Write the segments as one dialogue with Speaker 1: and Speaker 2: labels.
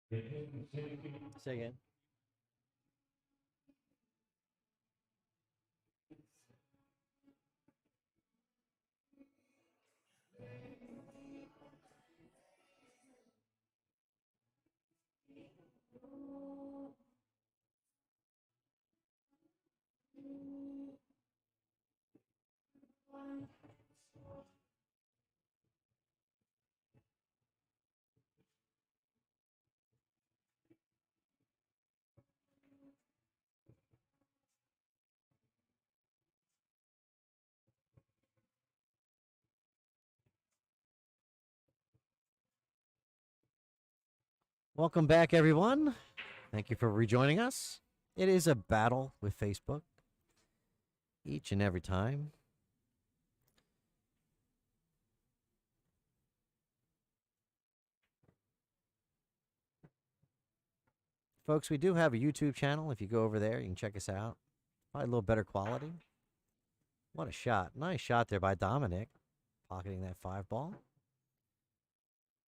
Speaker 1: Say again. Welcome back, everyone. Thank you for rejoining us. It is a battle with Facebook each and every time. Folks, we do have a YouTube channel. If you go over there, you can check us out. Probably a little better quality. What a shot. Nice shot there by Dominic, pocketing that 5 ball.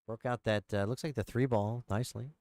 Speaker 1: Broke out that, looks like the 3 ball nicely.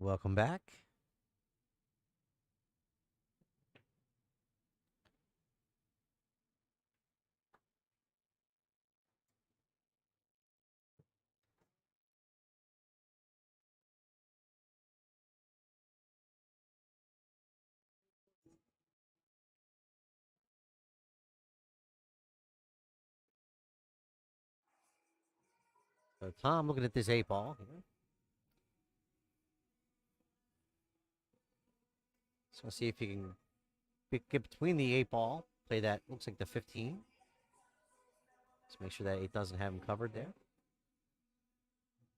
Speaker 1: Welcome back. So Tom looking at this 8 ball here. So let's see if he can get between the 8 ball, play that, looks like the 15. Let's make sure that 8 doesn't have him covered there.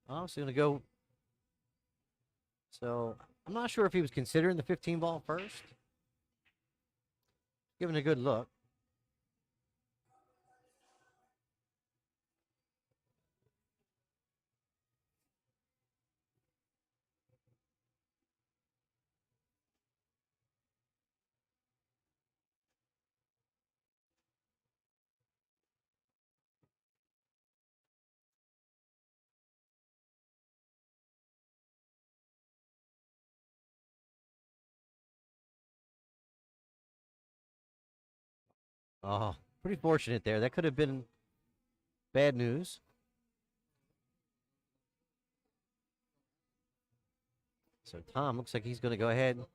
Speaker 1: Oh, so going to go. So I'm not sure if he was considering the 15 ball first. Giving a good look. Oh, pretty fortunate there. That could have been bad news. So Tom looks like he's going to go ahead and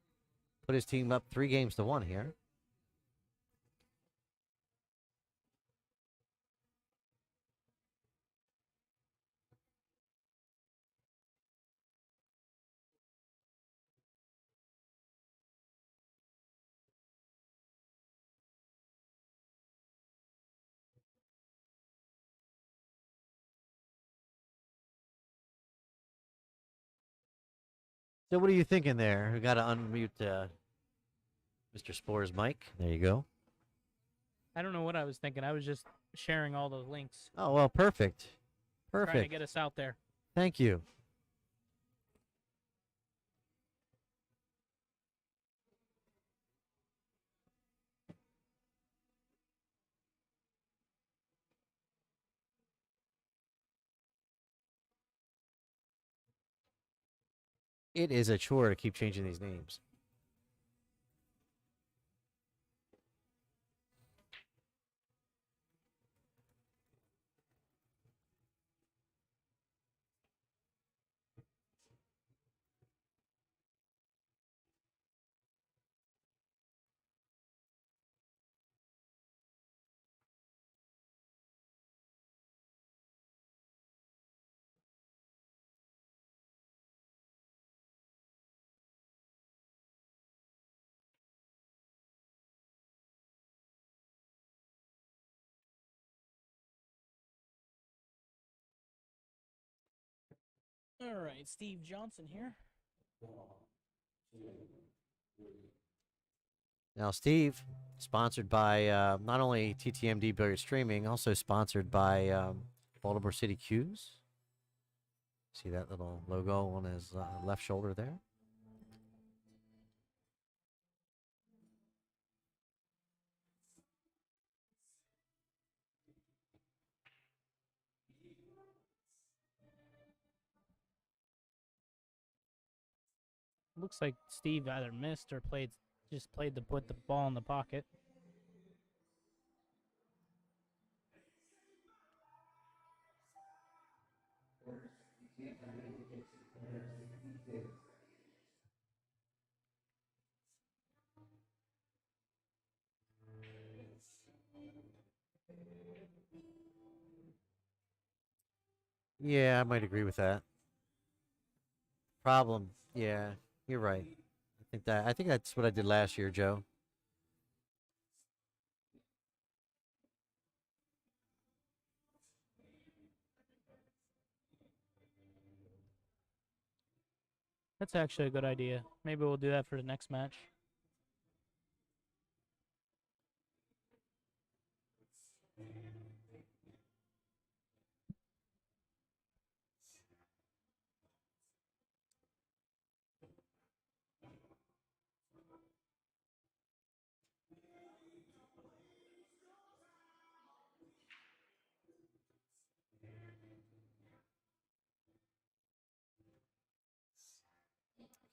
Speaker 1: put his team up 3-1 here. So what are you thinking there? We got to unmute Mr. Spore's mic. There you go.
Speaker 2: I don't know what I was thinking. I was just sharing all those links.
Speaker 1: Oh, well, perfect.
Speaker 2: Trying to
Speaker 1: Perfect.
Speaker 2: get us out there.
Speaker 1: Thank you. It is a chore to keep changing these names.
Speaker 2: All right, Steve Johnson here.
Speaker 1: Now, Steve, sponsored by not only TTMD Billiard Streaming, also sponsored by Baltimore City Cues. See that little logo on his left shoulder there?
Speaker 2: Looks like Steve either missed or just played to put the ball in the pocket.
Speaker 1: Yeah, I might agree with that. Problem. Yeah, you're right. I think that's what I did last year, Joe.
Speaker 2: That's actually a good idea. Maybe we'll do that for the next match.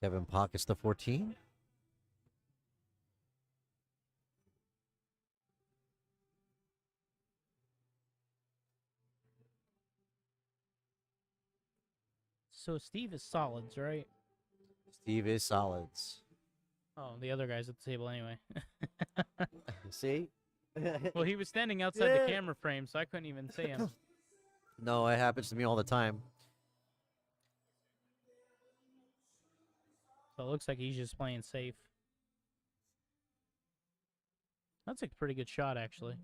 Speaker 1: Kevin pockets the 14.
Speaker 2: So Steve is solids, right?
Speaker 1: Steve is solids.
Speaker 2: Oh, the other guy's at the table anyway.
Speaker 1: See?
Speaker 2: Well, he was standing outside the camera frame, so I couldn't even see him.
Speaker 1: No, it happens to me all the time.
Speaker 2: So it looks like he's just playing safe. That's a pretty good shot, actually.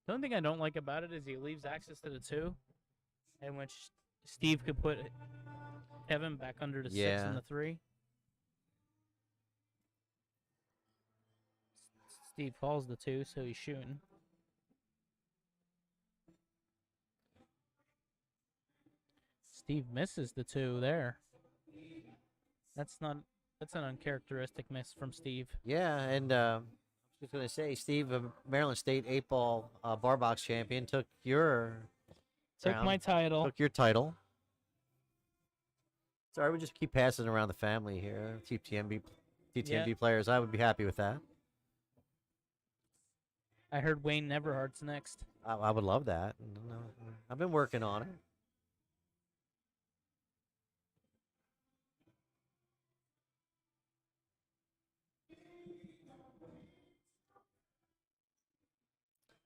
Speaker 2: The only thing I don't like about it is he leaves access to the 2, in which Steve could put Kevin back under the 6
Speaker 1: Yeah.
Speaker 2: and the 3. Steve falls the 2, so he's shooting. Steve misses the 2 there. That's an uncharacteristic miss from Steve.
Speaker 1: Yeah, and I was just going to say, Steve, Maryland State 8-ball bar box champion, took your
Speaker 2: My title.
Speaker 1: Took your title. Sorry, we just keep passing around the family here. TTMD players. I would be happy with that.
Speaker 2: I heard Wayne Neverhart's next.
Speaker 1: I would love that. I've been working on it.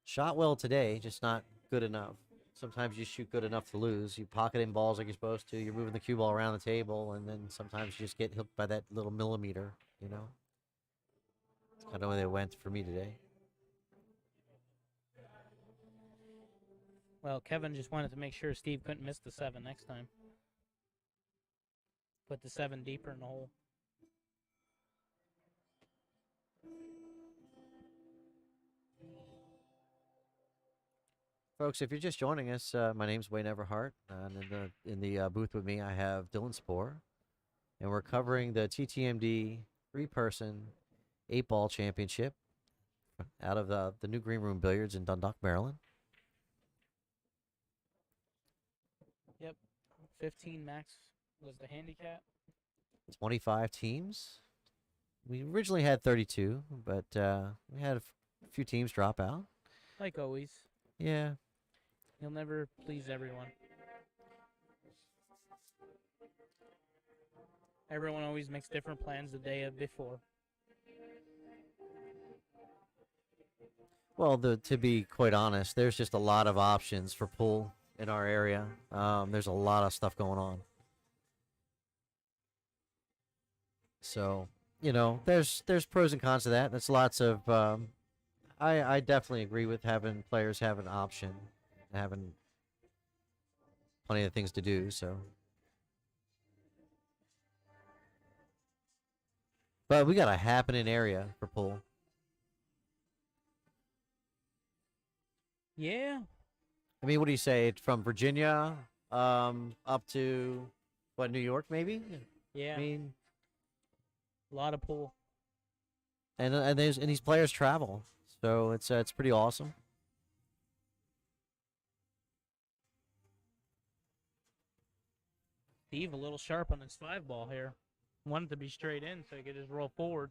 Speaker 1: Shot well today, just not good enough. Sometimes you shoot good enough to lose. You pocket in balls like you're supposed to. You're moving the cue ball around the table, and then sometimes you just get hit by that little millimeter, you know? It's kind of the way it went for me today.
Speaker 2: Well, Kevin just wanted to make sure Steve couldn't miss the 7 next time. Put the 7 deeper in the hole.
Speaker 1: Folks, if you're just joining us, my name's Wayne Everhart, and in the booth with me I have Dylan Spohr, and we're covering the TTMD 3-person 8-ball championship out of the new Green Room Billiards in Dundalk, Maryland.
Speaker 2: Yep, 15 max was the handicap.
Speaker 1: 25 teams. We originally had 32, but we had a few teams drop out.
Speaker 2: Like always.
Speaker 1: Yeah.
Speaker 2: You'll never please everyone. Everyone always makes different plans the day of before.
Speaker 1: Well, to be quite honest, there's just a lot of options for pool in our area. There's a lot of stuff going on. So, you know, there's pros and cons to that. There's lots of I definitely agree with having players have an option, having plenty of things to do. So, but we got a happening area for pool.
Speaker 2: Yeah.
Speaker 1: I mean, what do you say? It's from Virginia up to what, New York maybe?
Speaker 2: Yeah.
Speaker 1: I mean,
Speaker 2: A lot of pool.
Speaker 1: and these players travel, so it's pretty awesome.
Speaker 2: Steve a little sharp on his 5 ball here. Wanted to be straight in so he could just roll forward.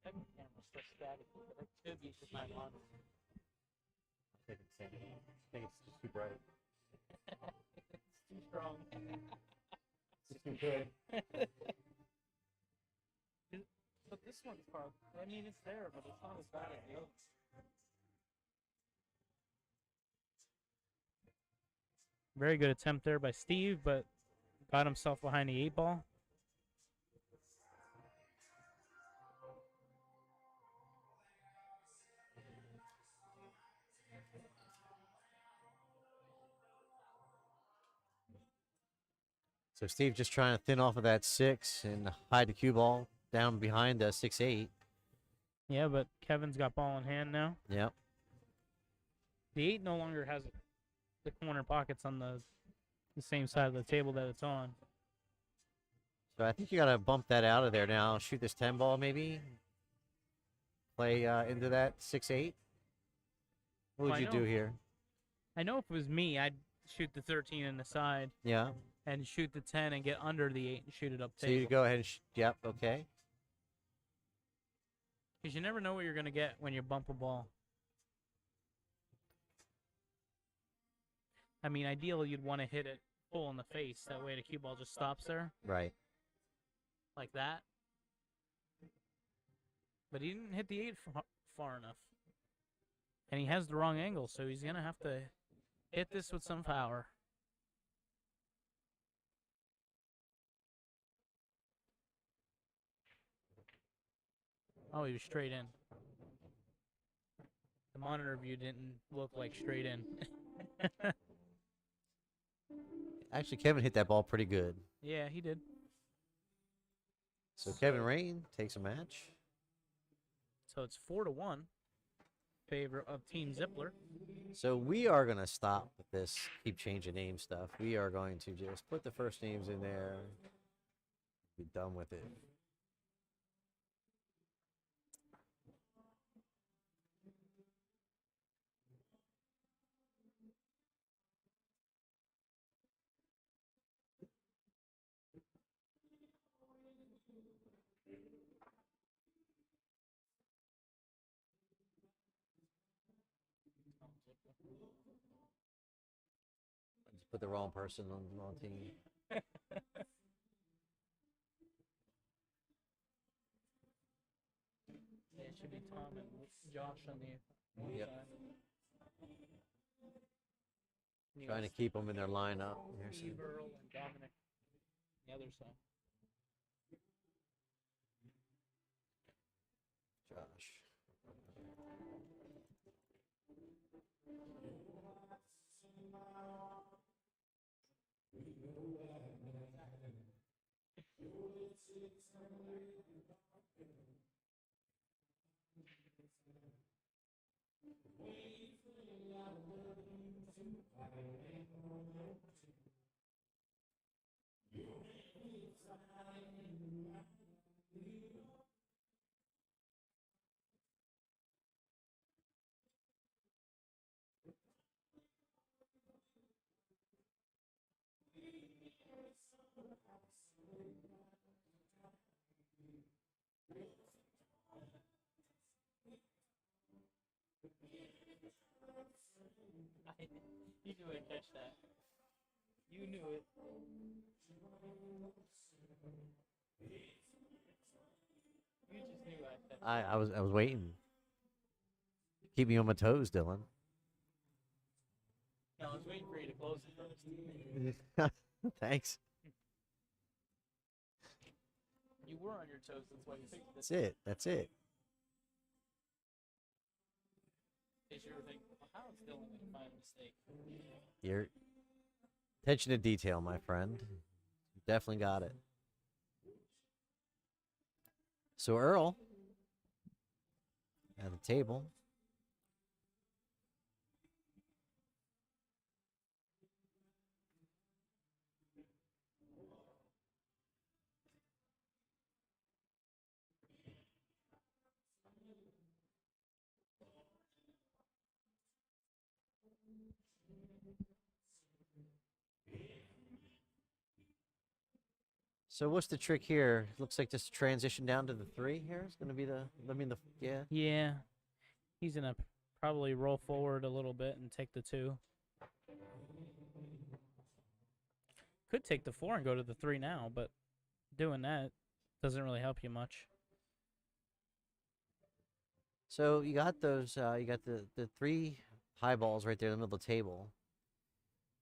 Speaker 2: That camera's still static, but it could be just my monitor.
Speaker 1: I think it's just too bright.
Speaker 2: It's too strong.
Speaker 1: It's too good.
Speaker 2: But this one's far. I mean, it's there, but it's not as bad as the others. Very good attempt there by Steve, but got himself behind the 8 ball.
Speaker 1: So Steve just trying to thin off of that 6 and hide the cue ball down behind 6-8.
Speaker 2: Yeah, but Kevin's got ball in hand now.
Speaker 1: Yep.
Speaker 2: The 8 no longer has the corner pockets on the same side of the table that it's on.
Speaker 1: So I think you got to bump that out of there now. Shoot this 10 ball maybe. Play into that 6-8. What would
Speaker 2: Well,
Speaker 1: you do here?
Speaker 2: I know if it was me, I'd shoot the 13 in the side
Speaker 1: Yeah.
Speaker 2: and shoot the 10 and get under the 8 and shoot it up
Speaker 1: So
Speaker 2: table.
Speaker 1: you go ahead and yep. Okay.
Speaker 2: Because you never know what you're going to get when you bump a ball. I mean, ideally, you'd want to hit it full in the face. That way the cue ball just stops there.
Speaker 1: Right.
Speaker 2: Like that. But he didn't hit the 8 far enough. And he has the wrong angle, so he's going to have to hit this with some power. Oh, he was straight in. The monitor view didn't look like straight in.
Speaker 1: Actually, Kevin hit that ball pretty good.
Speaker 2: Yeah, he did.
Speaker 1: So Kevin Rain takes a match.
Speaker 2: So it's 4-1. Favor of Team Zippler.
Speaker 1: So we are going to stop with this keep changing name stuff. We are going to just put the first names in there. Be done with it. I just put the wrong person on the wrong team.
Speaker 2: Yeah, it should be Tom and Josh on the one
Speaker 1: Yep.
Speaker 2: side. You
Speaker 1: Trying to
Speaker 2: got
Speaker 1: keep them in their lineup. Here's
Speaker 2: Steve, Earl, and Dominic on the other side.
Speaker 1: Josh.
Speaker 2: You knew I'd catch that. You knew it. You just knew I'd catch that.
Speaker 1: I was waiting. Keep me on my toes, Dylan.
Speaker 2: I was waiting for you to close it first.
Speaker 1: Thanks.
Speaker 2: You were on your toes. That's why you picked this.
Speaker 1: That's it. That's it.
Speaker 2: In case you were thinking, well, how is Dylan going to find a mistake?
Speaker 1: Your attention to detail, my friend. You definitely got it. So Earl at the table. So what's the trick here? Looks like just transition down to the 3 here. It's going to be yeah.
Speaker 2: Yeah. He's going to probably roll forward a little bit and take the 2. Could take the 4 and go to the 3 now, but doing that doesn't really help you much.
Speaker 1: So you got those, you got the 3 high balls right there in the middle of the table.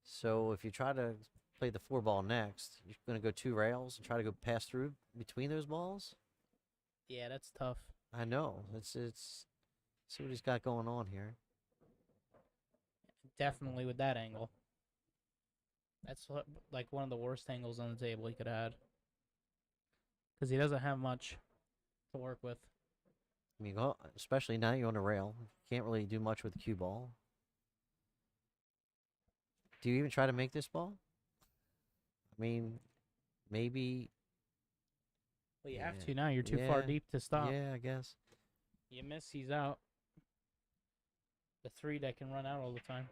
Speaker 1: So if you try to play the 4 ball next, you're going to go 2 rails and try to go pass through between those balls.
Speaker 2: Yeah, that's tough.
Speaker 1: I know. It's see what he's got going on here.
Speaker 2: Definitely with that angle. That's like one of the worst angles on the table he could have had. Because he doesn't have much to work with.
Speaker 1: I mean, especially now you're on a rail. Can't really do much with the cue ball. Do you even try to make this ball? I mean, maybe.
Speaker 2: Well, you have to now. You're too far deep to stop.
Speaker 1: Yeah, I guess.
Speaker 2: You miss, he's out. The 3 that can run out all the time.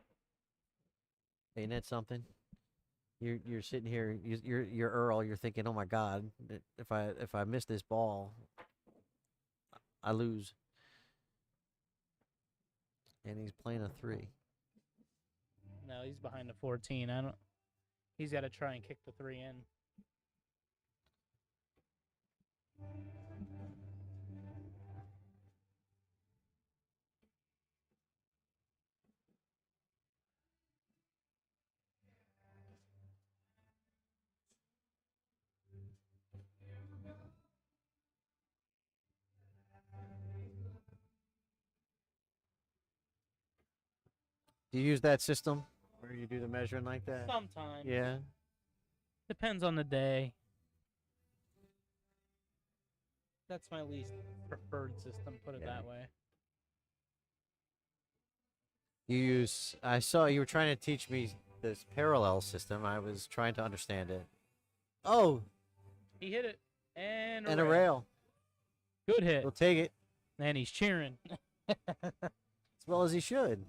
Speaker 1: Ain't that something? You're sitting here. You're Earl. You're thinking, oh my God, if I miss this ball, I lose. And he's playing a 3.
Speaker 2: No, he's behind the 14. He's got to try and kick the 3 in.
Speaker 1: Do you use that system where you do the measuring like that?
Speaker 2: Sometimes.
Speaker 1: Yeah.
Speaker 2: Depends on the day. That's my least preferred system, put it that way.
Speaker 1: I saw you were trying to teach me this parallel system. I was trying to understand it. Oh!
Speaker 2: He hit it. And
Speaker 1: a rail.
Speaker 2: Good hit.
Speaker 1: We'll take it.
Speaker 2: And he's cheering.
Speaker 1: As well as he should.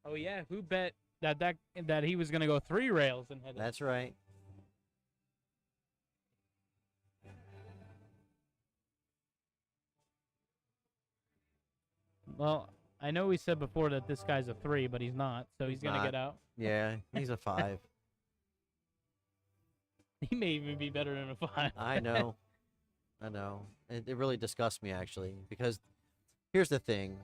Speaker 2: Oh, yeah. Who bet that he was going to go 3 rails and hit it?
Speaker 1: That's right.
Speaker 2: Well, I know we said before that this guy's a 3, but he's not, so he's going to get out.
Speaker 1: Yeah, he's a 5.
Speaker 2: He may even be better than a 5.
Speaker 1: I know. I know. It really disgusts me, actually, because here's the thing.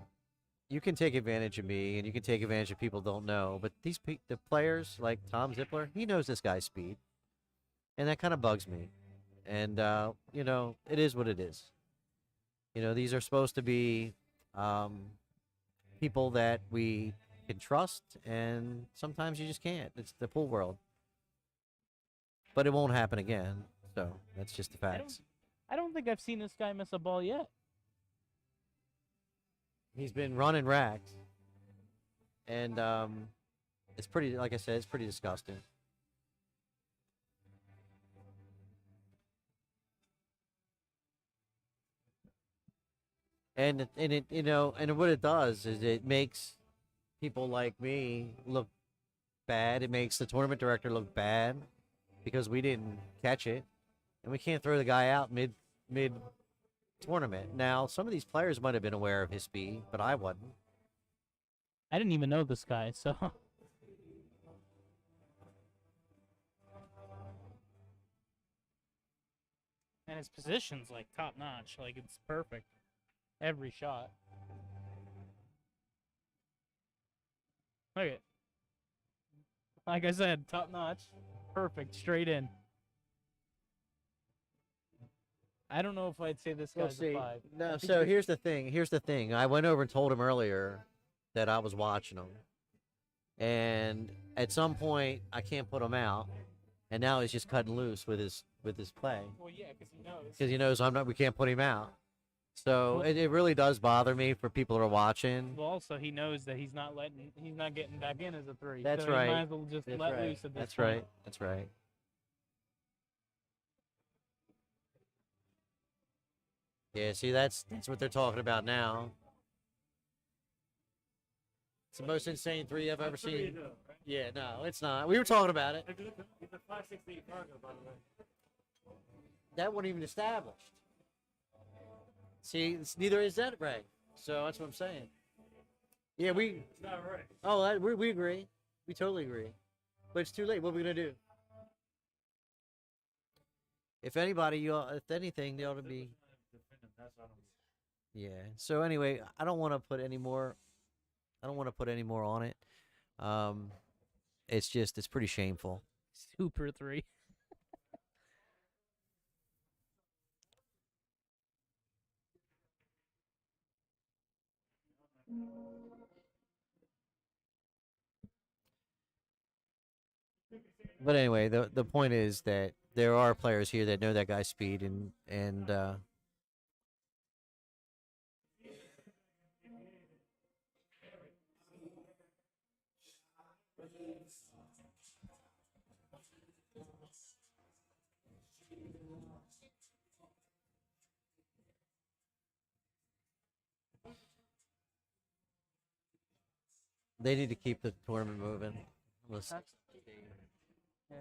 Speaker 1: You can take advantage of me, and you can take advantage of people don't know, but the players, like Tom Zippler, he knows this guy's speed, and that kind of bugs me. And, you know, it is what it is. You know, these are supposed to be people that we can trust, and sometimes you just can't. It's the pool world. But it won't happen again, so that's just the facts.
Speaker 2: I don't think I've seen this guy miss a ball yet.
Speaker 1: He's been running racked, and it's pretty, like I said, it's pretty disgusting. And it you know, and what it does is it makes people like me look bad. It makes the tournament director look bad because we didn't catch it, and we can't throw the guy out mid tournament. Now, some of these players might have been aware of his speed, but I wasn't.
Speaker 2: I didn't even know this guy, so. And his position's like top notch. Like, it's perfect. Every shot. Look at. Like I said, top notch, perfect, straight in. I don't know if I'd say this guy's a 5.
Speaker 1: No,
Speaker 2: I think
Speaker 1: so
Speaker 2: this-
Speaker 1: here's the thing. Here's the thing. I went over and told him earlier that I was watching him, and at some point I can't put him out, and now he's just cutting loose with his play
Speaker 2: Well, yeah, because he knows.
Speaker 1: because he knows I'm not. We can't put him out. So
Speaker 2: Well-
Speaker 1: it really does bother me for people who are watching.
Speaker 2: Well, also he knows that he's not getting back in as a 3.
Speaker 1: That's
Speaker 2: so
Speaker 1: right.
Speaker 2: He might as well just
Speaker 1: That's
Speaker 2: let
Speaker 1: right.
Speaker 2: loose at this
Speaker 1: That's
Speaker 2: point.
Speaker 1: right. That's right. Yeah, see, that's what they're talking about now. It's the most insane 3 I've ever seen. Yeah, no, it's not. We were talking about it.
Speaker 3: It's a 568 cargo, by the way.
Speaker 1: That wasn't even established. See, neither is that right. So that's what I'm saying. Yeah, we.
Speaker 3: It's not right.
Speaker 1: Oh, we agree. We totally agree. But it's too late. What are we gonna do? If anybody, if anything, they ought to be. Yeah. So anyway, I don't want to put any more. I don't want to put any more on it. It's pretty shameful.
Speaker 2: Super 3.
Speaker 1: But anyway, the point is that there are players here that know that guy's speed and they need to keep the tournament moving. Let's-
Speaker 2: Yeah.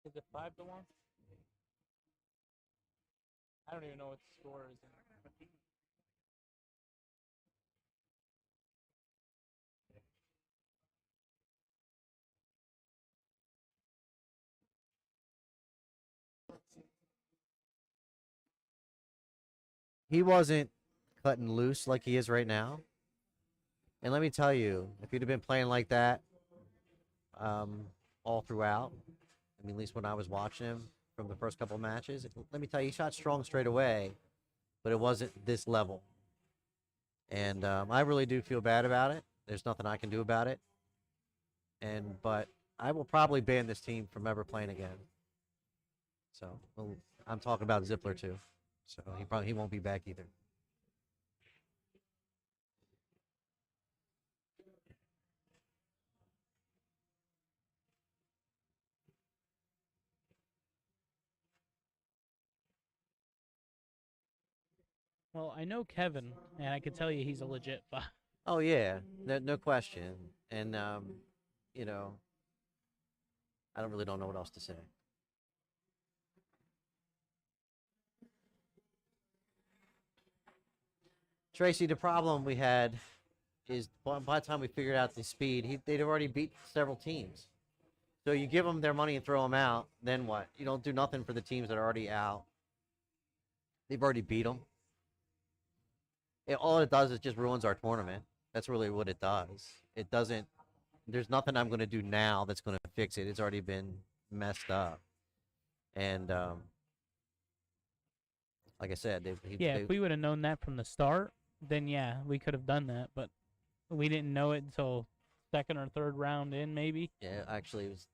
Speaker 2: Is it 5-1? I don't even know what the score is.
Speaker 1: he wasn't cutting loose like he is right now. And let me tell you, if he'd have been playing like that all throughout, I mean, at least when I was watching him from the first couple matches, let me tell you, he shot strong straight away, but it wasn't this level. And I really do feel bad about it. There's nothing I can do about it. But I will probably ban this team from ever playing again. So well, I'm talking about Zippler too. So he won't be back either.
Speaker 2: Well, I know Kevin, and I can tell you he's a legit 5.
Speaker 1: Oh yeah, no question. And you know, I don't know what else to say. Tracy, the problem we had is by the time we figured out the speed, they'd already beat several teams. So you give them their money and throw them out, then what? You don't do nothing for the teams that are already out. They've already beat them. All it does is just ruins our tournament. That's really what it does. It doesn't. There's nothing I'm going to do now that's going to fix it. It's already been messed up. And like I said,
Speaker 2: If we would have known that from the start, then yeah, we could have done that. But we didn't know it until second or third round in, maybe.
Speaker 1: Yeah, actually, it was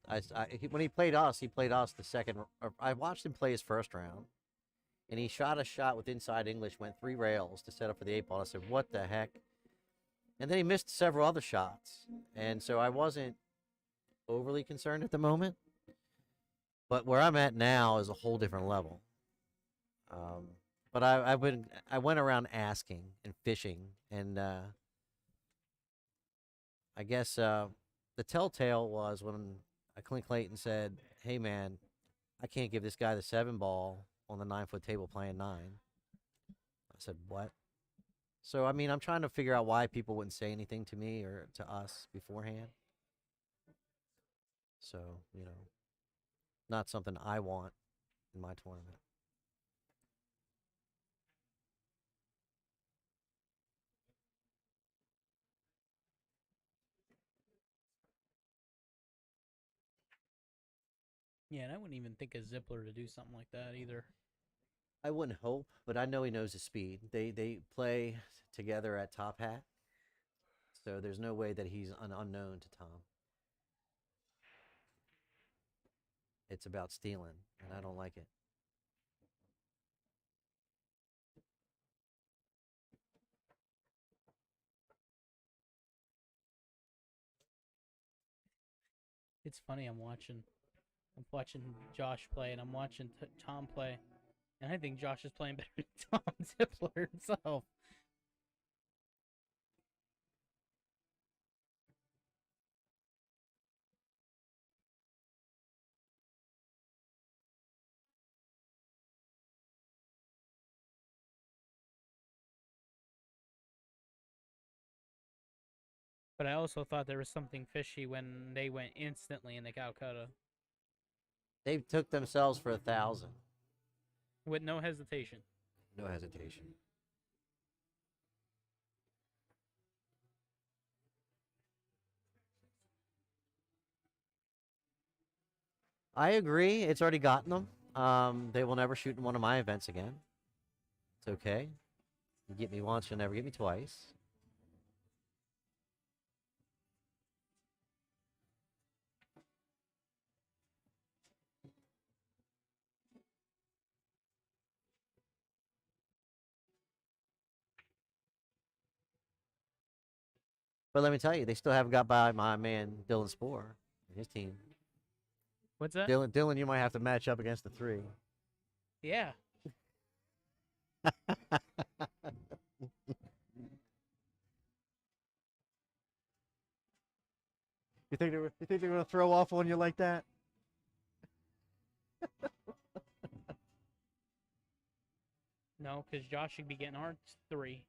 Speaker 1: when he played us the second. I watched him play his first round, and he shot a shot with inside English, went 3 rails to set up for the 8 ball. I said, "What the heck?" And then he missed several other shots, and so I wasn't overly concerned at the moment. But where I'm at now is a whole different level. But I went around asking and fishing, and I guess the telltale was when Clint Clayton said, "Hey man, I can't give this guy the 7 ball on the 9-foot table playing 9. I said, what? So, I mean, I'm trying to figure out why people wouldn't say anything to me or to us beforehand. So, you know, not something I want in my tournament.
Speaker 2: Yeah, and I wouldn't even think of Zippler to do something like that either.
Speaker 1: I wouldn't hope, but I know he knows his speed. They play together at Top Hat, so there's no way that he's an unknown to Tom. It's about stealing, and I don't like it.
Speaker 2: It's funny. I'm watching Josh play, and I'm watching Tom play, and I think Josh is playing better than Tom Zippler himself. But I also thought there was something fishy when they went instantly into Calcutta
Speaker 1: They took themselves for 1,000.
Speaker 2: with no hesitation.
Speaker 1: No hesitation. I agree. It's already gotten them. They will never shoot in one of my events again. It's okay. You get me once, you'll never get me twice. But let me tell you, they still haven't got by my man Dylan Spoor and his team.
Speaker 2: What's that?
Speaker 1: Dylan, you might have to match up against the 3.
Speaker 2: Yeah.
Speaker 1: You think they're gonna throw off on you like that?
Speaker 2: No, because Josh should be getting our 3.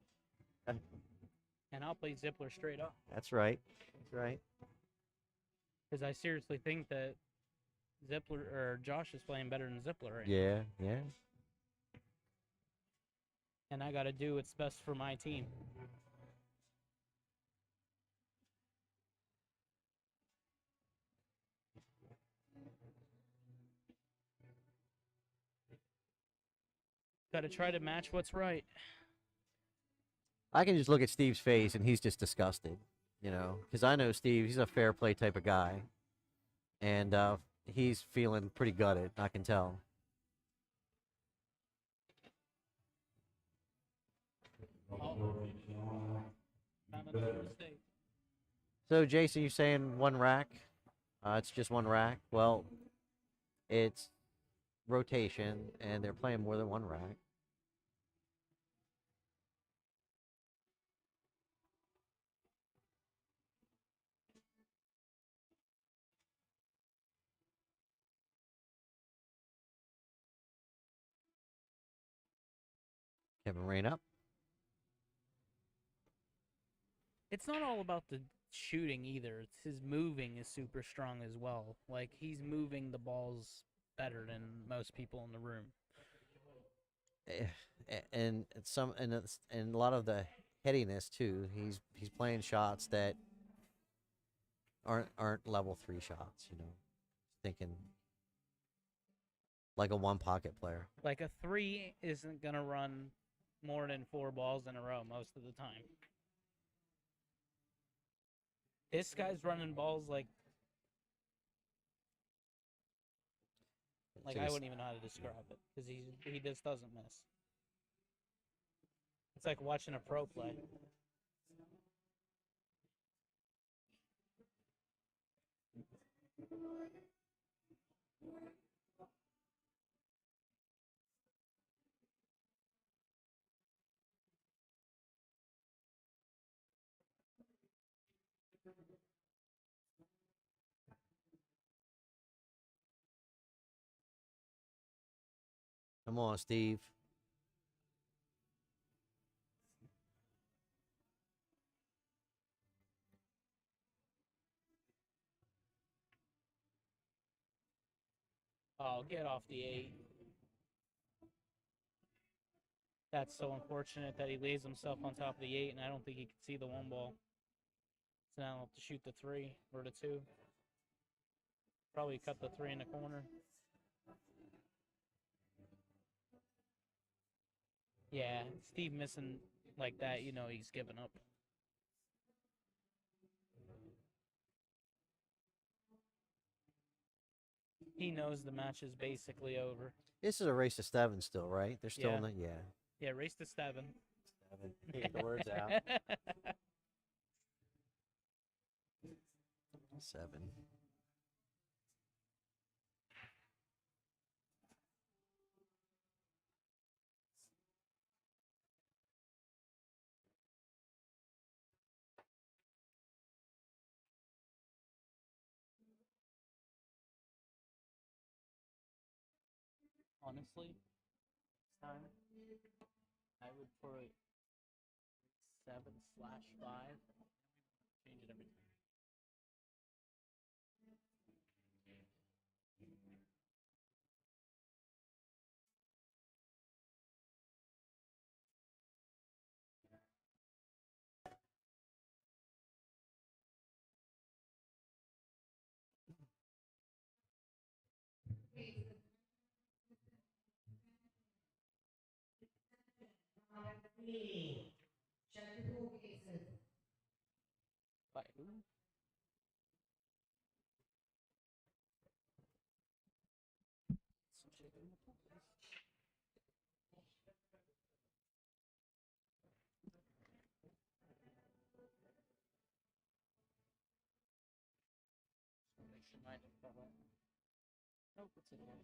Speaker 2: And I'll play Zippler straight up.
Speaker 1: That's right. That's right.
Speaker 2: Because I seriously think that Zippler or Josh is playing better than Zippler right now.
Speaker 1: Yeah, yeah.
Speaker 2: And I got to do what's best for my team. Got to try to match what's right.
Speaker 1: I can just look at Steve's face and he's just disgusted, you know, because I know Steve. He's a fair play type of guy, and he's feeling pretty gutted. I can tell.
Speaker 2: Found another mistake.
Speaker 1: So, Jason, you saying one rack? It's just one rack. Well, it's rotation, and they're playing more than one rack. Kevin Rain up.
Speaker 2: It's not all about the shooting either. It's his moving is super strong as well. Like he's moving the balls better than most people in the room.
Speaker 1: And a lot of the headiness too. He's playing shots that aren't level 3 shots. You know, thinking like a one pocket player.
Speaker 2: Like a 3 isn't gonna run more than 4 balls in a row most of the time. This guy's running balls like I wouldn't even know how to describe it because he just doesn't miss. It's like watching a pro play.
Speaker 1: Come on, Steve.
Speaker 2: Oh, get off the 8. That's so unfortunate that he lays himself on top of the 8, and I don't think he can see the 1 ball. So now I'll have to shoot the 3 or the 2. Probably cut the 3 in the corner. Yeah, Steve missing like that, you know he's giving up. He knows the match is basically over.
Speaker 1: This is a race to 7 still, right? They're still
Speaker 2: Yeah.
Speaker 1: in the
Speaker 2: Yeah, race to 7.
Speaker 1: 7. Get the words out. 7.
Speaker 2: Honestly, this time I would put 7/5. Change it every time. By who? Some shit in the place. She might have fell out. Nope, it's in there.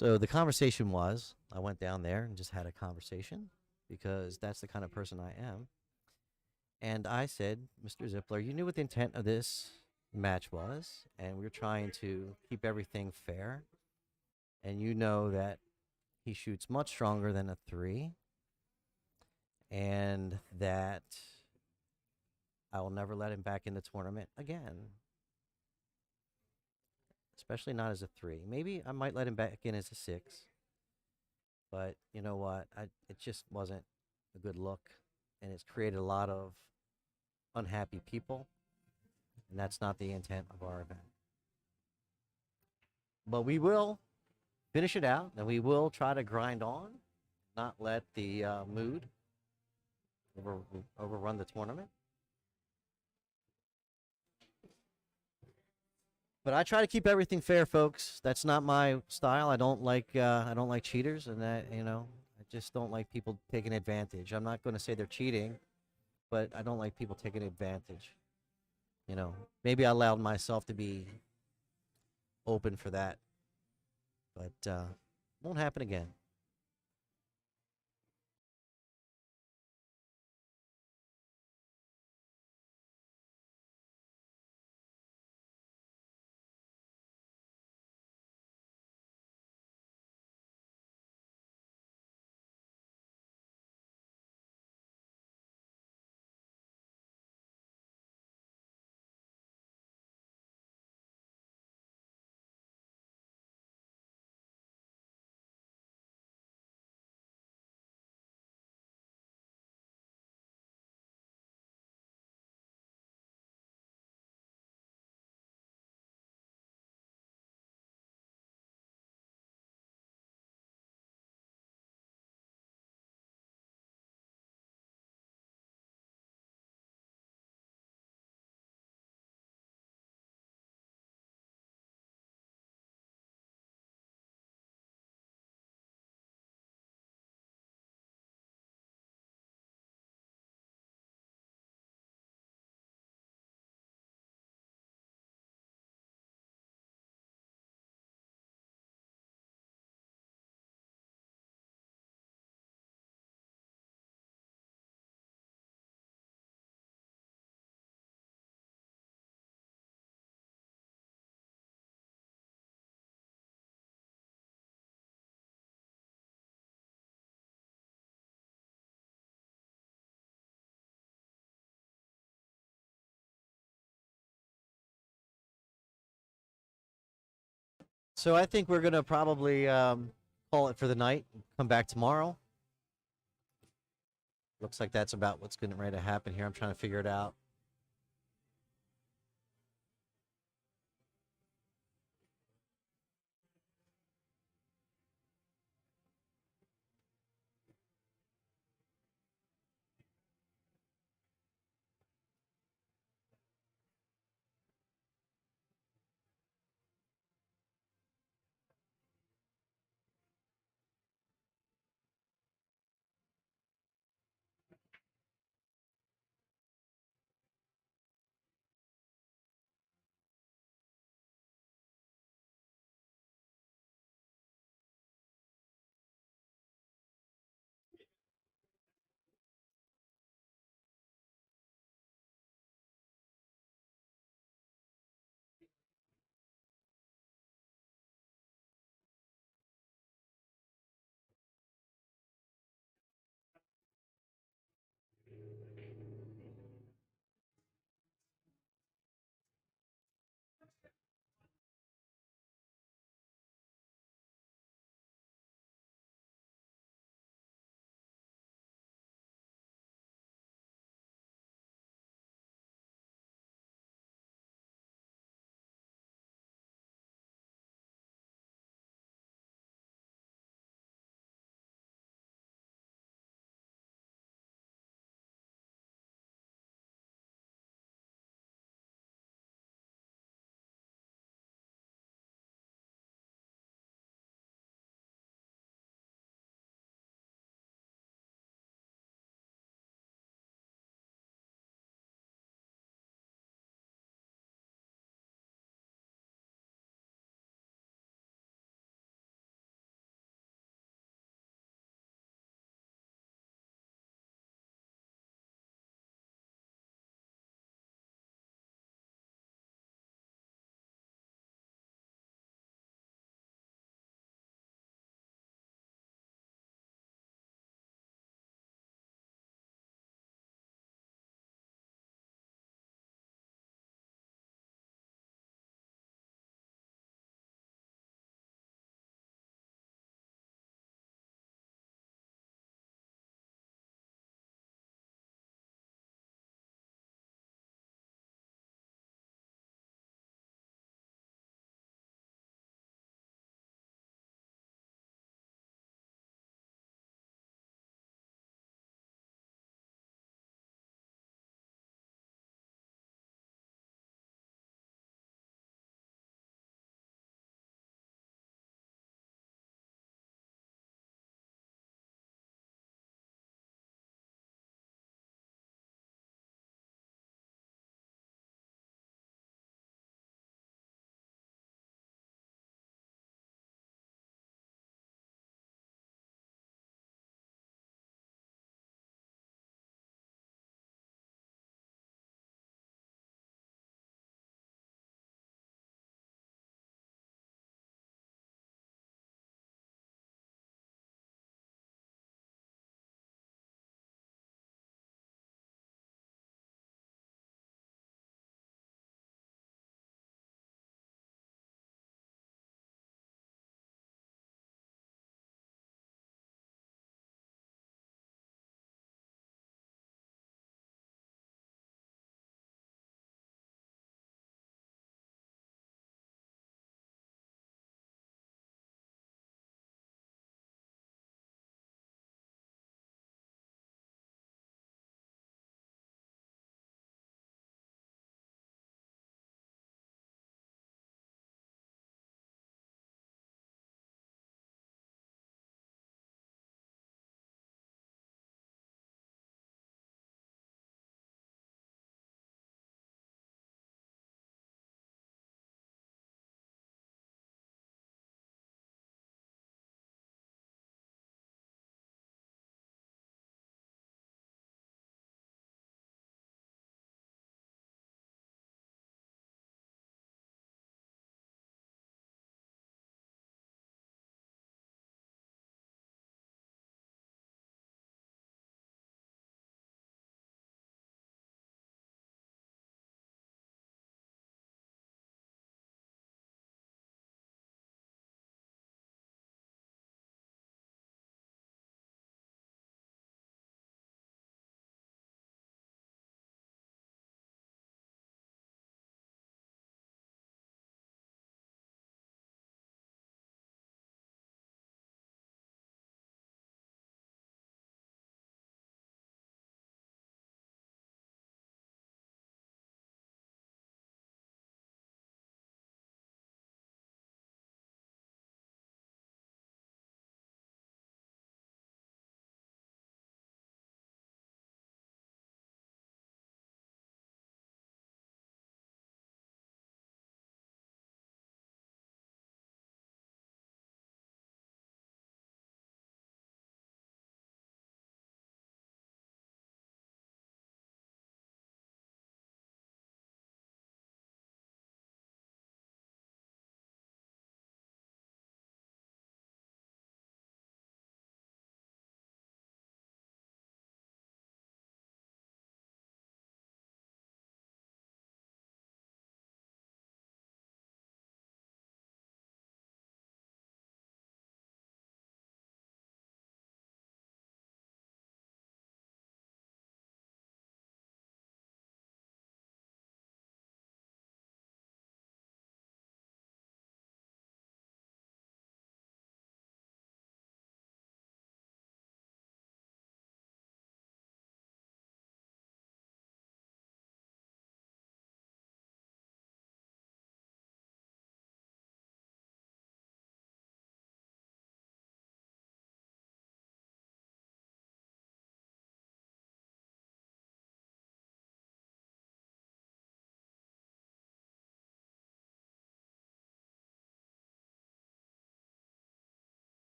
Speaker 1: So the conversation was, I went down there and just had a conversation because that's the kind of person I am. And I said, Mr. Zippler, you knew what the intent of this match was, and we were trying to keep everything fair. And you know that he shoots much stronger than a 3, and that I will never let him back in the tournament again, especially not as a 3. Maybe I might let him back in as a 6, but you know what? It just wasn't a good look, and it's created a lot of unhappy people, and that's not the intent of our event. But we will finish it out, and we will try to grind on, not let the mood overrun the tournament. But I try to keep everything fair, folks. That's not my style. I don't like cheaters, and that I just don't like people taking advantage. I'm not going to say they're cheating, but I don't like people taking advantage. Maybe I allowed myself to be open for that, but won't happen again. So I think we're gonna probably call it for the night. Come back tomorrow. Looks like that's about what's going to ready to happen here. I'm trying to figure it out.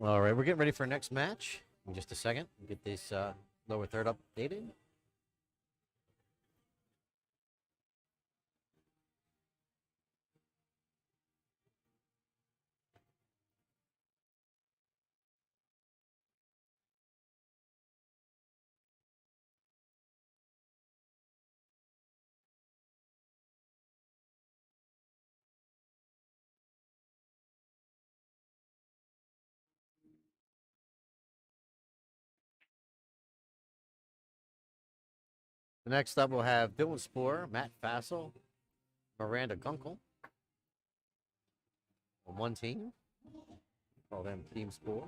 Speaker 1: All right, we're getting ready for our next match in just a second. We'll get this lower third updated. Next up, we'll have Dylan Spoor, Matt Fassel, Miranda Gunkel on one team. Call them Team Spoor.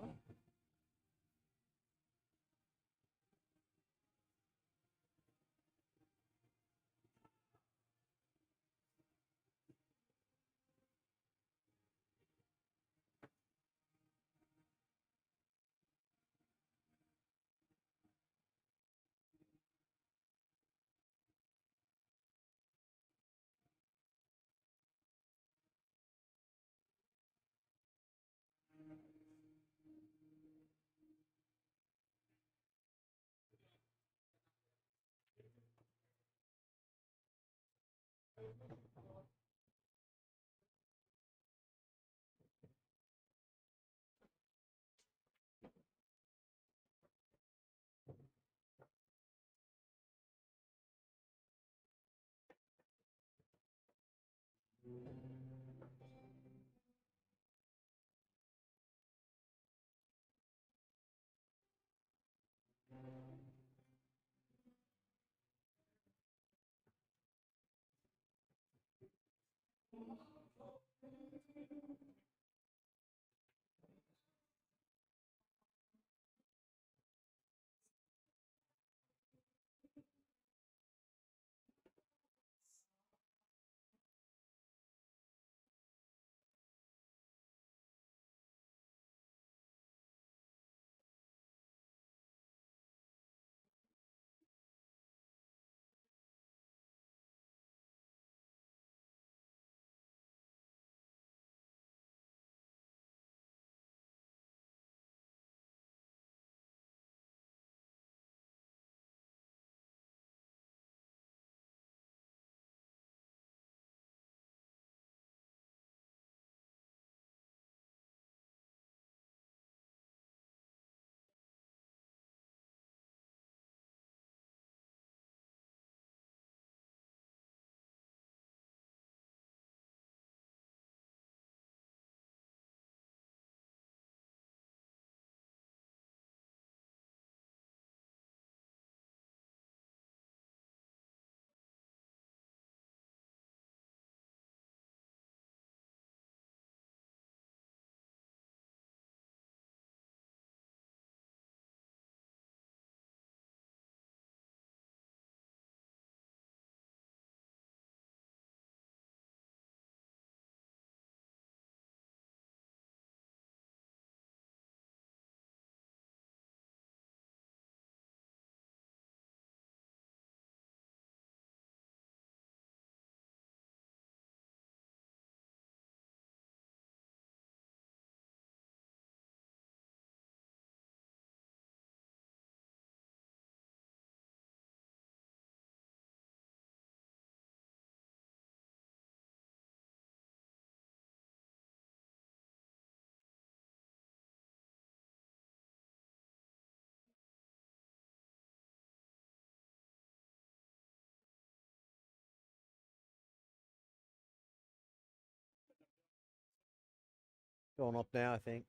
Speaker 1: Going up now, I think.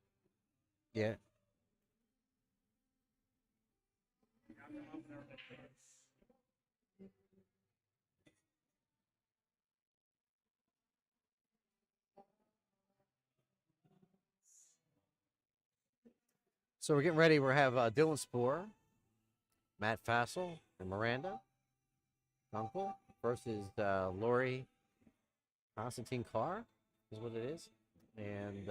Speaker 1: Yeah. So we're getting ready. We have Dylan Spoor, Matt Fassel, and Miranda Gunkel versus Lori Constantine Carr, is what it is. And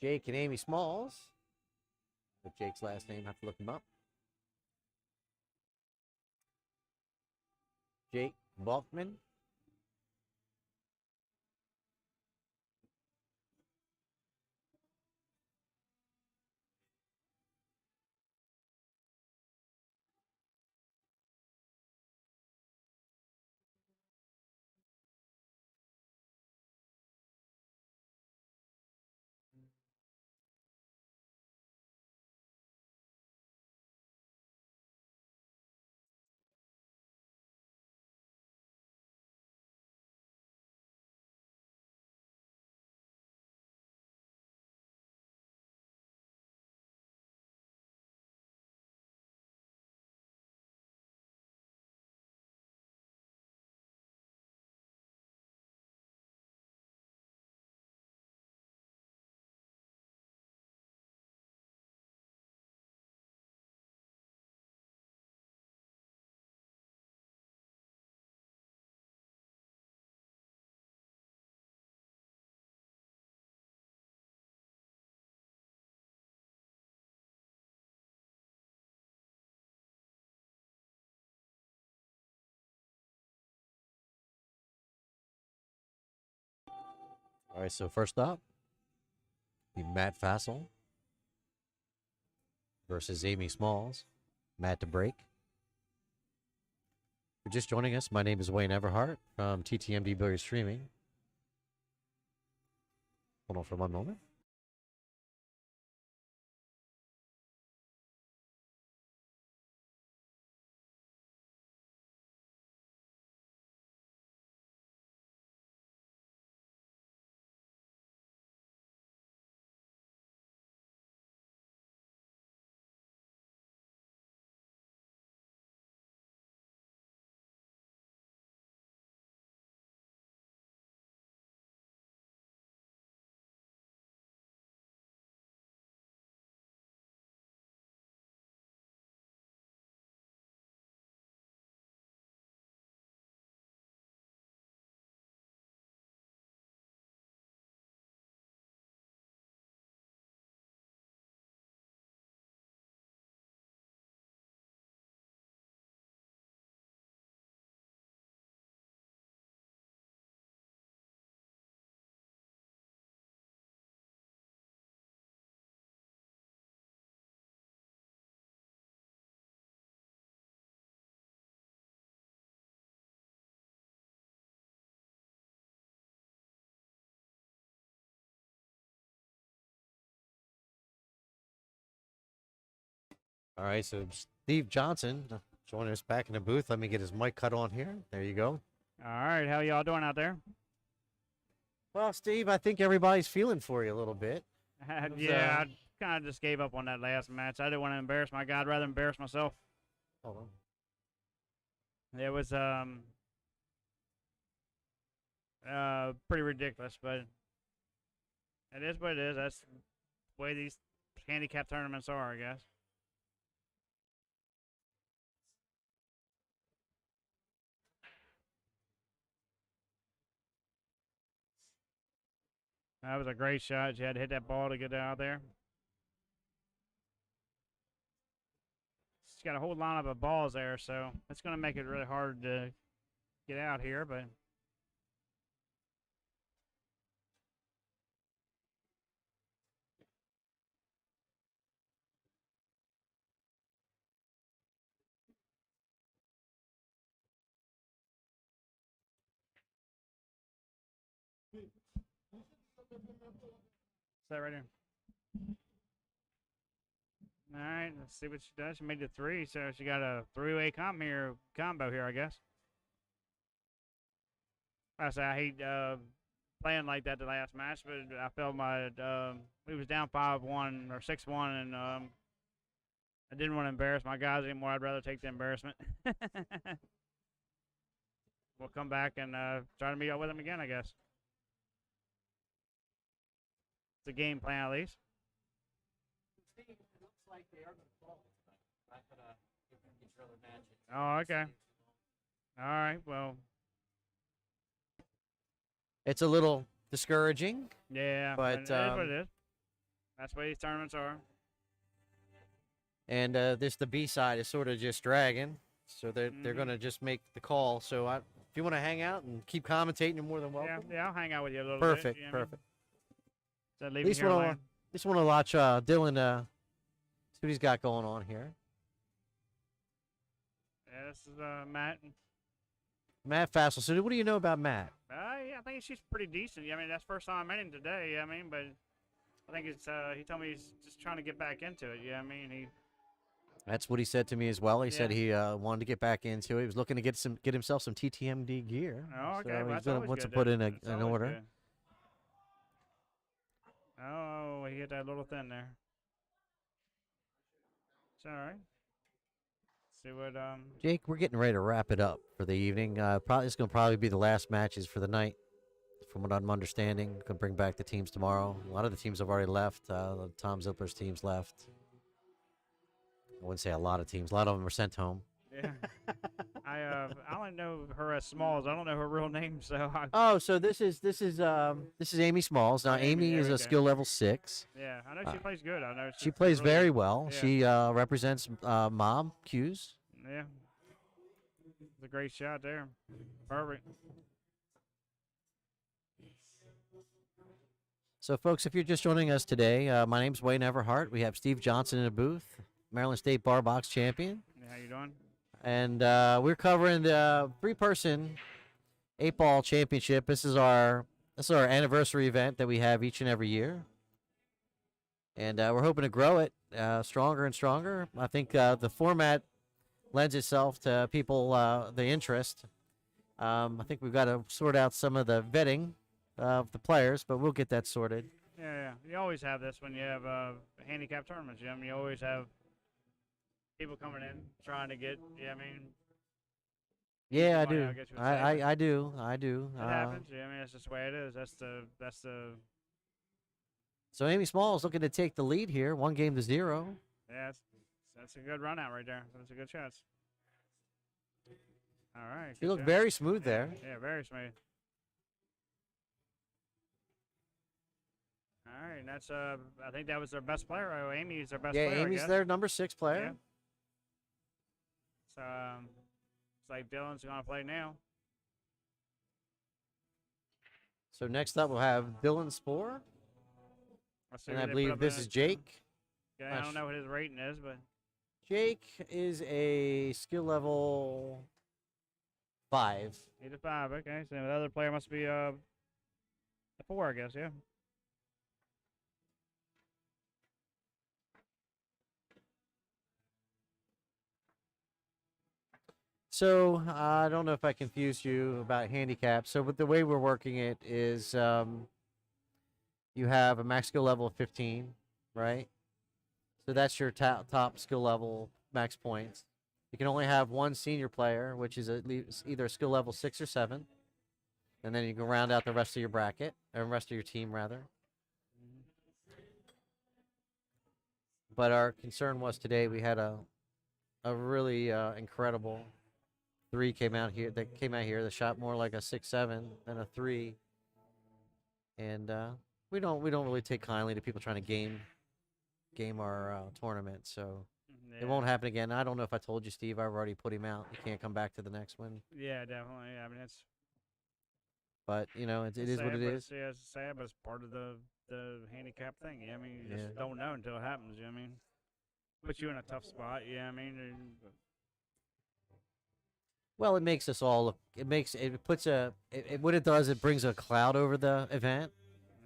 Speaker 1: Jake and Amy Smalls. With Jake's last name, have to look him up. Jake Balkman. All right, so first up, be Matt Fassel versus Amy Smalls. Matt to break. If you're just joining us, my name is Wayne Everhart from TTMD Billiards Streaming. Hold on for 1 moment. All right, so Steve Johnson joining us back in the booth. Let me get his mic cut on here. There you go.
Speaker 4: All right, how y'all doing out there?
Speaker 1: Well, Steve, I think everybody's feeling for you a little bit.
Speaker 4: Yeah, I kind of just gave up on that last match. I didn't want to embarrass my guy. I'd rather embarrass myself.
Speaker 1: Hold on.
Speaker 4: It was pretty ridiculous, but it is what it is. That's the way these handicap tournaments are, I guess. That was a great shot. She had to hit that ball to get out there. She's got a whole lineup of balls there, so it's going to make it really hard to get out here, but that right there. All right, let's see what she does. She made the 3, so she got a 3-way combo here, I guess. I say I hate playing like that the last match, but I felt we was down 5-1 or 6-1, and I didn't want to embarrass my guys anymore. I'd rather take the embarrassment. We'll come back and try to meet up with them again, I guess. It's a game plan, at least.
Speaker 2: Steve, it looks like they are going to fall this time. Not going to give them each other matches.
Speaker 4: Oh, okay. All right, well.
Speaker 1: It's a little discouraging.
Speaker 4: Yeah,
Speaker 1: but
Speaker 4: it is what it is. That's what these tournaments are.
Speaker 1: And the B side is sort of just dragging, so they're going to just make the call. So if you want to hang out and keep commentating, you're more than welcome.
Speaker 4: Yeah, I'll hang out with you a little
Speaker 1: Perfect,
Speaker 4: bit. You know
Speaker 1: perfect.
Speaker 4: So
Speaker 1: At least want to watch Dylan. See what he's got going on here.
Speaker 4: Yeah, this is Matt.
Speaker 1: Matt Fassel. So what do you know about Matt?
Speaker 4: Yeah, I think she's pretty decent. I mean, that's the first time I met him today. I mean, but I think it's he told me he's just trying to get back into it. Yeah, I mean,
Speaker 1: That's what he said to me as well. He said he wanted to get back into it. He was looking to get himself some TTMD gear.
Speaker 4: Oh, okay.
Speaker 1: So
Speaker 4: Well,
Speaker 1: he's
Speaker 4: that's
Speaker 1: going
Speaker 4: always
Speaker 1: to want to
Speaker 4: good,
Speaker 1: put
Speaker 4: then.
Speaker 1: in
Speaker 4: That's
Speaker 1: an
Speaker 4: always
Speaker 1: order.
Speaker 4: good. Oh, he hit that little thin there. It's all right. See what
Speaker 1: Jake, we're getting ready to wrap it up for the evening. It's going to probably be the last matches for the night, from what I'm understanding. Going to bring back the teams tomorrow. A lot of the teams have already left. Tom Zippler's teams left. I wouldn't say a lot of teams. A lot of them are sent home.
Speaker 4: Yeah. I only know her as Smalls. I don't know her real name, so
Speaker 1: So this is Amy Smalls. Now Amy is a skill level 6.
Speaker 4: Yeah, I know she plays good. I know
Speaker 1: She plays
Speaker 4: really
Speaker 1: very
Speaker 4: good.
Speaker 1: well.
Speaker 4: Yeah.
Speaker 1: She represents Mom Cues.
Speaker 4: Yeah. It's a great shot there. Perfect.
Speaker 1: So, folks, if you're just joining us today, my name's Wayne Everhart. We have Steve Johnson in the booth, Maryland State Bar Box champion.
Speaker 4: Yeah, how you doing?
Speaker 1: And we're covering the three-person 8-ball championship. This is our anniversary event that we have each and every year. And we're hoping to grow it stronger and stronger. I think the format lends itself to people, the interest. I think we've got to sort out some of the vetting of the players, but we'll get that sorted.
Speaker 4: Yeah. You always have this when you have handicap tournaments, Jim. You always have people coming in trying to get. Yeah, I mean.
Speaker 1: Yeah, I
Speaker 4: money,
Speaker 1: do.
Speaker 4: I guess you would say.
Speaker 1: I do. I do.
Speaker 4: It happens. Yeah, I mean, that's just the way it is. That's the.
Speaker 1: So Amy Small is looking to take the lead here, 1-0.
Speaker 4: Yeah, that's a good run out right there. That's a good chance. All right.
Speaker 1: She
Speaker 4: good
Speaker 1: looked
Speaker 4: job.
Speaker 1: very smooth there.
Speaker 4: Yeah, very smooth. All right, and that's I think that was their best player. Oh, Amy's their best
Speaker 1: Yeah,
Speaker 4: player. I
Speaker 1: Amy's
Speaker 4: guess.
Speaker 1: their number 6 player.
Speaker 4: Yeah. So it's like Dylan's gonna play now.
Speaker 1: So next up we'll have Dylan Spoor,
Speaker 4: Let's see
Speaker 1: and
Speaker 4: who
Speaker 1: I
Speaker 4: they put
Speaker 1: believe
Speaker 4: up
Speaker 1: this
Speaker 4: in
Speaker 1: is
Speaker 4: it.
Speaker 1: Jake.
Speaker 4: Yeah, I don't know what his rating is, but
Speaker 1: Jake is a skill level 5.
Speaker 4: he's a 5. Okay, so the other player must be a 4, I guess. Yeah.
Speaker 1: So I don't know if I confused you about handicap. So with the way we're working it is you have a max skill level of 15, right? So that's your top skill level max points. You can only have one senior player, which is at least either a skill level 6 or 7. And then you can round out the rest of your bracket, or the rest of your team, rather. But our concern was today we had a really incredible 3 came out here. That came out here. That shot more like a 6-7 than a 3. And we don't really take kindly to people trying to game our tournament. So
Speaker 4: Yeah.
Speaker 1: it won't happen again. I don't know if I told you, Steve. I've already put him out. He can't come back to the next one.
Speaker 4: Yeah, definitely. Yeah, I mean, it's.
Speaker 1: But you know, it is what
Speaker 4: sad,
Speaker 1: it
Speaker 4: but
Speaker 1: is.
Speaker 4: Yeah, it's sad, but it's part of the handicap thing. Yeah, I mean, you just
Speaker 1: Yeah.
Speaker 4: don't know until it happens. Yeah, I mean, puts you in a tough spot. Yeah, I mean,
Speaker 1: Well, it makes us all look. It puts what it does. It brings a cloud over the event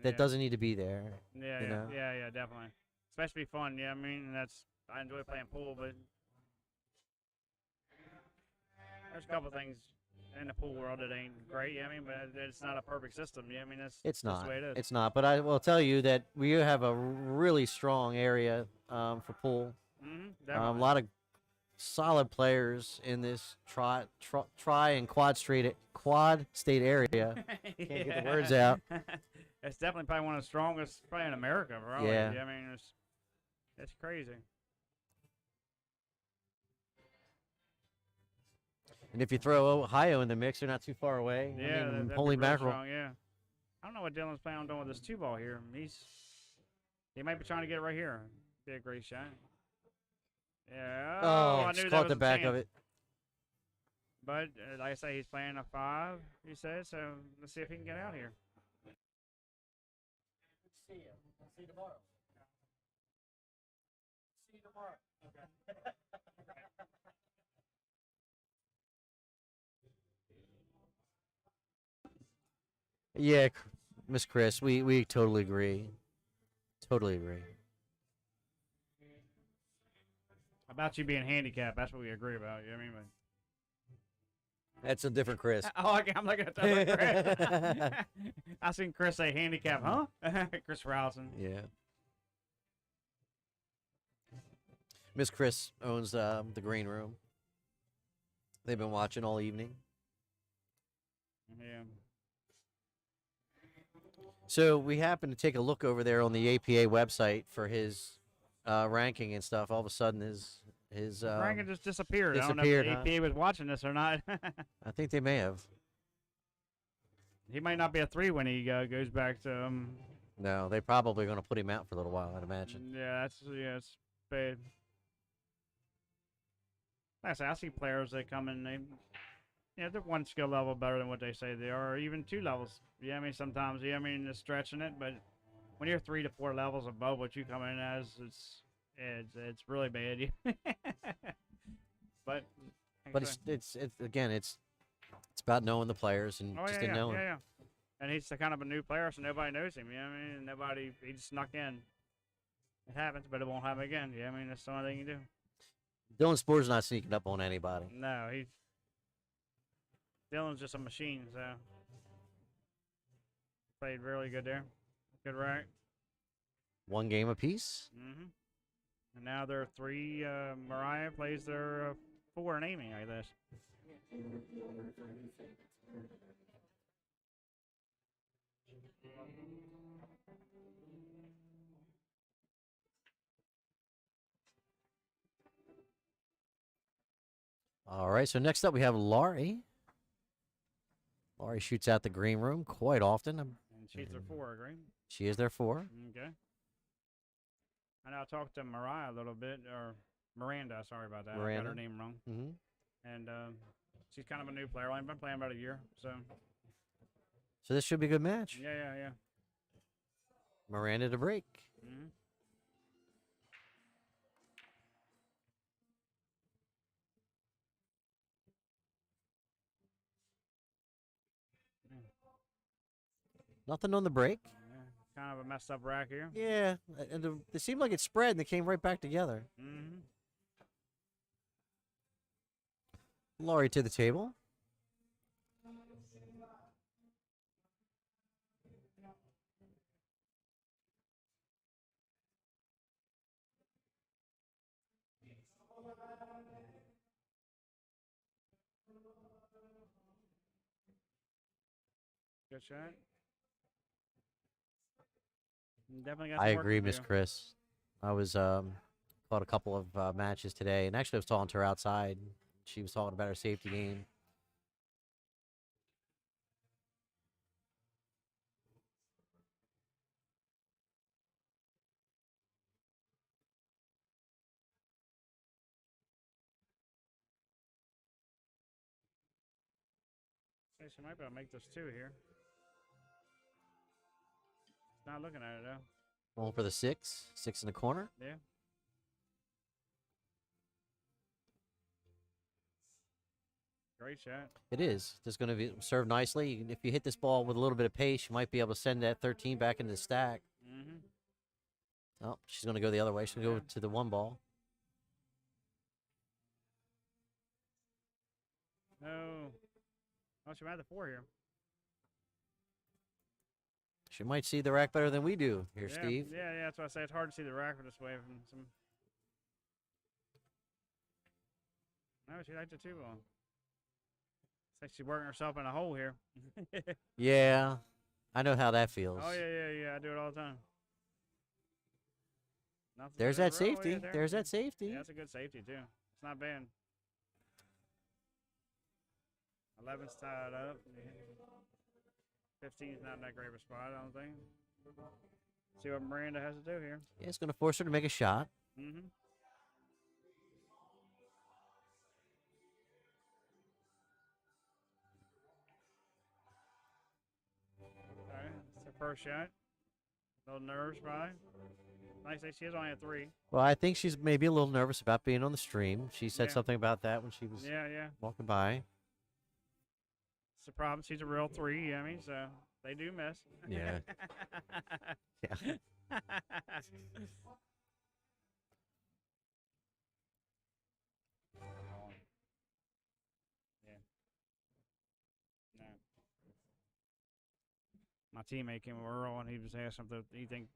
Speaker 1: that
Speaker 4: yeah.
Speaker 1: doesn't need to be there.
Speaker 4: Yeah,
Speaker 1: you know?
Speaker 4: yeah, definitely. Especially fun. Yeah, I mean, I enjoy playing pool, but there's a couple things in the pool world that ain't great. Yeah, I mean, but it's not a perfect system. Yeah, I mean, that's
Speaker 1: It's
Speaker 4: that's
Speaker 1: not.
Speaker 4: the way it is.
Speaker 1: It's not. But I will tell you that we have a really strong area for pool. A
Speaker 4: Definitely.
Speaker 1: lot of solid players in this tri and quad state area. Can't get the words out.
Speaker 4: It's definitely probably one of the strongest, probably in America, bro.
Speaker 1: Yeah.
Speaker 4: I mean, it's crazy.
Speaker 1: And if you throw Ohio in the mix, they're not too far away.
Speaker 4: Yeah,
Speaker 1: I mean,
Speaker 4: that'd be
Speaker 1: holy
Speaker 4: real
Speaker 1: mackerel.
Speaker 4: strong, yeah. I don't know what Dylan's planning on doing with this 2-ball here. He might be trying to get it right here. Be a great shot. Yeah.
Speaker 1: Oh,
Speaker 4: I
Speaker 1: just
Speaker 4: knew
Speaker 1: caught
Speaker 4: that
Speaker 1: the
Speaker 4: was a
Speaker 1: back
Speaker 4: chance.
Speaker 1: of it.
Speaker 4: But like I say, he's playing a 5. He says so. Let's see if he can get out here.
Speaker 3: See you. See you tomorrow. See you tomorrow. Okay.
Speaker 1: Yeah, Miss Chris, we totally agree. Totally agree.
Speaker 4: About you being handicapped, that's what we agree about. You know what I mean?
Speaker 1: That's a different Chris.
Speaker 4: Oh, okay, I'm looking at that. Chris. I seen Chris say handicap, huh? Chris Rousen.
Speaker 1: Yeah. Miss Chris owns the green room. They've been watching all evening.
Speaker 4: Yeah.
Speaker 1: So we happened to take a look over there on the APA website for his ranking and stuff. All of a sudden, his
Speaker 4: Rankin just disappeared.
Speaker 1: disappeared,
Speaker 4: I
Speaker 1: huh?
Speaker 4: don't know if the APA was watching this or not.
Speaker 1: I think they may have.
Speaker 4: He might not be a 3 when he goes back to.
Speaker 1: No, they probably going to put him out for a little while, I'd imagine.
Speaker 4: Yeah, it's bad. Like I say, I see players that come in, Yeah, they're one skill level better than what they say they are, or even 2 levels. Yeah, I mean sometimes. Yeah, I mean it's stretching it, but when you're 3 to 4 levels above what you come in as, it's really bad. but like I
Speaker 1: But
Speaker 4: say,
Speaker 1: it's again, it's about knowing the players and
Speaker 4: oh
Speaker 1: just
Speaker 4: yeah,
Speaker 1: in
Speaker 4: yeah,
Speaker 1: knowing.
Speaker 4: yeah, yeah. And he's the kind of a new player, so nobody knows him. Yeah, I mean nobody. He just snuck in. It happens, but it won't happen again. Yeah, I mean that's the only thing you do.
Speaker 1: Dylan Spore's not sneaking up on anybody.
Speaker 4: No, Dylan's just a machine. So played really good there. Good rack.
Speaker 1: One game apiece.
Speaker 4: And now they're 3. Mariah plays their 4 in Amy, I guess.
Speaker 1: All right, so next up we have Laurie. Laurie shoots out the green room quite often.
Speaker 4: And she's their 4, agree?
Speaker 1: She is their 4.
Speaker 4: Okay. And I talked to Mariah a little bit, or Miranda, sorry about that. I got
Speaker 1: Miranda.
Speaker 4: her name wrong.
Speaker 1: Mm-hmm.
Speaker 4: And she's kind of a new player. I've been playing about a year, so.
Speaker 1: So this should be a good match.
Speaker 4: Yeah, yeah, yeah.
Speaker 1: Miranda to break.
Speaker 4: Mm-hmm.
Speaker 1: Nothing on the break.
Speaker 4: Yeah, kind of a messed up rack here.
Speaker 1: Yeah, and it seemed like it spread and they came right back together.
Speaker 4: Mm-hmm.
Speaker 1: Laurie to the table.
Speaker 4: Good shot. Definitely got some
Speaker 1: I
Speaker 4: work
Speaker 1: agree,
Speaker 4: to
Speaker 1: Miss
Speaker 4: do.
Speaker 1: Chris. I was caught a couple of matches today, and actually I was talking to her outside. She was talking about her safety game.
Speaker 4: Hey, she might be able to make this 2 here. Not looking at it though.
Speaker 1: Going for the 6. 6 in the corner.
Speaker 4: Yeah. Great shot.
Speaker 1: It is. It's going to be served nicely. If you hit this ball with a little bit of pace, you might be able to send that 13 back into the stack.
Speaker 4: Mm-hmm.
Speaker 1: Oh, she's going to go the other way. She's going to
Speaker 4: Yeah.
Speaker 1: go to the 1 ball.
Speaker 4: No. Oh, she might have the 4 here.
Speaker 1: She might see the rack better than we do here,
Speaker 4: Yeah,
Speaker 1: Steve.
Speaker 4: yeah, yeah. That's why I say it's hard to see the rack this way from some. No, she liked it too well. It's like she's working herself in a hole here.
Speaker 1: Yeah, I know how that feels.
Speaker 4: Oh yeah, yeah, yeah. I do it all the time. Nothing
Speaker 1: There's
Speaker 4: but a
Speaker 1: that
Speaker 4: row, yeah,
Speaker 1: safety.
Speaker 4: there.
Speaker 1: There's that safety.
Speaker 4: Yeah, that's a good safety too. It's not bad. 11's tied up. 15's not in that great of a spot, I don't think. See what Miranda has to do here.
Speaker 1: Yeah, it's going to force her to make a shot.
Speaker 4: Mm-hmm. All right, it's her first shot. A little nerves, probably. Like I say, she has only a 3.
Speaker 1: Well, I think she's maybe a little nervous about being on the stream. She said
Speaker 4: Yeah.
Speaker 1: something about that when she was
Speaker 4: Yeah, yeah.
Speaker 1: walking by.
Speaker 4: It's the problem. She's a real 3, I mean, so they do miss.
Speaker 1: Yeah. Yeah.
Speaker 4: Yeah. No. My teammate came over Earl and he was asking if he think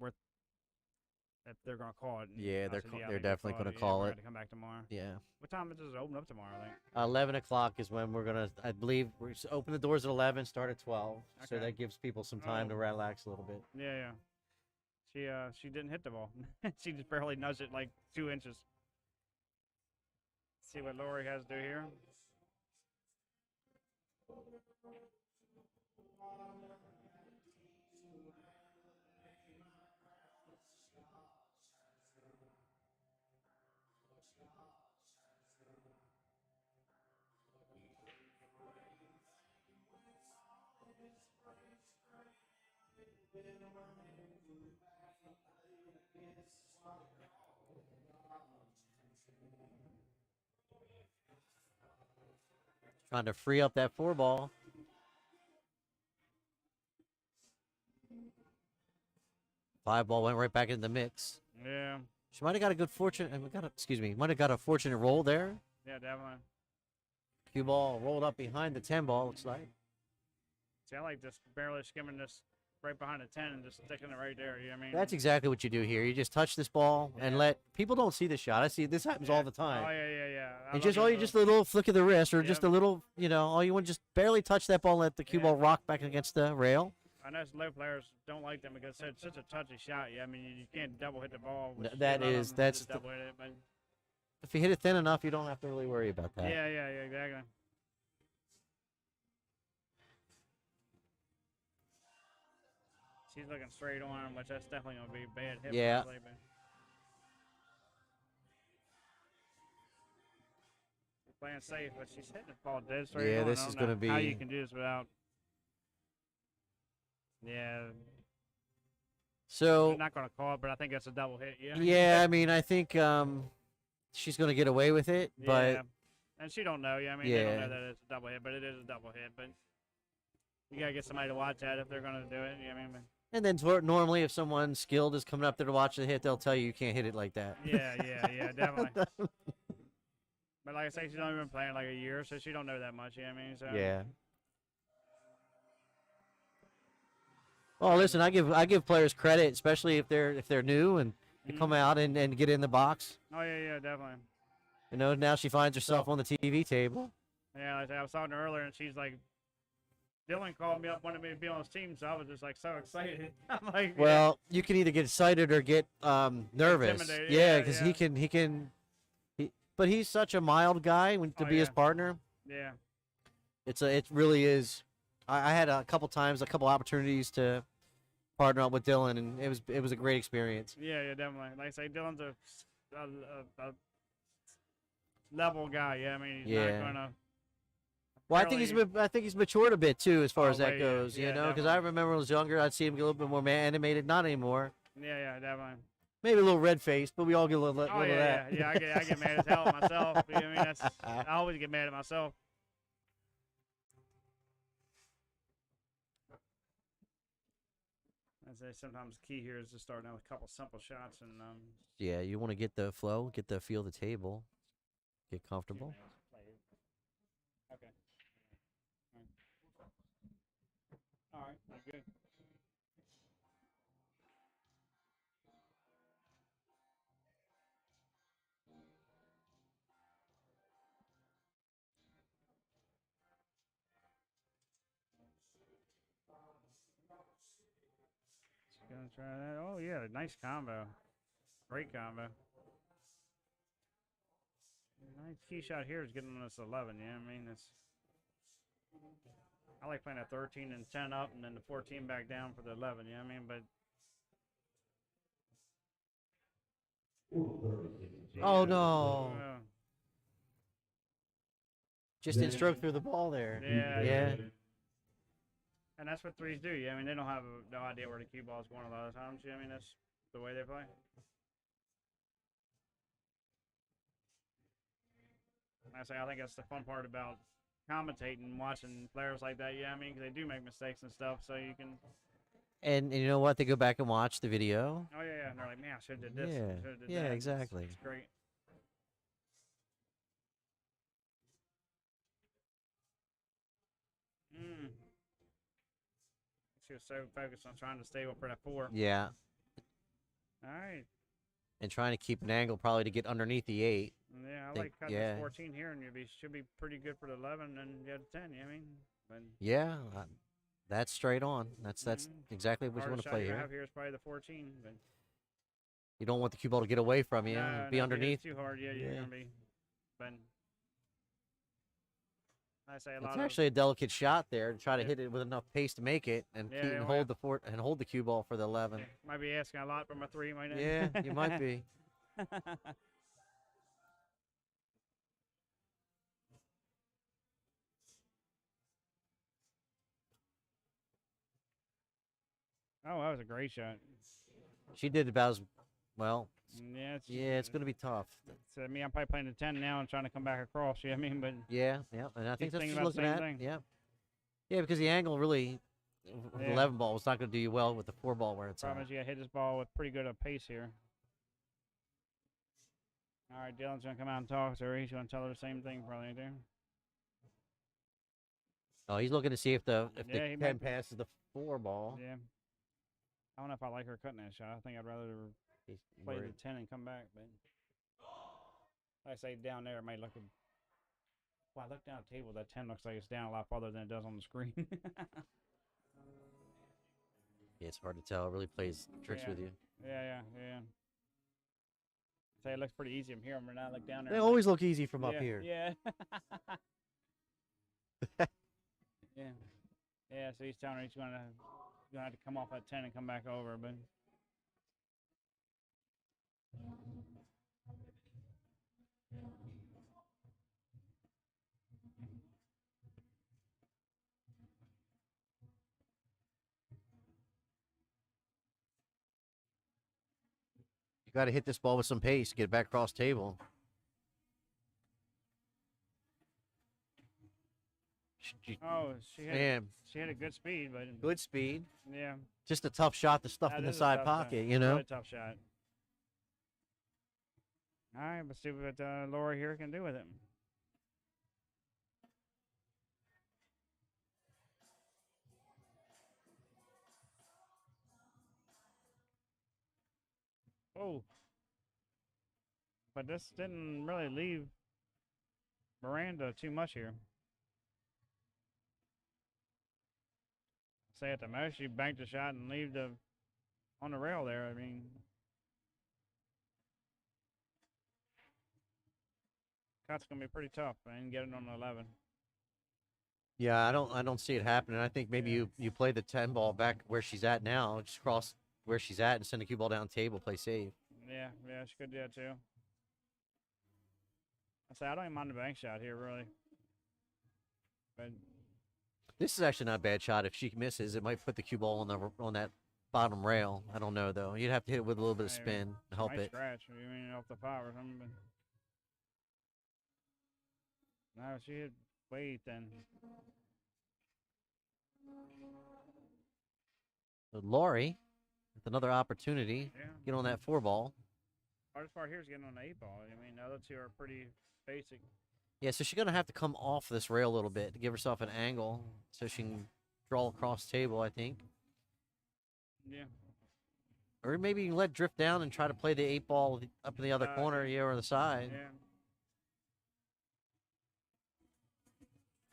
Speaker 4: if they're gonna call it. And
Speaker 1: Yeah,
Speaker 4: I
Speaker 1: they're
Speaker 4: said,
Speaker 1: ca-
Speaker 4: yeah, I
Speaker 1: they're
Speaker 4: think they
Speaker 1: definitely
Speaker 4: called
Speaker 1: gonna
Speaker 4: it.
Speaker 1: call
Speaker 4: we're
Speaker 1: it.
Speaker 4: gonna come back tomorrow.
Speaker 1: Yeah.
Speaker 4: What time does it open up tomorrow? I think.
Speaker 1: 11 o'clock is when we're going to, I believe, open the doors at 11, start at 12. So
Speaker 4: Okay.
Speaker 1: that gives people some time to
Speaker 4: Oh.
Speaker 1: relax a little bit.
Speaker 4: Yeah, yeah. She didn't hit the ball. She just barely nudged it like 2 inches. See what Lori has to do here.
Speaker 1: Trying to free up that 4 ball. Five ball went right back into the mix.
Speaker 4: Yeah.
Speaker 1: She might have got a good fortune. Excuse me. Might have got a fortunate roll there.
Speaker 4: Yeah, definitely.
Speaker 1: Cue ball rolled up behind the 10 ball. Looks like.
Speaker 4: See, I like just barely skimming this right behind the 10 and just sticking it right there. You know what I mean?
Speaker 1: That's exactly what you do here. You just touch this ball and
Speaker 4: Yeah.
Speaker 1: let people don't see the shot. I see this happens all the time.
Speaker 4: Oh yeah.
Speaker 1: And just all you just a little flick of the wrist or just a
Speaker 4: Yep.
Speaker 1: little, all you want just barely touch that ball and let the cue
Speaker 4: Yeah.
Speaker 1: ball rock back against the rail.
Speaker 4: I know slow players don't like them because it's such a touchy shot. Yeah, I mean you can't double hit the ball.
Speaker 1: No,
Speaker 4: which a
Speaker 1: that
Speaker 4: lot of
Speaker 1: is-
Speaker 4: them
Speaker 1: that's
Speaker 4: just
Speaker 1: the-
Speaker 4: double hit it, but
Speaker 1: If you hit it thin enough, you don't have to really worry about that.
Speaker 4: yeah, exactly. She's looking straight on, which that's definitely gonna be a bad hit.
Speaker 1: Yeah.
Speaker 4: Probably, but playing safe, but she's hitting the ball dead straight
Speaker 1: Yeah,
Speaker 4: on.
Speaker 1: this
Speaker 4: I
Speaker 1: is
Speaker 4: don't know
Speaker 1: gonna
Speaker 4: how
Speaker 1: be-
Speaker 4: you can do this without. Yeah,
Speaker 1: So,
Speaker 4: I'm not gonna call it, but I think that's a double hit. Yeah.
Speaker 1: yeah, I mean, I think she's going to get away with it, but
Speaker 4: Yeah. And she don't know. Yeah, I mean, they don't
Speaker 1: Yeah.
Speaker 4: know that it's a double hit, but it is a double hit. But you gotta get somebody to watch that if they're gonna do it. Yeah, I mean,
Speaker 1: and then normally if someone skilled is coming up there to watch the hit, they'll tell you can't hit it like that.
Speaker 4: yeah, definitely. But like I say, she's only been playing like a year, so she don't know that much. Yeah, I mean, so
Speaker 1: Yeah. Well, listen, I give players credit, especially if they're new and they
Speaker 4: Mhm.
Speaker 1: come out and get in the box.
Speaker 4: Oh yeah, definitely.
Speaker 1: Now she finds herself on the TV table.
Speaker 4: Yeah, like I was talking to her earlier, and she's like, Dylan called me up, wanted me to be on his team, so I was just like so excited. I'm like,
Speaker 1: Well, you can either get excited or get nervous.
Speaker 4: Intimidated,
Speaker 1: Yeah,
Speaker 4: yeah,
Speaker 1: because
Speaker 4: yeah.
Speaker 1: but he's such a mild guy to
Speaker 4: Oh,
Speaker 1: be his
Speaker 4: yeah.
Speaker 1: partner.
Speaker 4: yeah,
Speaker 1: It really is. I had a couple opportunities to partner up with Dylan, and it was a great experience.
Speaker 4: yeah, definitely. Like I say, Dylan's a level guy. Yeah, I mean, he's
Speaker 1: Yeah.
Speaker 4: not gonna.
Speaker 1: Well, I think he's matured a bit too, as far
Speaker 4: Oh,
Speaker 1: as that
Speaker 4: way, yeah.
Speaker 1: goes.
Speaker 4: Yeah,
Speaker 1: Because I remember when I was younger, I'd see him get a little bit more animated. Not anymore.
Speaker 4: Yeah, definitely.
Speaker 1: Maybe a little red faced, but we all get a little,
Speaker 4: Oh
Speaker 1: little of that.
Speaker 4: yeah. I get mad as hell at myself. You know what I mean, I always get mad at myself. I say sometimes the key here is just starting out with a couple simple shots and
Speaker 1: Yeah, you want to get the flow, get the feel of the table, get comfortable.
Speaker 4: Okay. All right. Good. Gonna try that. Oh yeah, nice combo. Great combo. Nice key shot here is getting us 11. Yeah, I mean it's. I like playing a 13 and 10 up, and then the 14 back down for the 11. Yeah, I mean, but.
Speaker 1: Oh no!
Speaker 4: Uh,
Speaker 1: Just in stroke through the ball there.
Speaker 4: yeah. And that's what threes do. Yeah, I mean they don't have no idea where the cue ball is going a lot of times. Yeah, I mean that's the way they play. I think that's the fun part about commentating, watching players like that. Yeah, I mean, 'cause they do make mistakes and stuff, so you can.
Speaker 1: And you know what? They go back and watch the video.
Speaker 4: Oh yeah, and they're like, man, I should have did this.
Speaker 1: Yeah,
Speaker 4: Should have did
Speaker 1: yeah,
Speaker 4: that.
Speaker 1: exactly.
Speaker 4: It's great. She was so focused on trying to stay up for that 4.
Speaker 1: Yeah,
Speaker 4: All right.
Speaker 1: and trying to keep an angle probably to get underneath the 8.
Speaker 4: Yeah, I
Speaker 1: Think-
Speaker 4: like cutting
Speaker 1: yeah.
Speaker 4: this 14 here, and should be pretty good for the 11, and you have the 10. Yeah, I mean, but
Speaker 1: Yeah, that's straight on. That's
Speaker 4: Mhm.
Speaker 1: exactly what you want
Speaker 4: hardest
Speaker 1: to
Speaker 4: shot
Speaker 1: play
Speaker 4: you
Speaker 1: here.
Speaker 4: have here is probably the 14, but
Speaker 1: You don't want the cue ball to get away from you
Speaker 4: no,
Speaker 1: and be
Speaker 4: no, if you hit it
Speaker 1: underneath.
Speaker 4: too hard. Yeah, you're
Speaker 1: Yeah.
Speaker 4: gonna be. But I say a
Speaker 1: It's
Speaker 4: lot
Speaker 1: actually a delicate shot there to try to
Speaker 4: Yeah.
Speaker 1: hit it with enough pace to make it and
Speaker 4: Yeah,
Speaker 1: keep
Speaker 4: yeah,
Speaker 1: and
Speaker 4: oh,
Speaker 1: hold
Speaker 4: yeah.
Speaker 1: the fort and hold the cue ball for the 11.
Speaker 4: of might be asking a lot from a 3, might not?
Speaker 1: Yeah, you might be.
Speaker 4: Oh, that was a great shot.
Speaker 1: She did about as well.
Speaker 4: Yeah,
Speaker 1: It's going to be tough.
Speaker 4: I mean, I'm probably playing the 10 now and trying to come back across. You know what I mean? But
Speaker 1: Yeah, yeah, and I think that's what
Speaker 4: thinking
Speaker 1: she's
Speaker 4: about the
Speaker 1: looking
Speaker 4: same
Speaker 1: at.
Speaker 4: thing.
Speaker 1: Yeah, yeah, because the angle really, with the
Speaker 4: Yeah.
Speaker 1: 11 ball, was not going to do you well with the 4 ball where it's
Speaker 4: problem
Speaker 1: at.
Speaker 4: is you got to hit this ball with pretty good a pace here. All right, Dylan's going to come out and talk to her. He's going to tell her the same thing probably, ain't there?
Speaker 1: Oh, he's looking to see if the
Speaker 4: Yeah, he
Speaker 1: 10
Speaker 4: might be.
Speaker 1: passes the 4 ball.
Speaker 4: Yeah. I don't know if I like her cutting that shot. I think I'd rather
Speaker 1: He's
Speaker 4: play
Speaker 1: worried.
Speaker 4: the 10 and come back. But like I say, down there, it might look. Well, I look down at the table. That 10 looks like it's down a lot farther than it does on the screen.
Speaker 1: Yeah, it's hard to tell. It really plays tricks
Speaker 4: Yeah.
Speaker 1: with you.
Speaker 4: Yeah. Say it looks pretty easy from here. When I look down there.
Speaker 1: They
Speaker 4: I'm
Speaker 1: always look easy from
Speaker 4: like,
Speaker 1: up here.
Speaker 4: Yeah. Yeah. Yeah. So he's telling her he's gonna have to come off at 10 and come back over, but.
Speaker 1: You got to hit this ball with some pace, get it back across table.
Speaker 4: Oh, she
Speaker 1: Man,
Speaker 4: had a good speed, but
Speaker 1: good speed.
Speaker 4: yeah,
Speaker 1: Just a tough shot to stuff
Speaker 4: that
Speaker 1: in the
Speaker 4: is a
Speaker 1: side
Speaker 4: tough shot.
Speaker 1: pocket, you know?
Speaker 4: Really tough shot. All right, let's see what Laura here can do with it. Oh, but this didn't really leave Miranda too much here. Say at the most, she banked a shot and leave the on the rail there. I mean, cut's gonna be pretty tough, and get it on the 11.
Speaker 1: Yeah, I don't see it happening. I think maybe
Speaker 4: Yeah.
Speaker 1: you play the 10 ball back where she's at now, just cross where she's at and send the cue ball down table, play safe.
Speaker 4: Yeah, she could do that too. I say I don't even mind the bank shot here really, but
Speaker 1: This is actually not a bad shot. If she misses, it might put the cue ball on that bottom rail. I don't know though. You'd have to hit it with a little bit of
Speaker 4: maybe.
Speaker 1: spin to help
Speaker 4: might
Speaker 1: it.
Speaker 4: scratch. You mean off the 5 or something? But no, she hit way then.
Speaker 1: But Laurie, with another opportunity,
Speaker 4: Yeah.
Speaker 1: get on that 4 ball.
Speaker 4: Hardest part here is getting on the 8 ball. I mean, the other two are pretty basic.
Speaker 1: Yeah, so she's gonna have to come off this rail a little bit to give herself an angle so she can draw across table, I think.
Speaker 4: Yeah.
Speaker 1: Or maybe you can let drift down and try to play the 8 ball up in the other corner,
Speaker 4: Yeah.
Speaker 1: or the side.
Speaker 4: Yeah.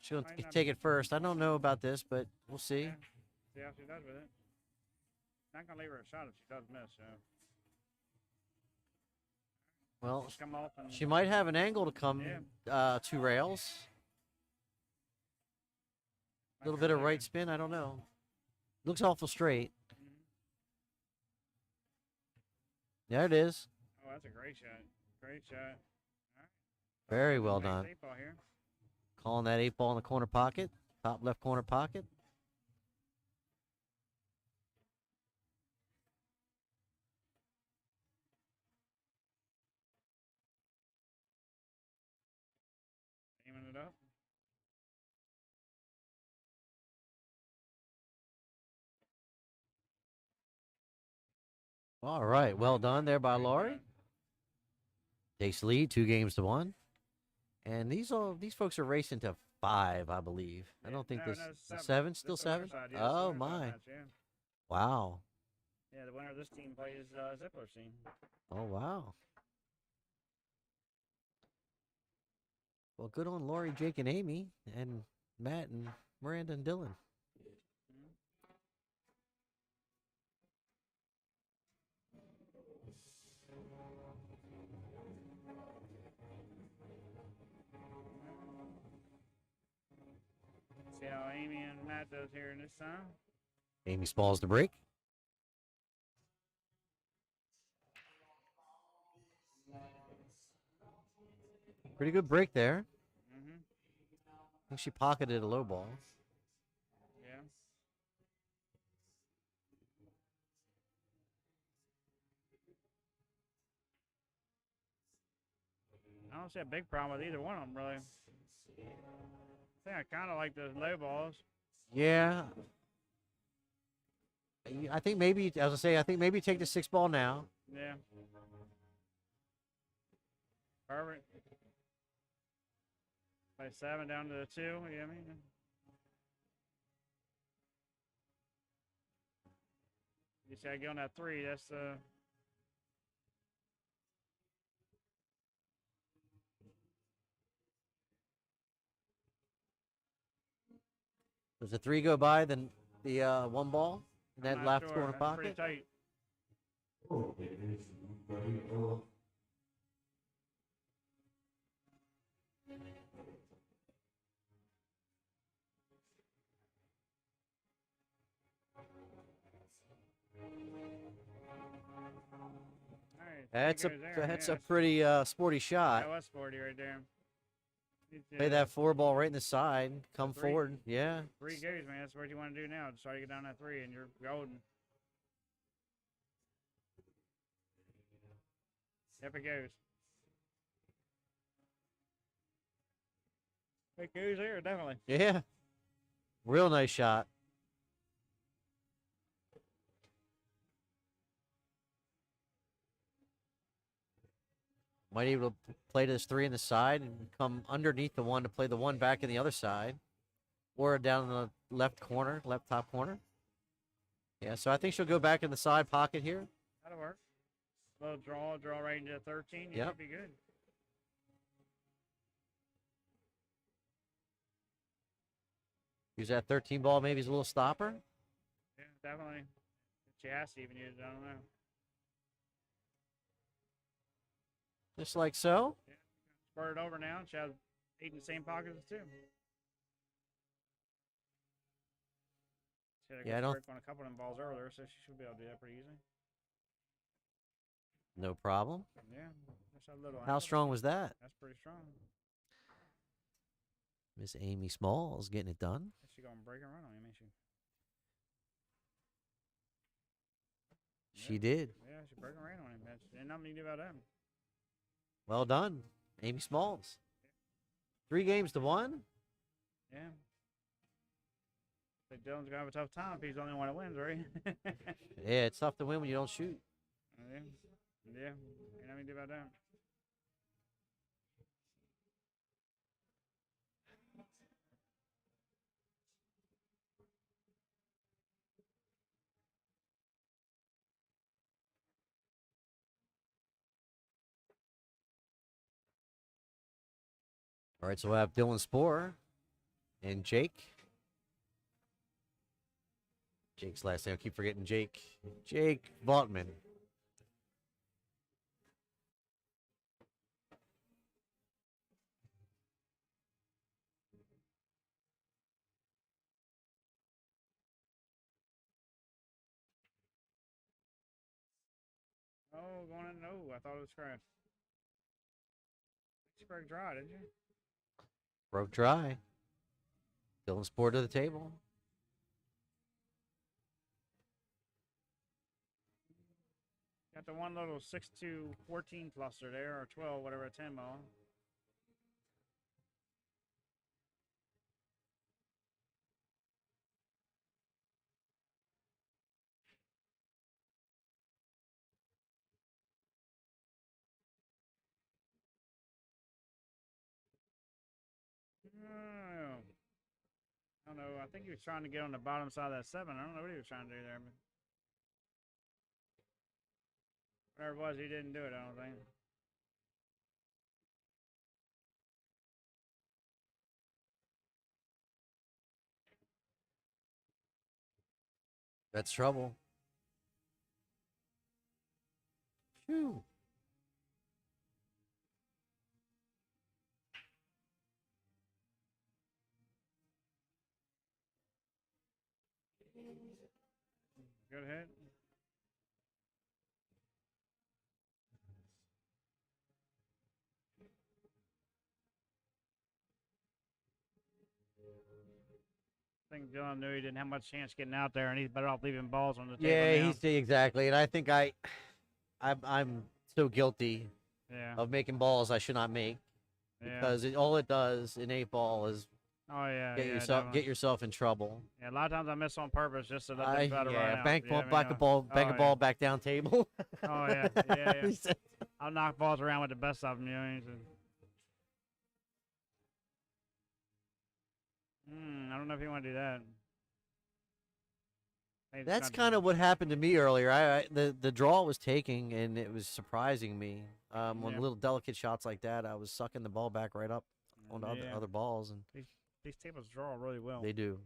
Speaker 1: She's
Speaker 4: Might
Speaker 1: gonna
Speaker 4: not
Speaker 1: take
Speaker 4: be-
Speaker 1: it first. I don't know about this, but we'll see.
Speaker 4: Yeah. See how she does with it. Not gonna leave her a shot if she does miss. So
Speaker 1: Well,
Speaker 4: just come off and
Speaker 1: she might have an angle to come
Speaker 4: Yeah.
Speaker 1: 2 rails. A little bit of right spin. I don't know. Looks awful straight. There it is.
Speaker 4: Oh, that's a great shot. Great shot.
Speaker 1: Very well
Speaker 4: Nice
Speaker 1: done.
Speaker 4: 8 ball here.
Speaker 1: Calling that 8 ball in the corner pocket, top left corner pocket.
Speaker 4: Aiming it up.
Speaker 1: All right, well done there by
Speaker 4: Great
Speaker 1: Laurie.
Speaker 4: shot.
Speaker 1: Takes lead 2 games to 1. And these folks are racing to 5, I believe. I don't think
Speaker 4: No,
Speaker 1: this
Speaker 4: no, it's 7.
Speaker 1: seven, still
Speaker 4: This is the winner
Speaker 1: 7.
Speaker 4: side, yeah, this is the
Speaker 1: Oh
Speaker 4: winner side
Speaker 1: my!
Speaker 4: match, yeah.
Speaker 1: Wow!
Speaker 4: Yeah, the winner of this team plays Zippler's team.
Speaker 1: Oh wow! Well, good on Laurie, Jake, and Amy, and Matt, and Miranda, and Dylan.
Speaker 4: See how Amy and Matt does here in this time.
Speaker 1: Amy Smalls the break. Pretty good break there.
Speaker 4: Mm-hmm.
Speaker 1: I think she pocketed a low ball.
Speaker 4: Yeah. don't see a big problem with either one of them, really. I think I kind of like the low balls.
Speaker 1: Yeah. I think maybe, as I say, I think maybe take the 6 ball now.
Speaker 4: Yeah. Perfect. Play 7 down to the 2. You know what I mean? You see, I get on that 3. That's
Speaker 1: Does the 3 go by the 1 ball in
Speaker 4: I'm
Speaker 1: that
Speaker 4: not
Speaker 1: left
Speaker 4: sure.
Speaker 1: corner
Speaker 4: That's pretty
Speaker 1: pocket?
Speaker 4: tight. All right,
Speaker 1: That's
Speaker 4: three goes there,
Speaker 1: that's
Speaker 4: yeah,
Speaker 1: a pretty sporty shot.
Speaker 4: that was 40 right there.
Speaker 1: Play that 4 ball right in the side. Come
Speaker 4: 3.
Speaker 1: forward. Yeah.
Speaker 4: 3 goes, man. That's what you want to do now. Just try to get down that 3, and you're golden. Yep, it goes. It goes there, definitely.
Speaker 1: Yeah. Real nice shot. Might be able to play this 3 in the side and come underneath the 1 to play the 1 back in the other side. Or down in the left corner, left top corner. Yeah, so I think she'll go back in the side pocket here.
Speaker 4: That'll work. Little draw right into 13. You
Speaker 1: Yep.
Speaker 4: should be good.
Speaker 1: Use that 13 ball maybe as a little stopper.
Speaker 4: Yeah, definitely. She has to even use it. I don't know.
Speaker 1: Just like so.
Speaker 4: Square it over now. She has 8 in the same pocket as 2.
Speaker 1: Yeah, I don't.
Speaker 4: On a couple of them balls earlier, so she should be able to do that pretty easy.
Speaker 1: No problem.
Speaker 4: Yeah, just a little.
Speaker 1: How strong was that?
Speaker 4: That's pretty strong.
Speaker 1: Miss Amy Smalls getting it done.
Speaker 4: Is she gonna break and run on him? Ain't she?
Speaker 1: She did.
Speaker 4: Yeah, she broke and ran on him. That's ain't nothing you can do about that.
Speaker 1: Well done, Amy Smalls. 3 games to 1.
Speaker 4: Yeah. But Dylan's gonna have a tough time if he's the only one that wins, right?
Speaker 1: Yeah, it's tough to win when you don't shoot.
Speaker 4: Yeah. Yeah. Ain't nothing you can do about that.
Speaker 1: All right, so we'll have Dylan Sporer and Jake. Jake's last name. I keep forgetting Jake. Jake Vaughtman.
Speaker 4: Oh, going in. No, I thought it was scratched. She broke dry, didn't you?
Speaker 1: Broke dry. Dylan Sporer to the table.
Speaker 4: Got the one little 6-2 14 cluster there, or 12, whatever, a 10 ball. I don't know. I think he was trying to get on the bottom side of that 7. I don't know what he was trying to do there. But whatever it was, he didn't do it, I don't think.
Speaker 1: That's trouble. Phew.
Speaker 4: Good hit. I think Dylan knew he didn't have much chance getting out there, and he's better off leaving balls on the table.
Speaker 1: Yeah,
Speaker 4: now.
Speaker 1: he's exactly, and I think I'm so guilty
Speaker 4: Yeah.
Speaker 1: of making balls I should not make.
Speaker 4: Yeah.
Speaker 1: because all it does in 8-ball is
Speaker 4: Oh yeah.
Speaker 1: get
Speaker 4: yeah,
Speaker 1: yourself
Speaker 4: definitely.
Speaker 1: get yourself in trouble.
Speaker 4: Yeah, a lot of times I miss on purpose just to let them try to run out.
Speaker 1: bank
Speaker 4: Yeah,
Speaker 1: ball,
Speaker 4: I mean,
Speaker 1: back a ball,
Speaker 4: oh,
Speaker 1: bank a
Speaker 4: yeah.
Speaker 1: ball back down table.
Speaker 4: Oh yeah, yeah, yeah.
Speaker 1: He said-
Speaker 4: I'll knock balls around with the best of them. You know what I mean? So, I don't know if you want to do that. Maybe it's
Speaker 1: That's
Speaker 4: not-
Speaker 1: kind of what happened to me earlier. The draw was taking, and it was surprising me. On
Speaker 4: Yeah.
Speaker 1: little delicate shots like that, I was sucking the ball back right up onto
Speaker 4: Yeah.
Speaker 1: other balls, and
Speaker 4: These tables draw really well.
Speaker 1: they do.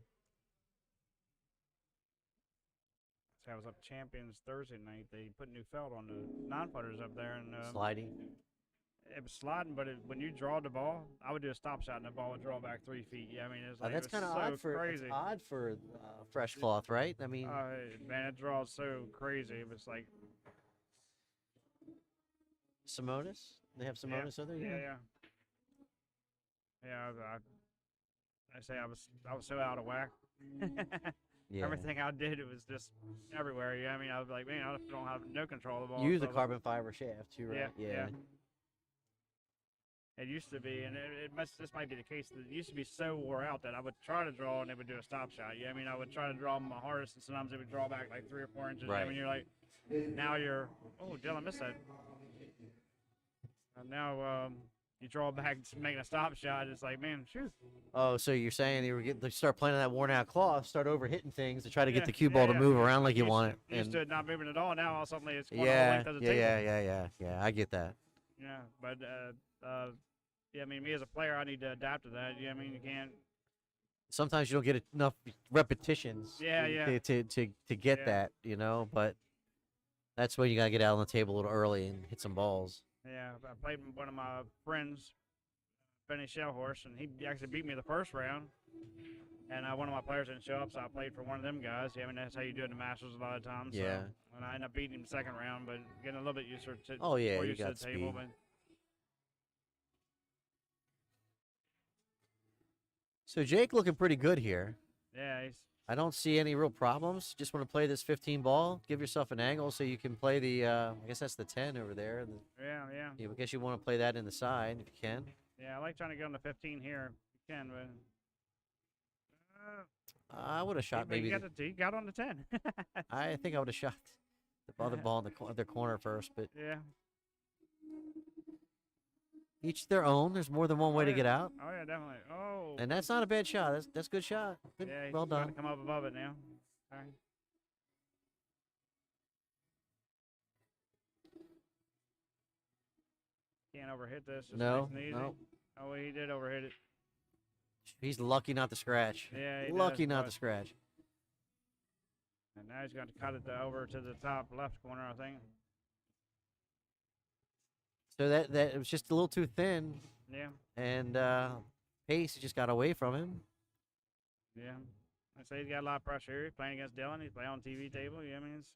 Speaker 4: So I was up Champions Thursday night. They put new felt on the non-putters up there, and
Speaker 1: Sliding.
Speaker 4: it was sliding. But when you draw the ball, I would do a stop shot, and the ball would draw back 3 feet. Yeah, I mean, it's like
Speaker 1: That's
Speaker 4: it was
Speaker 1: kind of
Speaker 4: so
Speaker 1: odd for
Speaker 4: crazy.
Speaker 1: it's odd for fresh cloth, right? I mean,
Speaker 4: Man, it draws so crazy. It was like
Speaker 1: Simonis. They have Simonis over there.
Speaker 4: yeah. I say I was so out of whack.
Speaker 1: Yeah.
Speaker 4: Everything I did, it was just everywhere. Yeah, I mean, I was like, man, I don't have no control of the ball.
Speaker 1: You use
Speaker 4: so
Speaker 1: a
Speaker 4: I was
Speaker 1: carbon fiber shaft too, right?
Speaker 4: Yeah. It used to be, and this might be the case. It used to be so wore out that I would try to draw and they would do a stop shot. Yeah, I mean, I would try to draw my hardest, and sometimes they would draw back like 3 or 4 inches.
Speaker 1: Right.
Speaker 4: I mean, you're like, now you're, oh, Dylan missed that. And now you draw back, making a stop shot. It's like, man, shoot.
Speaker 1: Oh, so you're saying they start playing on that worn out cloth, start overhitting things to try to get
Speaker 4: Yeah,
Speaker 1: the cue ball to
Speaker 4: yeah.
Speaker 1: move around like you
Speaker 4: Used-
Speaker 1: want it.
Speaker 4: Used
Speaker 1: And
Speaker 4: to not moving at all. Now suddenly it's going the whole
Speaker 1: yeah,
Speaker 4: length of the table.
Speaker 1: yeah. I get that.
Speaker 4: Yeah, but yeah, I mean, me as a player, I need to adapt to that. Yeah, I mean, you can't.
Speaker 1: Sometimes you don't get enough repetitions.
Speaker 4: Yeah, yeah.
Speaker 1: To get
Speaker 4: Yeah.
Speaker 1: that, you know. But that's when you gotta get out on the table a little early and hit some balls.
Speaker 4: Yeah, I played with one of my friends, Benny Shellhorse, and he actually beat me the first round. And one of my players didn't show up, so I played for one of them guys. Yeah, I mean, that's how you do it in the Masters a lot of times.
Speaker 1: Yeah.
Speaker 4: So, and I ended up beating him the second round, but getting a little bit used to it.
Speaker 1: Oh, yeah,
Speaker 4: more
Speaker 1: you
Speaker 4: used
Speaker 1: got
Speaker 4: to the table.
Speaker 1: speed.
Speaker 4: But
Speaker 1: So Jake looking pretty good here.
Speaker 4: yeah,
Speaker 1: I don't see any real problems. Just want to play this 15 ball. Give yourself an angle so you can play the. I guess that's the 10 over there.
Speaker 4: yeah.
Speaker 1: I guess you want to play that in the side if you can.
Speaker 4: Yeah, I like trying to get on the 15 here. You can, but.
Speaker 1: I would have shot
Speaker 4: But
Speaker 1: maybe.
Speaker 4: you got on the 10.
Speaker 1: I think I would have shot the other ball in the other corner first, but
Speaker 4: Yeah.
Speaker 1: each their own. There's more than one way to
Speaker 4: yeah.
Speaker 1: get out,
Speaker 4: Oh yeah, definitely. Oh.
Speaker 1: and that's not a bad shot. That's a good shot. Good,
Speaker 4: Yeah,
Speaker 1: well
Speaker 4: he's trying
Speaker 1: done.
Speaker 4: to come up above it now. All right. Can't overhit this. Just
Speaker 1: No,
Speaker 4: nice and easy.
Speaker 1: no.
Speaker 4: Oh, he did overhit it.
Speaker 1: He's lucky not to scratch.
Speaker 4: Yeah, he
Speaker 1: Lucky
Speaker 4: does,
Speaker 1: not
Speaker 4: but-
Speaker 1: to scratch.
Speaker 4: And now he's going to cut it over to the top left corner, I think.
Speaker 1: So that it was just a little too thin,
Speaker 4: Yeah,
Speaker 1: and pace just got away from him.
Speaker 4: yeah. I say he's got a lot of pressure here. He's playing against Dylan. He's playing on TV table. Yeah, I mean, it's.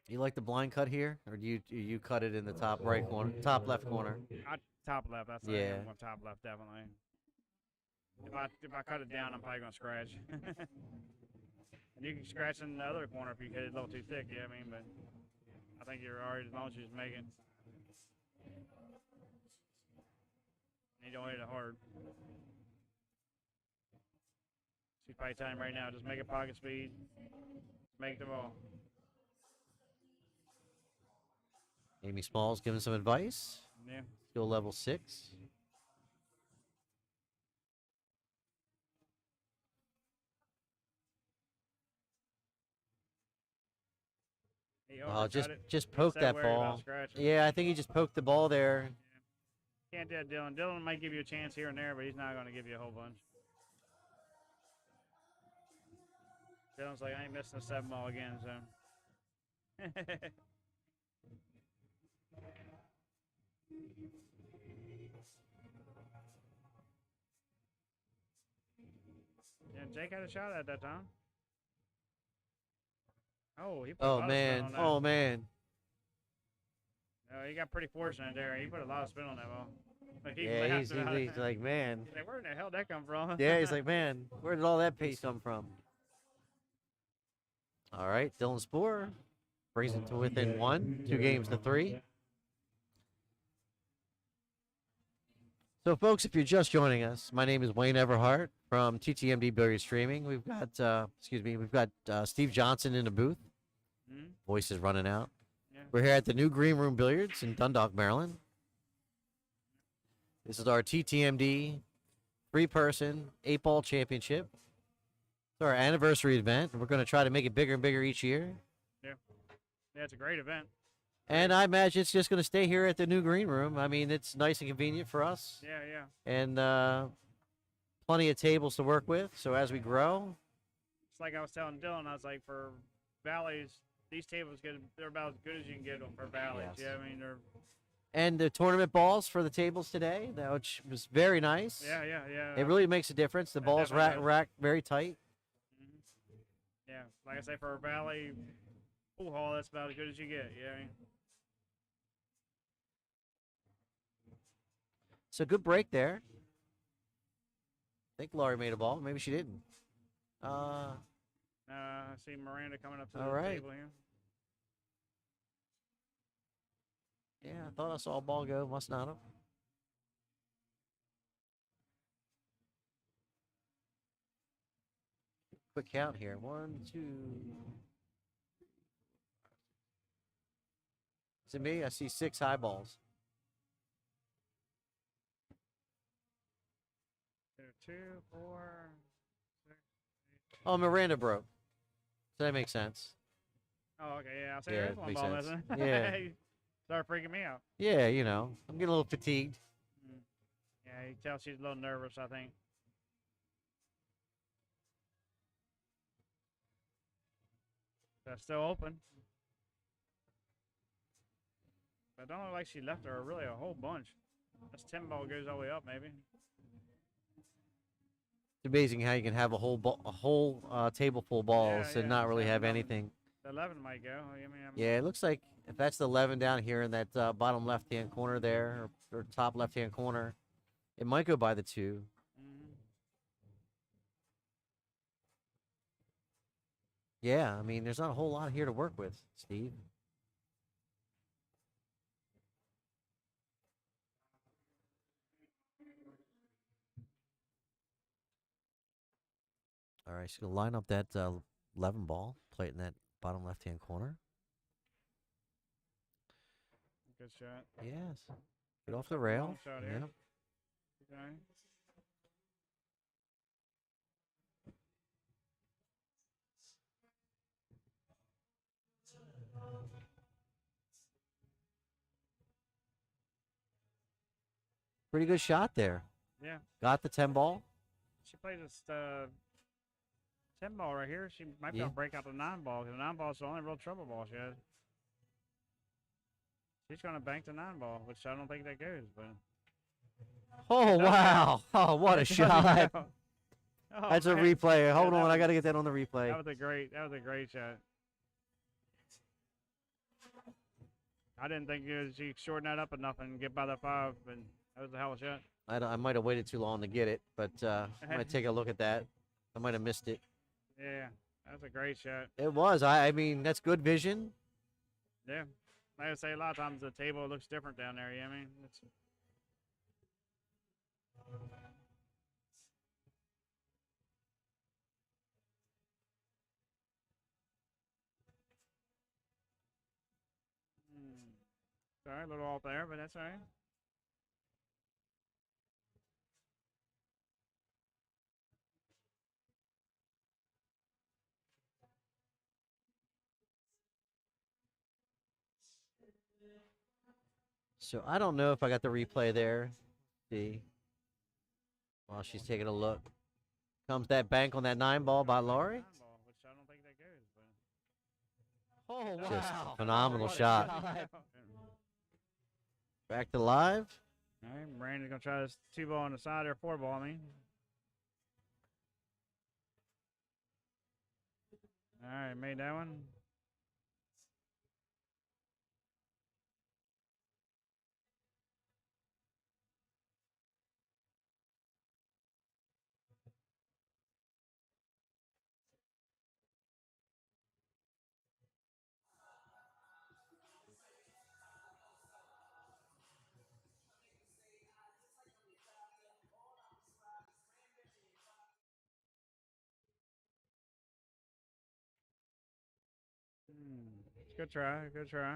Speaker 1: You like the blind cut here, or do you cut it in the top right corner, top left corner?
Speaker 4: Top left. That's
Speaker 1: Yeah.
Speaker 4: I'm going top left definitely. If I cut it down, I'm probably gonna scratch. And you can scratch in the other corner if you get it a little too thick. Yeah, I mean, but I think you're already as long as you just make it. You don't hit it hard. See play time right now. Just make it pocket speed. Make the ball.
Speaker 1: Amy Smalls giving some advice.
Speaker 4: Yeah.
Speaker 1: Skill level 6.
Speaker 4: He
Speaker 1: Oh,
Speaker 4: overcut it.
Speaker 1: just
Speaker 4: He's
Speaker 1: poke
Speaker 4: so
Speaker 1: that
Speaker 4: worried about
Speaker 1: ball.
Speaker 4: scratching.
Speaker 1: Yeah, I think he just poked the ball there.
Speaker 4: Can't do that, Dylan. Dylan might give you a chance here and there, but he's not going to give you a whole bunch. Dylan's like, I ain't missing a 7 ball again, so. Yeah, Jake had a shot at that time. Oh, he put a
Speaker 1: Oh
Speaker 4: lot of spin
Speaker 1: man,
Speaker 4: on that.
Speaker 1: oh man.
Speaker 4: He got pretty fortunate there. He put a lot of spin on that ball. Like, he
Speaker 1: Yeah,
Speaker 4: laughed about it.
Speaker 1: he's like, man.
Speaker 4: He's like, where in the hell did that come from?
Speaker 1: Yeah, he's like, man, where did all that pace come from? All right, Dylan Spoor brings it to within 1, 2 games to 3. So, folks, if you're just joining us, my name is Wayne Everhart from TTMD Billiards Streaming. We've got Steve Johnson in the booth.
Speaker 4: Mm-hmm.
Speaker 1: Voice is running out.
Speaker 4: Yeah.
Speaker 1: We're here at the new Green Room Billiards in Dundalk, Maryland. This is our TTMD 3-person 8-ball championship. It's our anniversary event, and we're going to try to make it bigger and bigger each year.
Speaker 4: Yeah, it's a great event.
Speaker 1: And I imagine it's just going to stay here at the new Green Room. I mean, it's nice and convenient for us.
Speaker 4: Yeah, yeah.
Speaker 1: And plenty of tables to work with. So as we grow,
Speaker 4: It's like I was telling Dylan, I was like, for valleys, these tables they're about as good as you can get them for valleys.
Speaker 1: Yes.
Speaker 4: Yeah, I mean they're.
Speaker 1: and the tournament balls for the tables today, which was very nice.
Speaker 4: Yeah, yeah, yeah.
Speaker 1: It really makes a difference. The
Speaker 4: It
Speaker 1: balls
Speaker 4: definitely does.
Speaker 1: rack very tight.
Speaker 4: Mhm. Yeah, like I say, for a valley pool hall, that's about as good as you get. Yeah. I mean,
Speaker 1: So good break there. I think Laurie made a ball. Maybe she didn't.
Speaker 4: I see Miranda coming up to
Speaker 1: All
Speaker 4: the
Speaker 1: right.
Speaker 4: table here.
Speaker 1: Yeah, I thought I saw a ball go. Must not have. Quick count here. 1, 2. Is it me? I see 6 high balls.
Speaker 4: 2, 4, 6.
Speaker 1: Oh, Miranda broke. So that makes sense.
Speaker 4: Oh, okay, yeah. I'll say
Speaker 1: Yeah,
Speaker 4: there's one
Speaker 1: makes
Speaker 4: ball
Speaker 1: sense.
Speaker 4: missing.
Speaker 1: Yeah.
Speaker 4: You Start freaking me out.
Speaker 1: Yeah, you know, I'm getting a little fatigued.
Speaker 4: Yeah, you can tell she's a little nervous, I think. That's still open. But it don't look like she left her really a whole bunch. This 10 ball goes all the way up, maybe.
Speaker 1: It's amazing how you can have a whole table full of balls
Speaker 4: Yeah,
Speaker 1: and not really have
Speaker 4: 11.
Speaker 1: anything.
Speaker 4: The 11 might go. I mean,
Speaker 1: Yeah, it looks like if that's the 11 down here in that bottom left-hand corner there, or top left-hand corner, it might go by the 2.
Speaker 4: mhm.
Speaker 1: Yeah, I mean, there's not a whole lot here to work with, Steve. All right, she's going to line up that 11 ball, play it in that bottom left-hand corner.
Speaker 4: Good shot.
Speaker 1: Yes. Get off the rail.
Speaker 4: Long shot here.
Speaker 1: Yep.
Speaker 4: Okay.
Speaker 1: Pretty good shot there.
Speaker 4: Yeah.
Speaker 1: Got the 10 ball.
Speaker 4: She played this 10 ball right here. She might be
Speaker 1: Yeah.
Speaker 4: able to break out the 9 ball because the 9 ball is the only real trouble ball she has. She's going to bank the 9 ball, which I don't think that goes, but.
Speaker 1: Oh,
Speaker 4: does
Speaker 1: wow. Oh, what a shot.
Speaker 4: Oh,
Speaker 1: That's a
Speaker 4: man.
Speaker 1: replay.
Speaker 4: Yeah,
Speaker 1: Hold
Speaker 4: that
Speaker 1: on, I
Speaker 4: was-
Speaker 1: got to get that on the replay.
Speaker 4: That was a great shot. I didn't think she shorten that up enough and get by the 5, but that was a hell of a shot.
Speaker 1: I might have waited too long to get it, but I'm going to take a look at that. I might have missed it.
Speaker 4: Yeah, that was a great shot.
Speaker 1: It was. I mean, that's good vision.
Speaker 4: Yeah. Like I say, a lot of times the table looks different down there, you know what I mean? It's, sorry, a little off there, but that's all right.
Speaker 1: So I don't know if I got the replay there. See. While she's taking a look. Comes that bank on that 9 ball by Laurie.
Speaker 4: 9 ball, which I don't think that goes, but.
Speaker 1: Oh, Just phenomenal
Speaker 4: What a
Speaker 1: shot.
Speaker 4: shot.
Speaker 1: Back to live.
Speaker 4: All right, Brandon's going to try this 2 ball on the side or 4 ball, I mean. All right, made that one. Good try. Good try.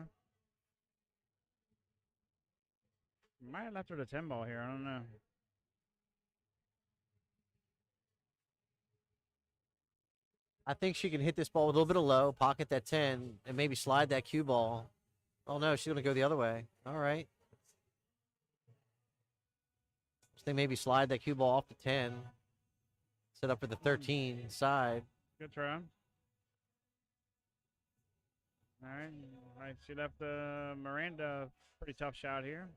Speaker 4: Might have left her the 10 ball here. I don't know.
Speaker 1: I think she can hit this ball with a little bit of low, pocket that 10, and maybe slide that cue ball. Oh, no, she's going to go the other way. All right. So they maybe slide that cue ball off the 10, set up for the 13 side.
Speaker 4: Good try. All right. Right. She left Miranda pretty tough shot here.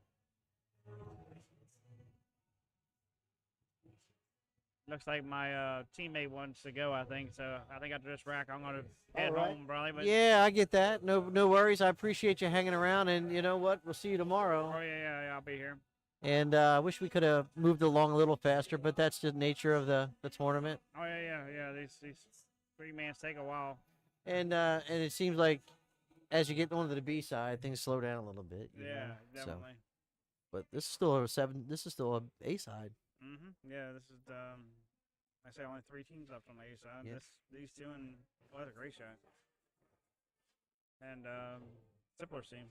Speaker 4: Looks like my teammate wants to go, I think. So I think after this rack, I'm going to head home, probably. But
Speaker 1: Yeah, I get that. No worries. I appreciate you hanging around, and you know what? We'll see you tomorrow.
Speaker 4: Oh, yeah, I'll be here.
Speaker 1: And I wish we could have moved along a little faster, but that's the nature of the tournament.
Speaker 4: Oh, yeah. These 3 mans take a while.
Speaker 1: And it seems like as you get onto the B side, things slow down a little bit. you
Speaker 4: Yeah,
Speaker 1: know?
Speaker 4: definitely.
Speaker 1: But this is still a 7. This is still a A side.
Speaker 4: Yeah, this is I say only 3 teams left on the A side.
Speaker 1: Yeah.
Speaker 4: These two and that's a great shot. And Zippler's team.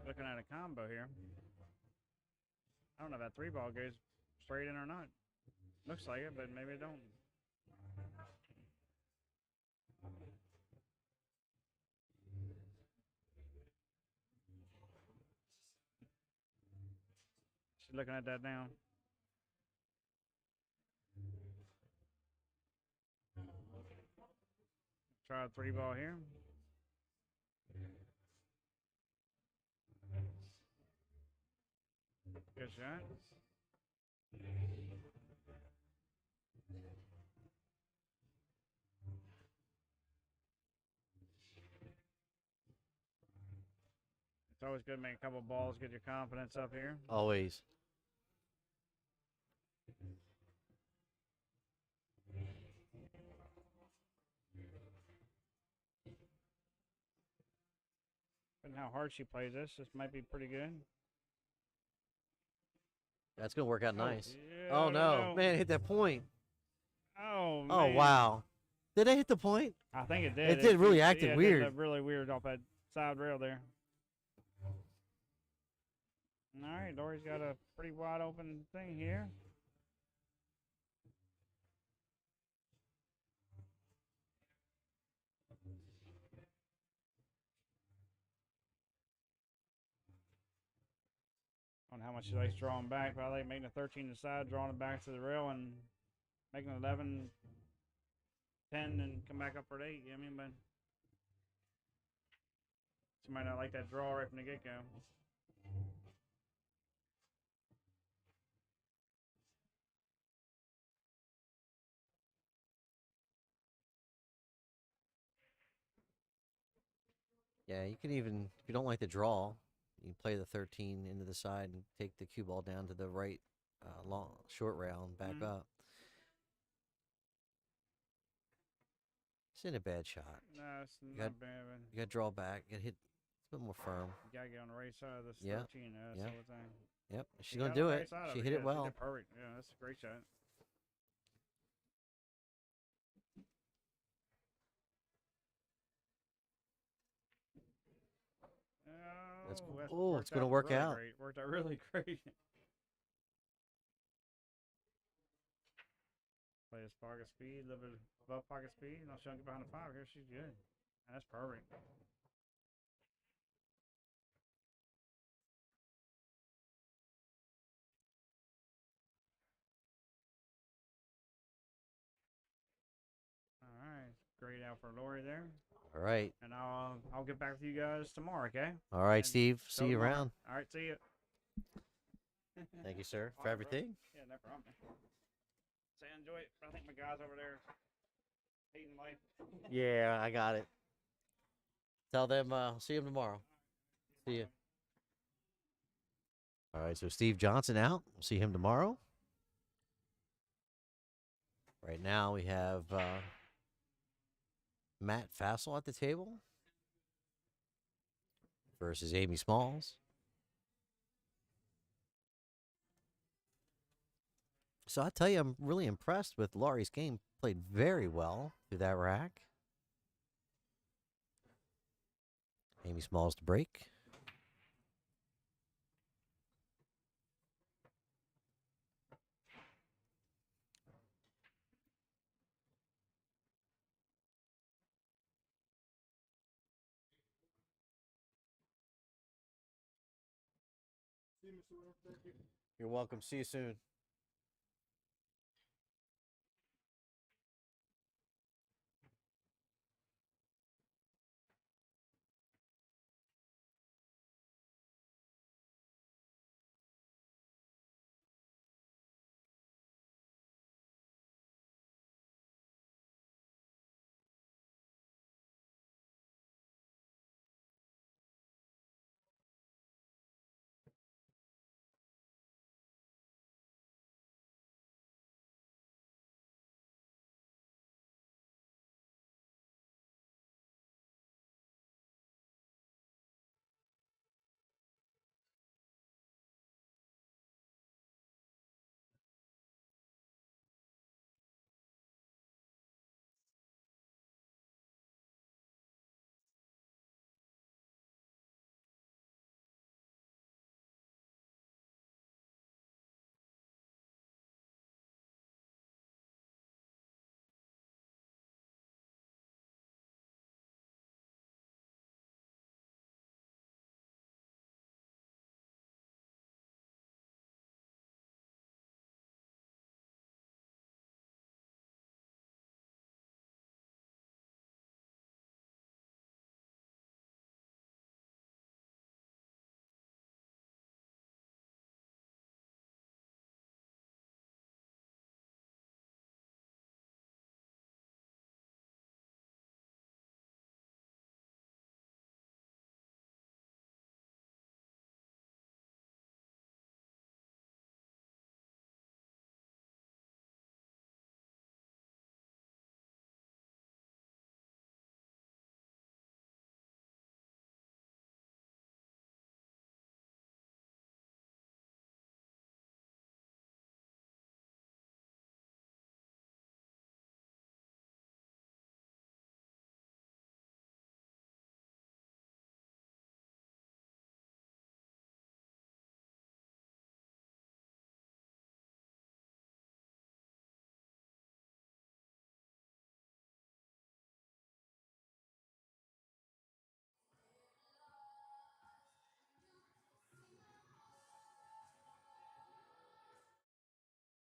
Speaker 4: Looking at a combo here. I don't know if that 3 ball goes straight in or not. Looks like it, but maybe it don't. She's looking at that now. Try a 3 ball here. Good shot. It's always good to make a couple balls, get your confidence up here.
Speaker 1: Always.
Speaker 4: And how hard she plays this might be pretty good.
Speaker 1: That's going to work out nice.
Speaker 4: Yeah,
Speaker 1: Oh, no. Man, hit that point.
Speaker 4: Oh,
Speaker 1: Oh,
Speaker 4: man.
Speaker 1: wow. Did they hit the point?
Speaker 4: I think it did.
Speaker 1: It did really
Speaker 4: yeah,
Speaker 1: acted
Speaker 4: it
Speaker 1: weird.
Speaker 4: did look really weird off that side rail there. All right, Lori's got a pretty wide open thing here. On how much she likes drawing back, but I like making a 13 to the side, drawing it back to the rail, and making an 11, 10, and come back up for an 8. You know what I mean? But she might not like that draw right from the get go.
Speaker 1: Yeah, you can even, if you don't like the draw, you can play the 13 into the side and take the cue ball down to the right short rail and back up. It's in a bad shot.
Speaker 4: No, it's not bad. But
Speaker 1: You got to draw back. You got to hit. It's a bit more firm.
Speaker 4: you gotta get on the right side of this
Speaker 1: Yeah.
Speaker 4: 13. That's
Speaker 1: Yeah.
Speaker 4: the whole thing.
Speaker 1: Yep. She's
Speaker 4: She
Speaker 1: going
Speaker 4: got
Speaker 1: to
Speaker 4: on
Speaker 1: do
Speaker 4: the right
Speaker 1: it.
Speaker 4: side of
Speaker 1: She
Speaker 4: it.
Speaker 1: hit
Speaker 4: Yeah,
Speaker 1: it
Speaker 4: she
Speaker 1: well.
Speaker 4: did perfect. Yeah, that's a great shot.
Speaker 1: Oh, it's gonna work
Speaker 4: really
Speaker 1: out.
Speaker 4: Great. Worked out really great. Play this pocket speed, a little bit above pocket speed. No, she don't get behind the 5 here. She's good. That's perfect. All right, great out for Lori there.
Speaker 1: All right.
Speaker 4: And I'll get back with you guys tomorrow, okay?
Speaker 1: All right,
Speaker 4: And
Speaker 1: Steve. See you
Speaker 4: tomorrow.
Speaker 1: around.
Speaker 4: All right, see you.
Speaker 1: Thank you, sir, for
Speaker 4: Awesome, bro.
Speaker 1: everything.
Speaker 4: Yeah, no problem. Say enjoy it. I think my guys over there hating life.
Speaker 1: Yeah, I got it. Tell them, see them tomorrow. See you. All right, so Steve Johnson out. We'll see him tomorrow. Right now we have Matt Fassel at the table versus Amy Smalls. So I tell you, I'm really impressed with Laurie's game. Played very well through that rack. Amy Smalls to break. You're welcome. See you soon.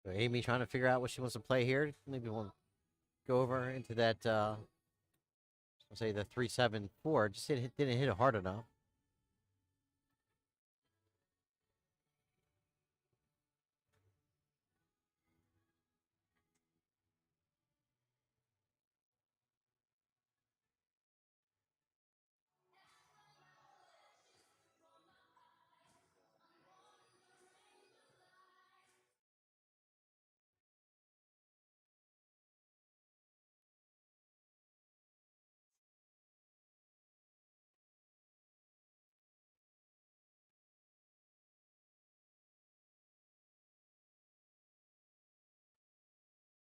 Speaker 1: So Amy trying to figure out what she wants to play here. Maybe we'll go over into that, let's say the 3-7-4. Just didn't hit it hard enough.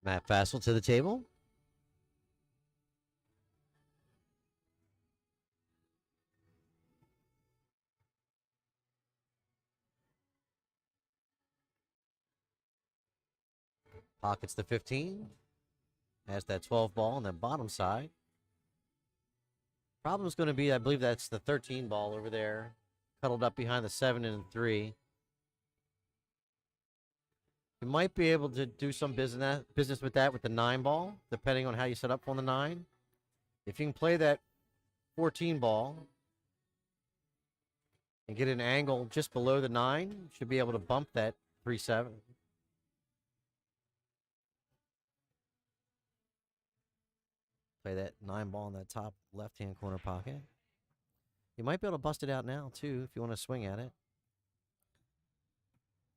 Speaker 1: Matt Fassel to the table. Pockets the 15. Has that 12 ball on the bottom side. Problem's going to be, I believe that's the 13 ball over there, cuddled up behind the 7 and 3. You might be able to do some business with that with the 9 ball, depending on how you set up on the 9. If you can play that 14 ball and get an angle just below the 9, you should be able to bump that 3-7. Play that 9 ball in that top left-hand corner pocket. You might be able to bust it out now, too, if you want to swing at it.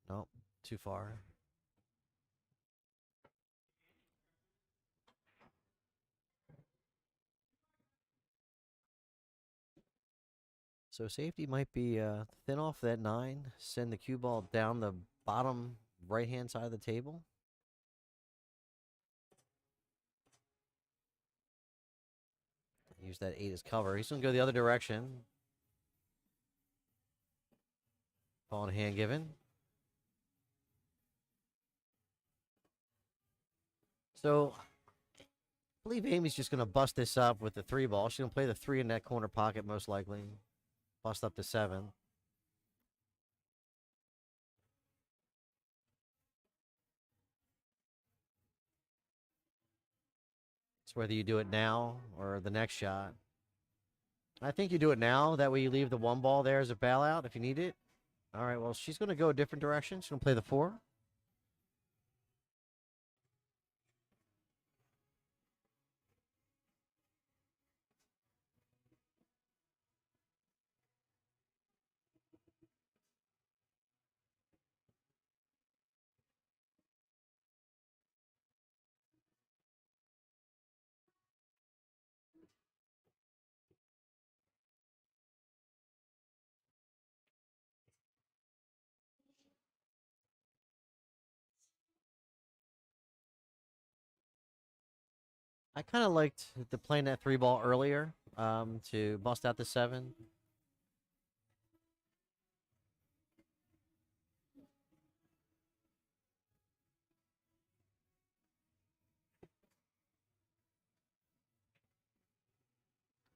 Speaker 1: Nope, too far. So safety might be thin off that 9, send the cue ball down the bottom right-hand side of the table. Use that 8 as cover. He's going to go the other direction. Calling hand given. So, I believe Amy's just going to bust this up with the 3 ball. She's going to play the 3 in that corner pocket, most likely. Bust up to 7. It's whether you do it now or the next shot. I think you do it now. That way you leave the 1 ball there as a bailout if you need it. All right, well, she's going to go a different direction. She's going to play the 4. I kind of liked the playing that 3 ball earlier to bust out the 7.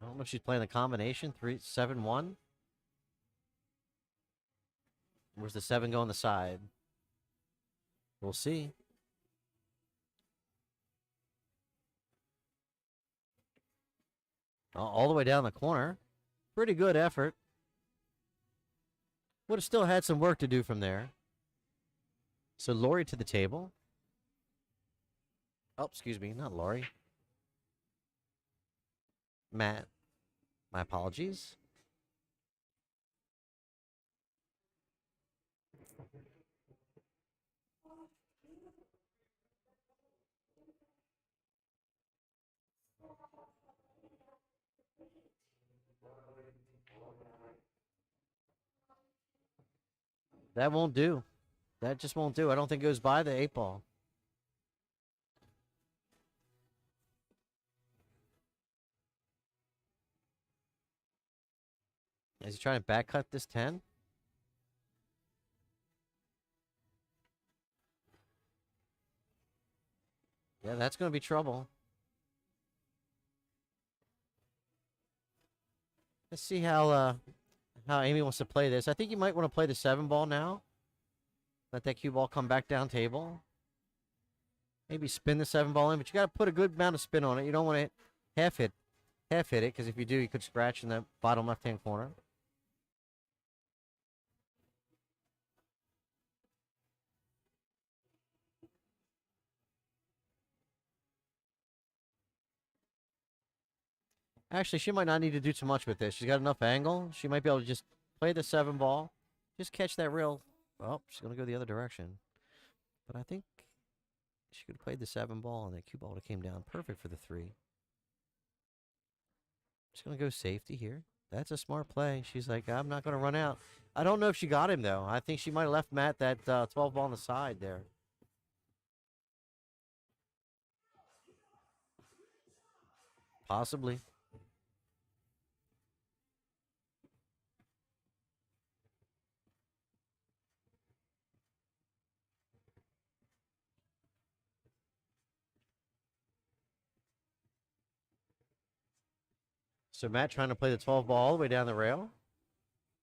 Speaker 1: I don't know if she's playing the combination 3-7-1. Where's the 7 go on the side? We'll see. All the way down the corner. Pretty good effort. Would have still had some work to do from there. So Lori to the table. Oh, excuse me, not Lori. Matt. My apologies. That won't do. That just won't do. I don't think it goes by the 8 ball. Is he trying to back cut this 10? Yeah, that's going to be trouble. Let's see how Amy wants to play this. I think you might want to play the 7 ball now. Let that cue ball come back down table. Maybe spin the 7 ball in, but you got to put a good amount of spin on it. You don't want to half hit it, because if you do, you could scratch in the bottom left-hand corner. Actually, she might not need to do too much with this. She's got enough angle. She might be able to just play the 7 ball. Just catch that real. Oh, she's going to go the other direction. But I think she could have played the 7 ball, and that cue ball would have came down perfect for the 3. She's going to go safety here. That's a smart play. She's like, I'm not going to run out. I don't know if she got him, though. I think she might have left Matt that 12 ball on the side there. Possibly. So Matt trying to play the 12 ball all the way down the rail.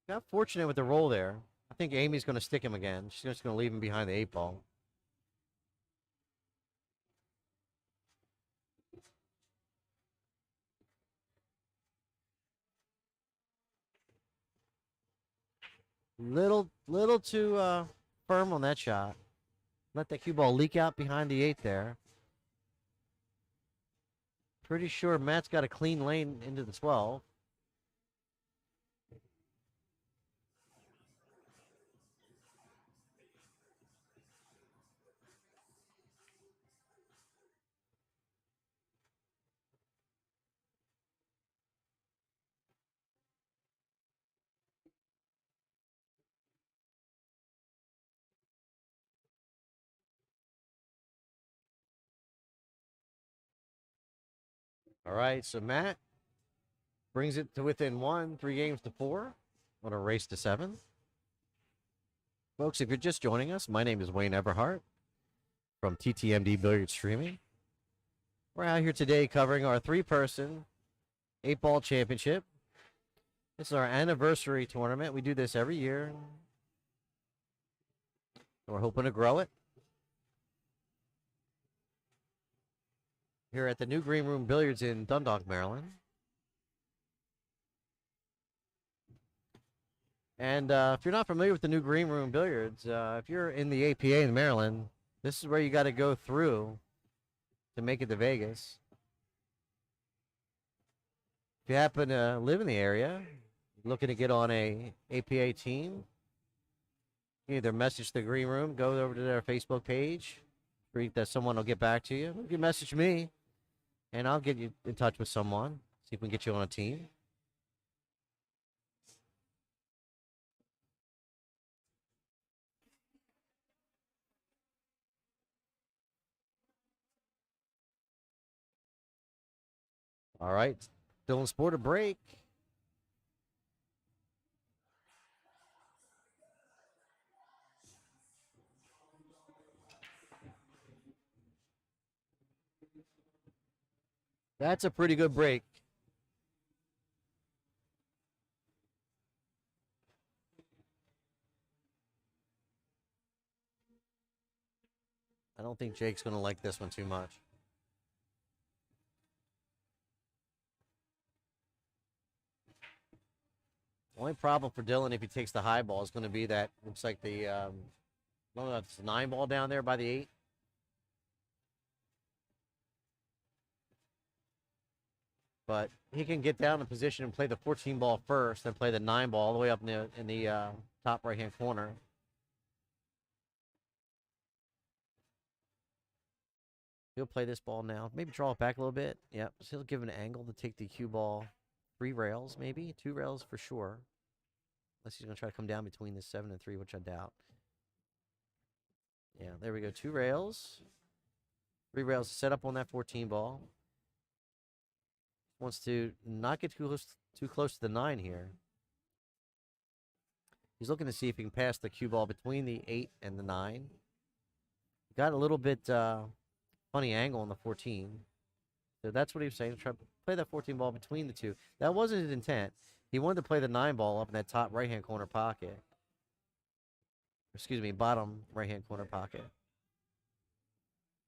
Speaker 1: Got fortunate with the roll there. I think Amy's going to stick him again. She's just going to leave him behind the 8 ball. Little too firm on that shot. Let that cue ball leak out behind the 8 there. Pretty sure Matt's got a clean lane into the 12. All right, so Matt Brings it to within 1, 3 games to 4 on a race to 7. Folks, if you're just joining us, my name is Wayne Everhart from TTMD Billiards Streaming. We're out here today covering our 3-person 8-ball championship. This is our anniversary tournament. We do this every year. We're hoping to grow it. Here at the new Green Room Billiards in Dundalk, Maryland. And if you're not familiar with the new Green Room Billiards, if you're in the APA in Maryland, this is where you got to go through to make it to Vegas. If you happen to live in the area, looking to get on a APA team, you either message the Green Room, go over to their Facebook page, read that someone will get back to you. If you message me, and I'll get you in touch with someone, see if we can get you on a team. All right, Dylan Sport a break. That's a pretty good break. I don't think Jake's going to like this one too much. The only problem for Dylan if he takes the high ball is going to be that looks like the I don't know if it's a 9 ball down there by the 8. But he can get down in position and play the 14 ball first, then play the 9 ball all the way up in the top right hand corner. He'll play this ball now. Maybe draw it back a little bit. Yep. So he'll give an angle to take the cue ball 3 rails, maybe 2 rails for sure. Unless he's going to try to come down between the 7 and 3, which I doubt. Yeah, there we go. 2 rails. 3 rails to set up on that 14 ball. Wants to not get too close to the 9 here. He's looking to see if he can pass the cue ball between the 8 and the 9. Got a little bit funny angle on the 14. So that's what he was saying. Try to play that 14 ball between the 2. That wasn't his intent. He wanted to play the 9 ball up in that top right-hand corner pocket. Excuse me, bottom right-hand corner pocket.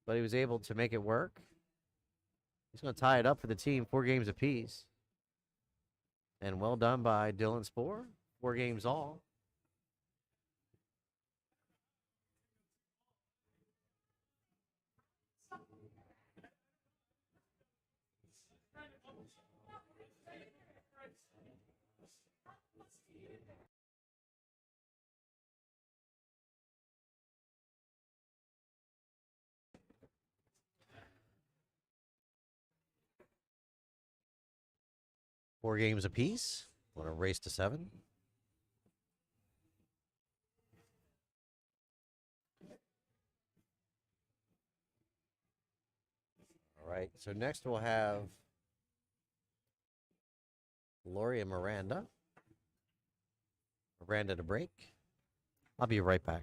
Speaker 1: But he was able to make it work. He's going to tie it up for the team, 4 games apiece. And well done by Dylan Spohr. 4 games all. Four games apiece. Want to race to 7. All right. So next we'll have Lori and Miranda. Miranda to break. I'll be right back.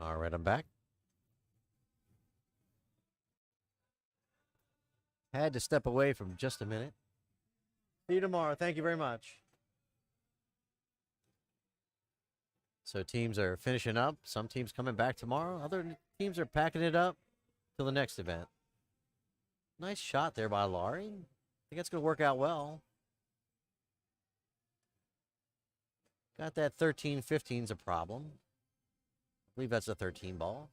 Speaker 1: All right, I'm back. Had to step away from just a minute. See you tomorrow. Thank you very much. So teams are finishing up. Some teams coming back tomorrow. Other teams are packing it up till the next event. Nice shot there by Laurie. I think that's going to work out well. Got that 13-15's a problem. I believe that's a 13 ball.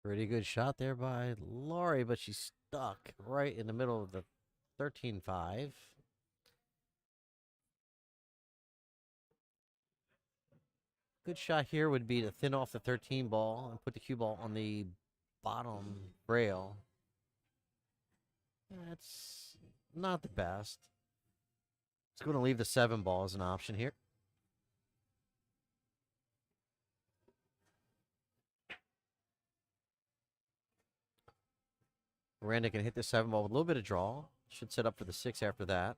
Speaker 1: Pretty good shot there by Laurie, but she's stuck right in the middle of the 13-5. Good shot here would be to thin off the 13 ball and put the cue ball on the bottom rail. That's not the best. It's going to leave the 7 ball as an option here. Miranda can hit the 7 ball with a little bit of draw. Should set up for the 6 after that.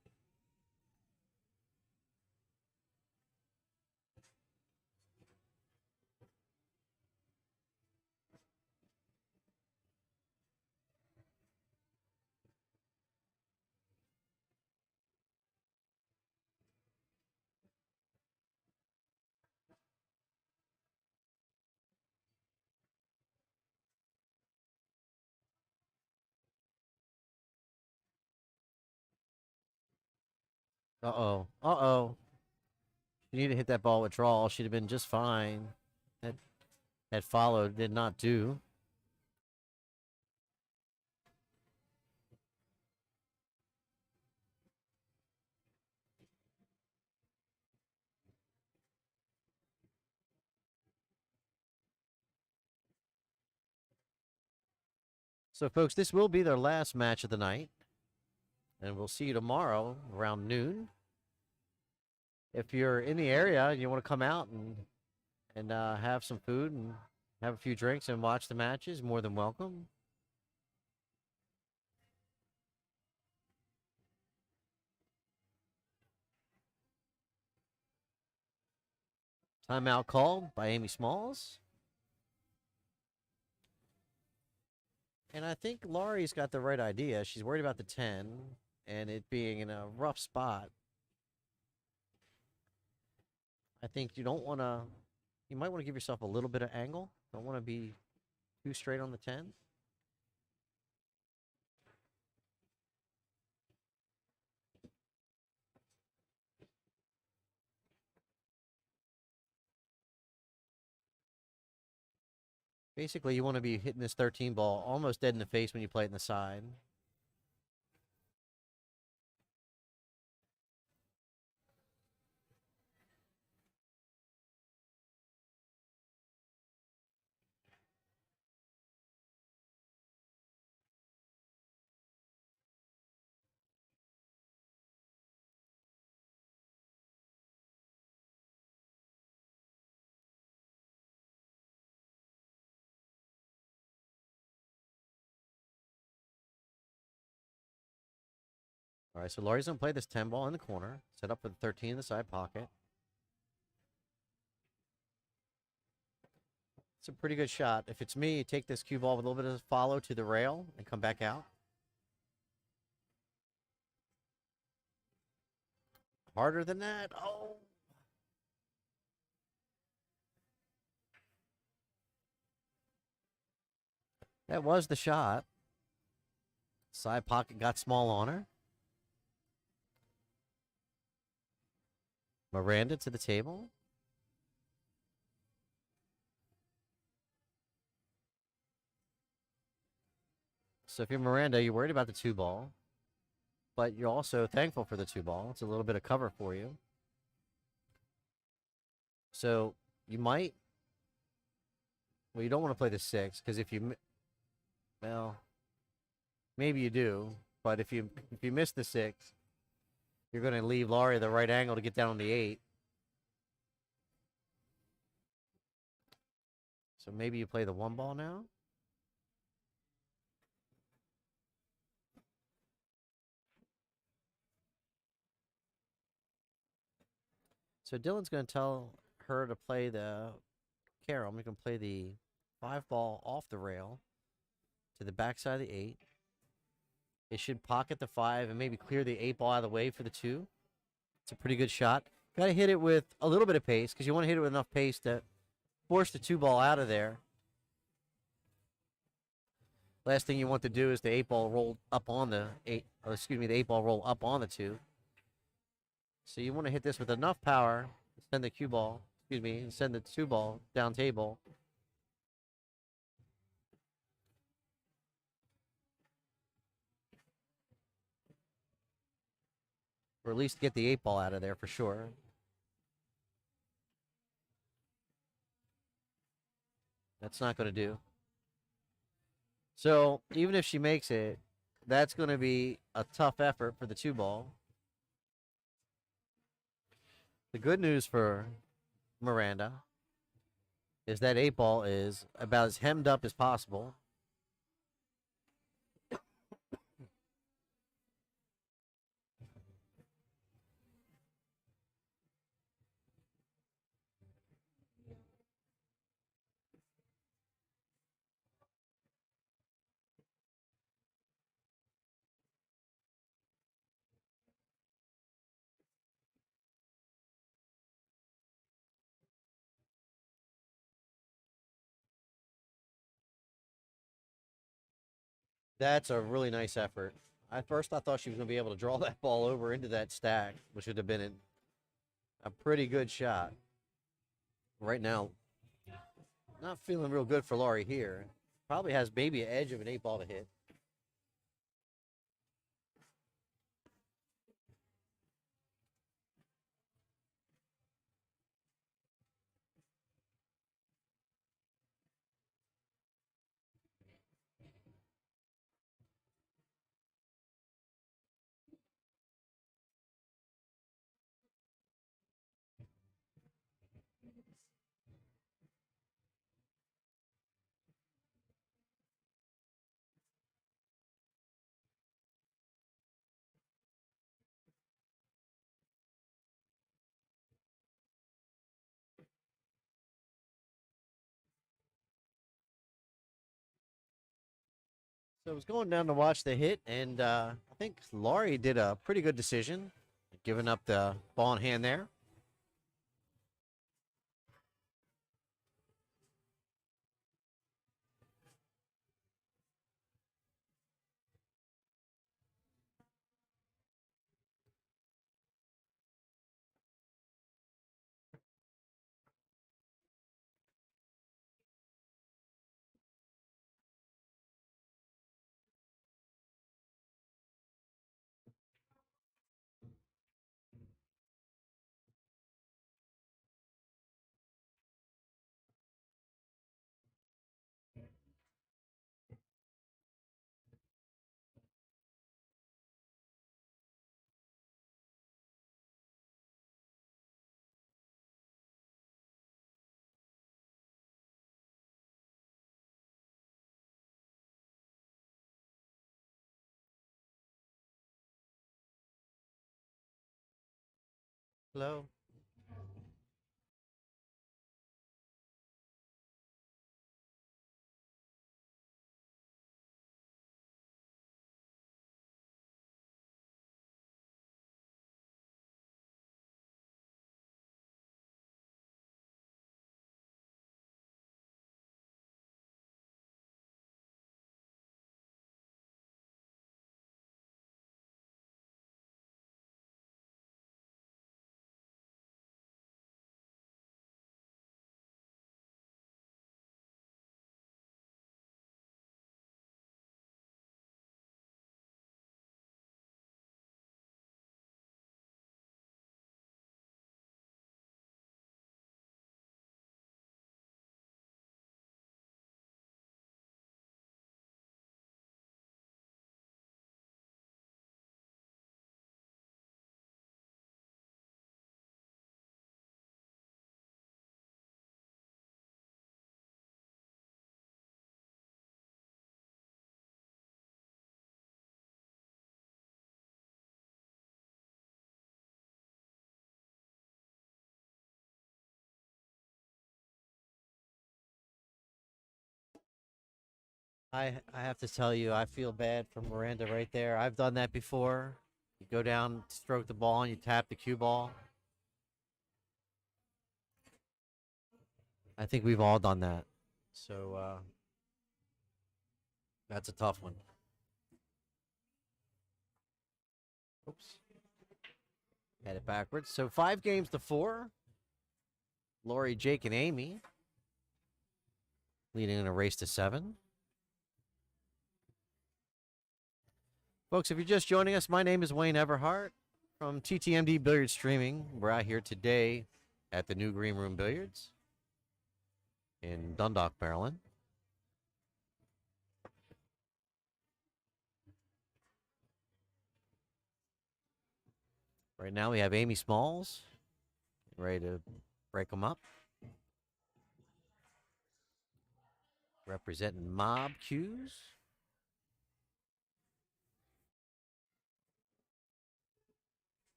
Speaker 1: Uh-oh. Uh-oh. She needed to hit that ball with draw. She'd have been just fine. That followed, did not do. So, folks, this will be their last match of the night. And we'll see you tomorrow around noon. If you're in the area and you want to come out and have some food and have a few drinks and watch the matches, more than welcome. Timeout called by Amy Smalls. And I think Laurie's got the right idea. She's worried about the 10 and it being in a rough spot. I think you don't want to, you might want to give yourself a little bit of angle. Don't want to be too straight on the 10. Basically, you want to be hitting this 13 ball almost dead in the face when you play it in the side. All right, so Laurie's going to play this 10 ball in the corner, set up for the 13 in the side pocket. It's a pretty good shot. If it's me, take this cue ball with a little bit of follow to the rail and come back out. Harder than that. Oh. That was the shot. Side pocket got small on her. Miranda to the table. So if you're Miranda, you're worried about the 2-ball, but you're also thankful for the 2-ball. It's a little bit of cover for you. So you might, well, you don't want to play the 6 because if you, well, maybe you do, but if you miss the 6, you're going to leave Laurie the right angle to get down on the 8. So maybe you play the 1-ball now. So Dylan's going to tell her to play the Carol. I'm going to play the 5-ball off the rail to the backside of the 8. It should pocket the 5 and maybe clear the 8-ball out of the way for the 2. It's a pretty good shot. Got to hit it with a little bit of pace because you want to hit it with enough pace to force the 2-ball out of there. Last thing you want to do is the 8-ball roll up on the 8, or excuse me, the 8-ball roll up on the 2. So you want to hit this with enough power, send the cue ball, excuse me, and send the 2-ball down table. Or at least get the 8-ball out of there for sure. That's not going to do. So even if she makes it, that's going to be a tough effort for the 2-ball. The good news for Miranda is that 8-ball is about as hemmed up as possible. That's a really nice effort. At first, I thought she was going to be able to draw that ball over into that stack, which would have been a pretty good shot. Right now, not feeling real good for Laurie here. Probably has maybe an edge of an 8-ball to hit. So I was going down to watch the hit, and I think Laurie did a pretty good decision, giving up the ball in hand there. Hello. I have to tell you, I feel bad for Miranda right there. I've done that before. You go down, stroke the ball, and you tap the cue ball. I think we've all done that. So that's a tough one. Oops. Had it backwards. So 5 games to 4. Lori, Jake, and Amy leading in a race to 7. Folks, if you're just joining us, my name is Wayne Everhart from TTMD Billiards Streaming. We're out here today at the new Green Room Billiards in Dundalk, Maryland. Right now we have Amy Smalls ready to break them up. Representing Mob Cues.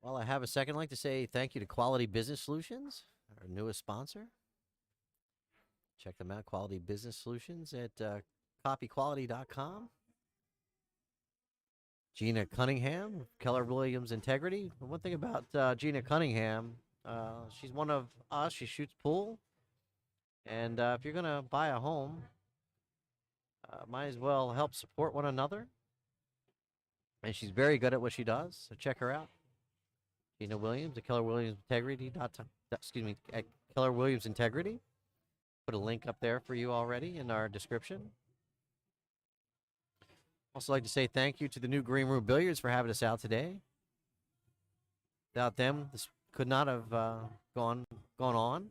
Speaker 1: While I have a second, I'd like to say thank you to Quality Business Solutions, our newest sponsor. Check them out, Quality Business Solutions at copyquality.com. Gina Cunningham, Keller Williams Integrity. One thing about Gina Cunningham, she's one of us. She shoots pool. And if you're going to buy a home, might as well help support one another. And she's very good at what she does, so check her out. Gina Williams at Keller Williams Integrity. Excuse me, at Keller Williams Integrity. Put a link up there for you already in our description. Also like to say thank you to the new Green Room Billiards for having us out today. Without them, this could not have gone on.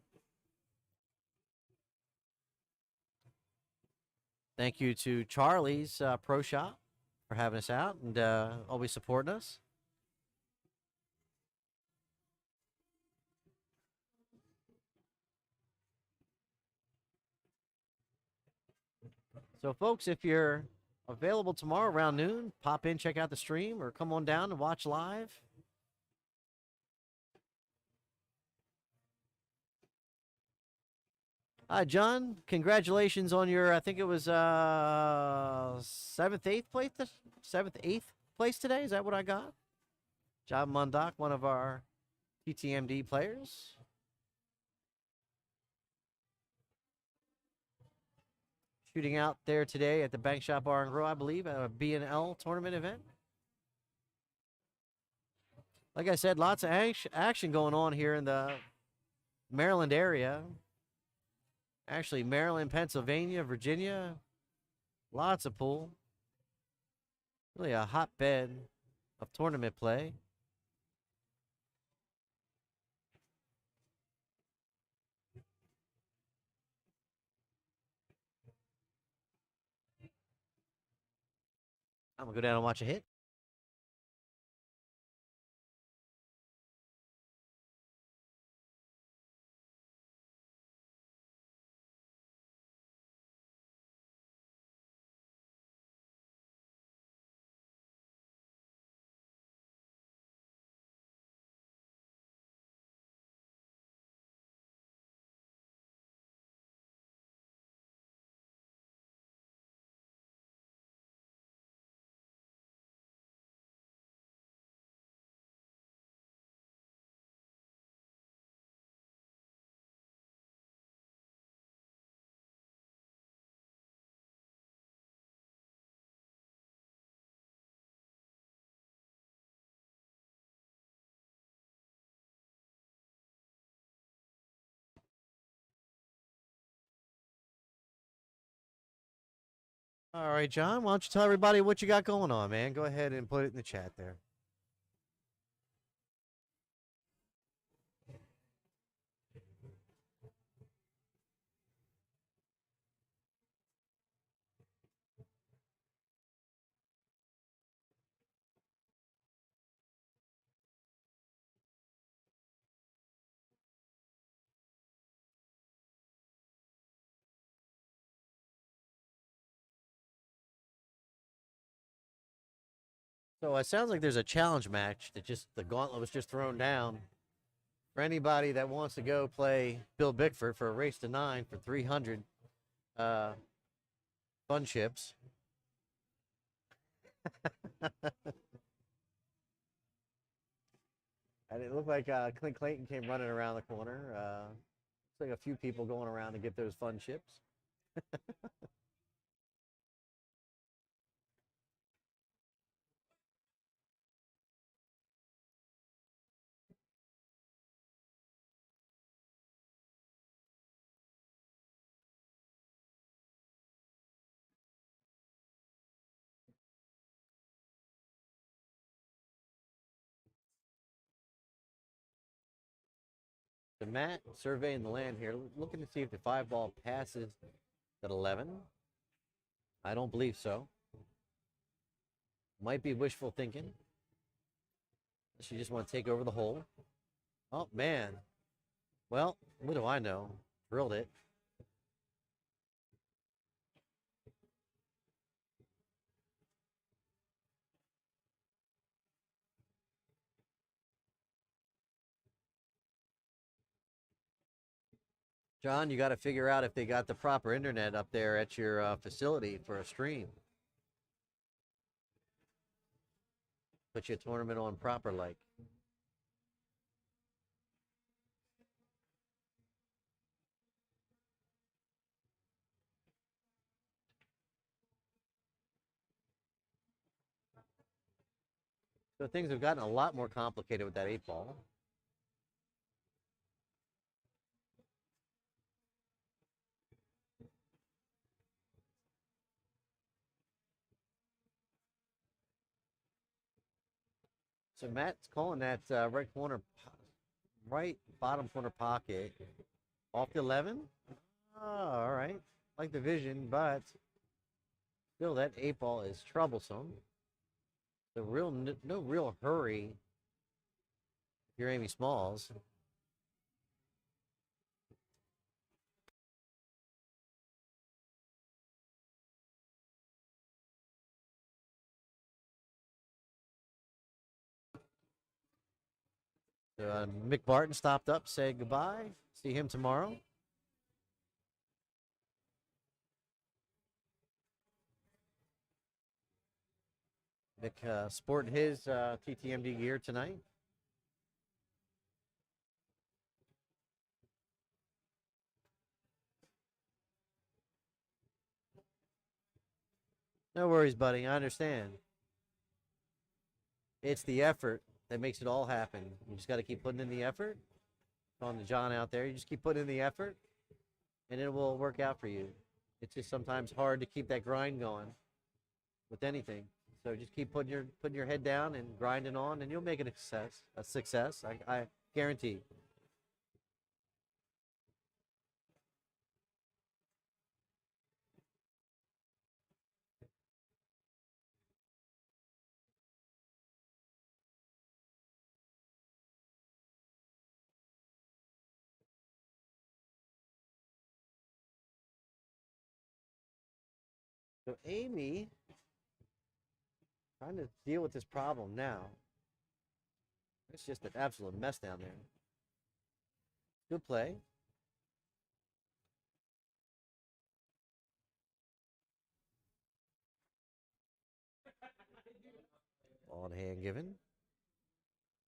Speaker 1: Thank you to Charlie's Pro Shop for having us out and always supporting us. So, folks, if you're available tomorrow around noon, pop in, check out the stream, or come on down and watch live. John, congratulations on your, I think it was 7th, 8th place, 7th, 8th place today. Is that what I got? John Mundock, one of our TTMD players. Shooting out there today at the Bank Shop Bar and Grill, I believe, at a B&L tournament event. Like I said, lots of action going on here in the Maryland area. Actually, Maryland, Pennsylvania, Virginia, lots of pool. Really a hotbed of tournament play. I'm going to go down and watch a hit. All right, John, why don't you tell everybody what you got going on, man? Go ahead and put it in the chat there. So it sounds like there's a challenge match that the gauntlet was just thrown down For anybody that wants to go play Bill Bickford for a race to 9 for 300 fun chips. And it looked like Clint Clayton came running around the corner. Looks like a few people going around to get those fun chips. So Matt surveying the land here, looking to see if the 5-ball passes at 11. I don't believe so. Might be wishful thinking. She just want to take over the hole. Oh, man. Well, what do I know? Drilled it. John, you got to figure out if they got the proper internet up there at your facility for a stream. Put your tournament on proper like. So things have gotten a lot more complicated with that 8-ball. So Matt's calling that right corner, right bottom corner pocket off the 11. Oh, all right. Like the vision, but still that 8-ball is troublesome. The real no real hurry if you're Amy Smalls. Mick Barton stopped up, said goodbye. See him tomorrow. Mick sporting his TTMD gear tonight. No worries, buddy. I understand. It's the effort that makes it all happen. You just got to keep putting in the effort. On the John out there, you just keep putting in the effort, and it will work out for you. It's just sometimes hard to keep that grind going with anything. So just keep putting your head down and grinding on, and you'll make it a success. A success, I guarantee. So Amy trying to deal with this problem now. It's just an absolute mess down there. Good play. Ball in hand given.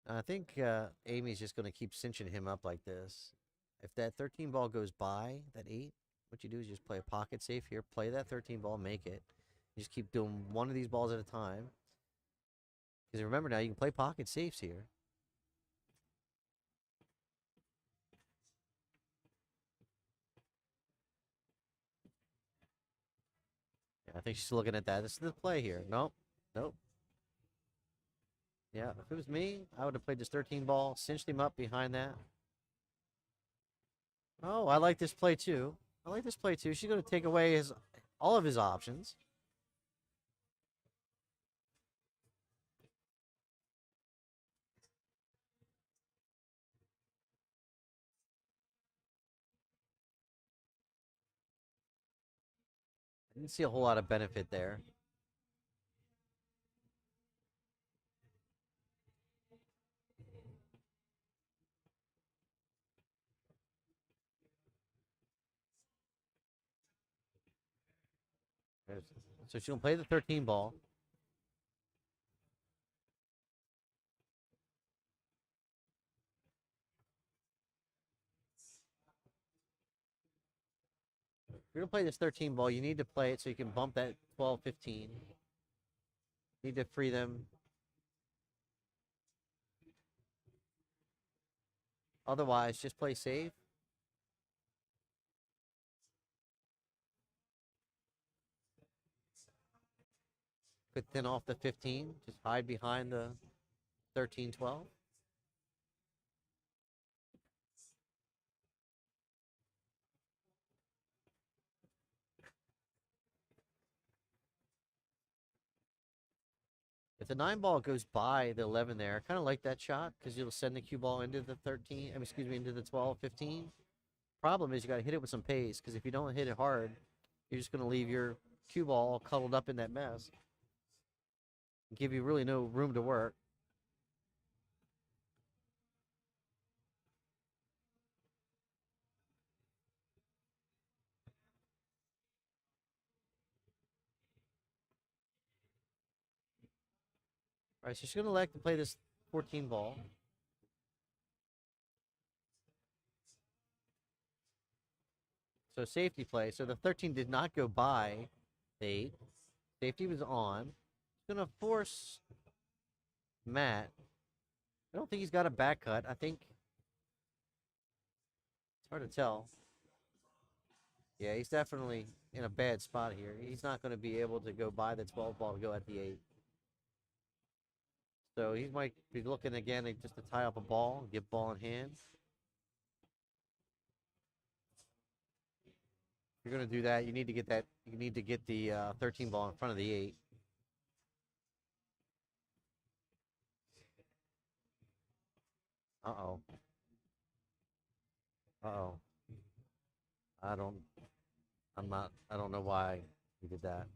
Speaker 1: I think Amy's just going to keep cinching him up like this. If that 13 ball goes by that 8, what you do is just play a pocket safe here. Play that 13 ball, make it. You just keep doing one of these balls at a time. Because remember now, you can play pocket safes here. Yeah, I think she's looking at that. This is the play here. Nope. Nope. Yeah, if it was me, I would have played this 13 ball, cinched him up behind that. Oh, I like this play too. I like this play too. She's going to take away all of his options. I didn't see a whole lot of benefit there. So she's going to play the 13 ball. If you're going to play this 13 ball, you need to play it so you can bump that 12, 15. Need to free them. Otherwise, just play safe. Could thin off the 15. Just hide behind the 13, 12. If the 9 ball goes by the 11 there, I kind of like that shot because you'll send the cue ball into the 13, excuse me, into the 12, 15. Problem is you got to hit it with some pace because if you don't hit it hard, you're just going to leave your cue ball all cuddled up in that mess. Give you really no room to work. All right, so she's going to elect to play this 14 ball. So safety play. So the 13 did not go by the 8. Safety was on. It's going to force Matt. I don't think he's got a back cut. I think it's hard to tell. Yeah, he's definitely in a bad spot here. He's not going to be able to go by the 12 ball to go at the 8. So he might be looking again just to tie up a ball, get ball in hand. If you're going to do that, you need to get that. You need to get the 13 ball in front of the 8. Uh-oh. Uh-oh. I don't know why he did that.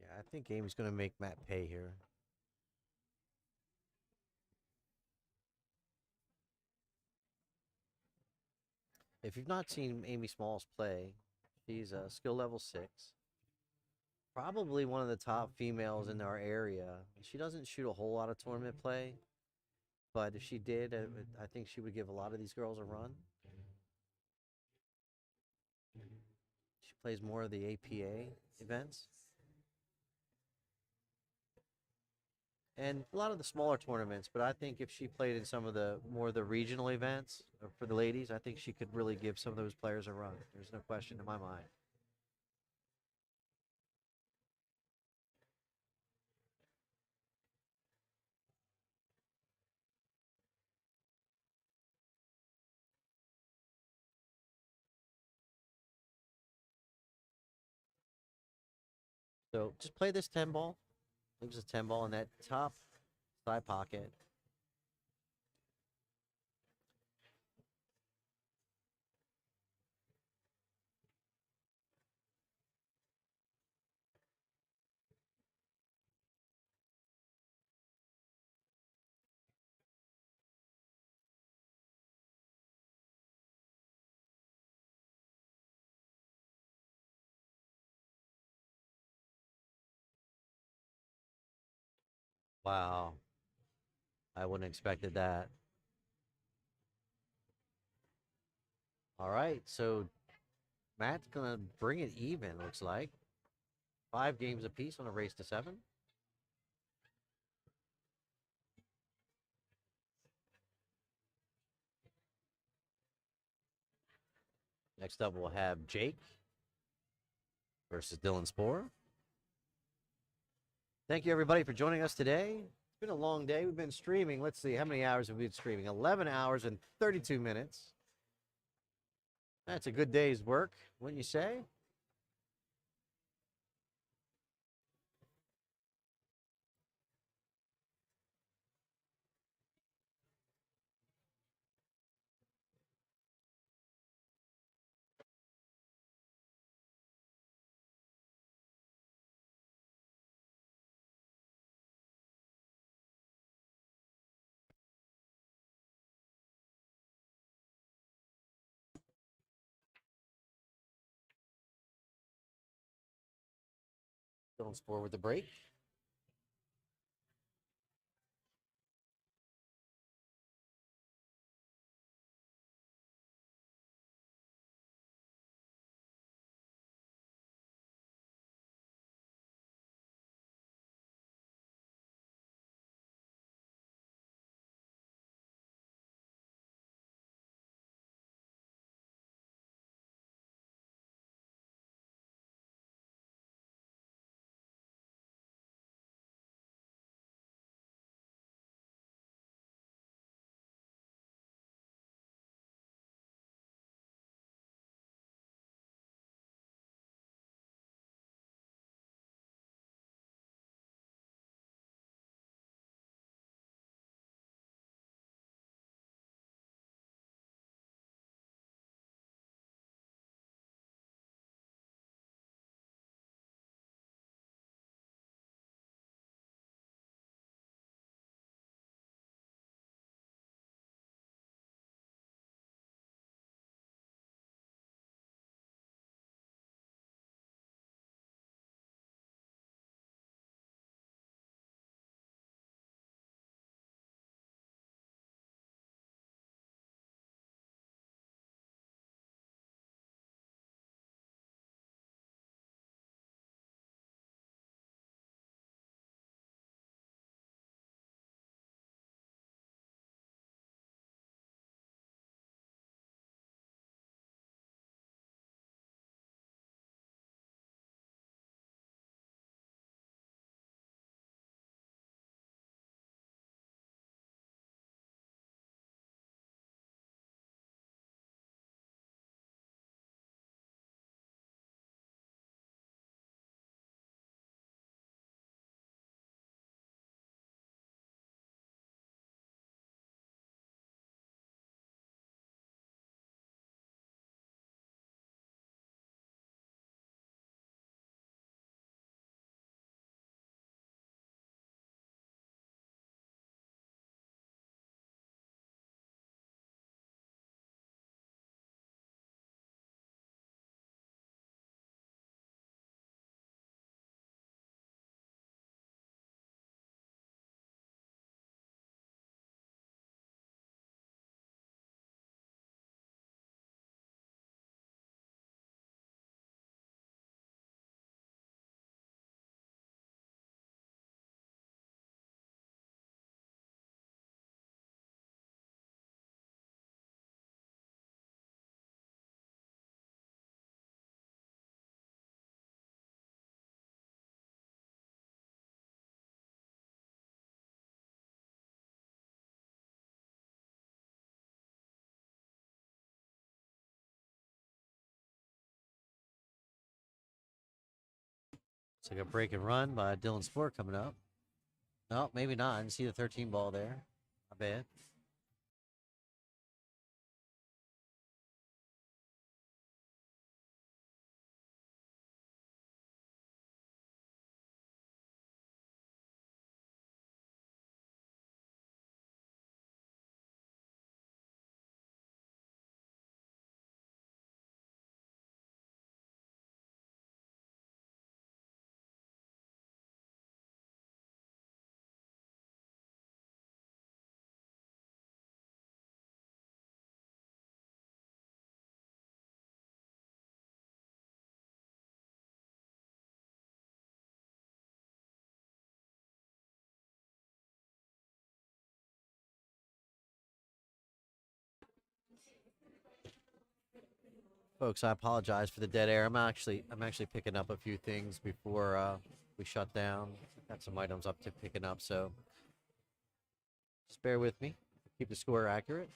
Speaker 1: Yeah, I think Amy's going to make Matt pay here. If you've not seen Amy Smalls play, she's a skill level 6. Probably one of the top females in our area. She doesn't shoot a whole lot of tournament play, but if she did, I think she would give a lot of these girls a run. She plays more of the APA events. And a lot of the smaller tournaments, but I think if she played in some of the more the regional events for the ladies, I think she could really give some of those players a run. There's no question in my mind. So just play this 10 ball. Leaves a 10 ball in that top side pocket. Wow. I wouldn't have expected that. All right, so Matt's going to bring it even, looks like. 5 games apiece on a race to 7. Next up, we'll have Jake versus Dylan Sporer. Thank you, everybody, for joining us today. It's been a long day. We've been streaming. Let's see, how many hours have we been streaming? 11 hours and 32 minutes. That's a good day's work, wouldn't you say? Dylan Sporer with the break. Looks like a break and run by Dylan Sporer coming up. No, maybe not. I didn't see the 13 ball there. Not bad. Folks, I apologize for the dead air. I'm actually picking up a few things before we shut down. Got some items up to picking up, so just bear with me. Keep the score accurate.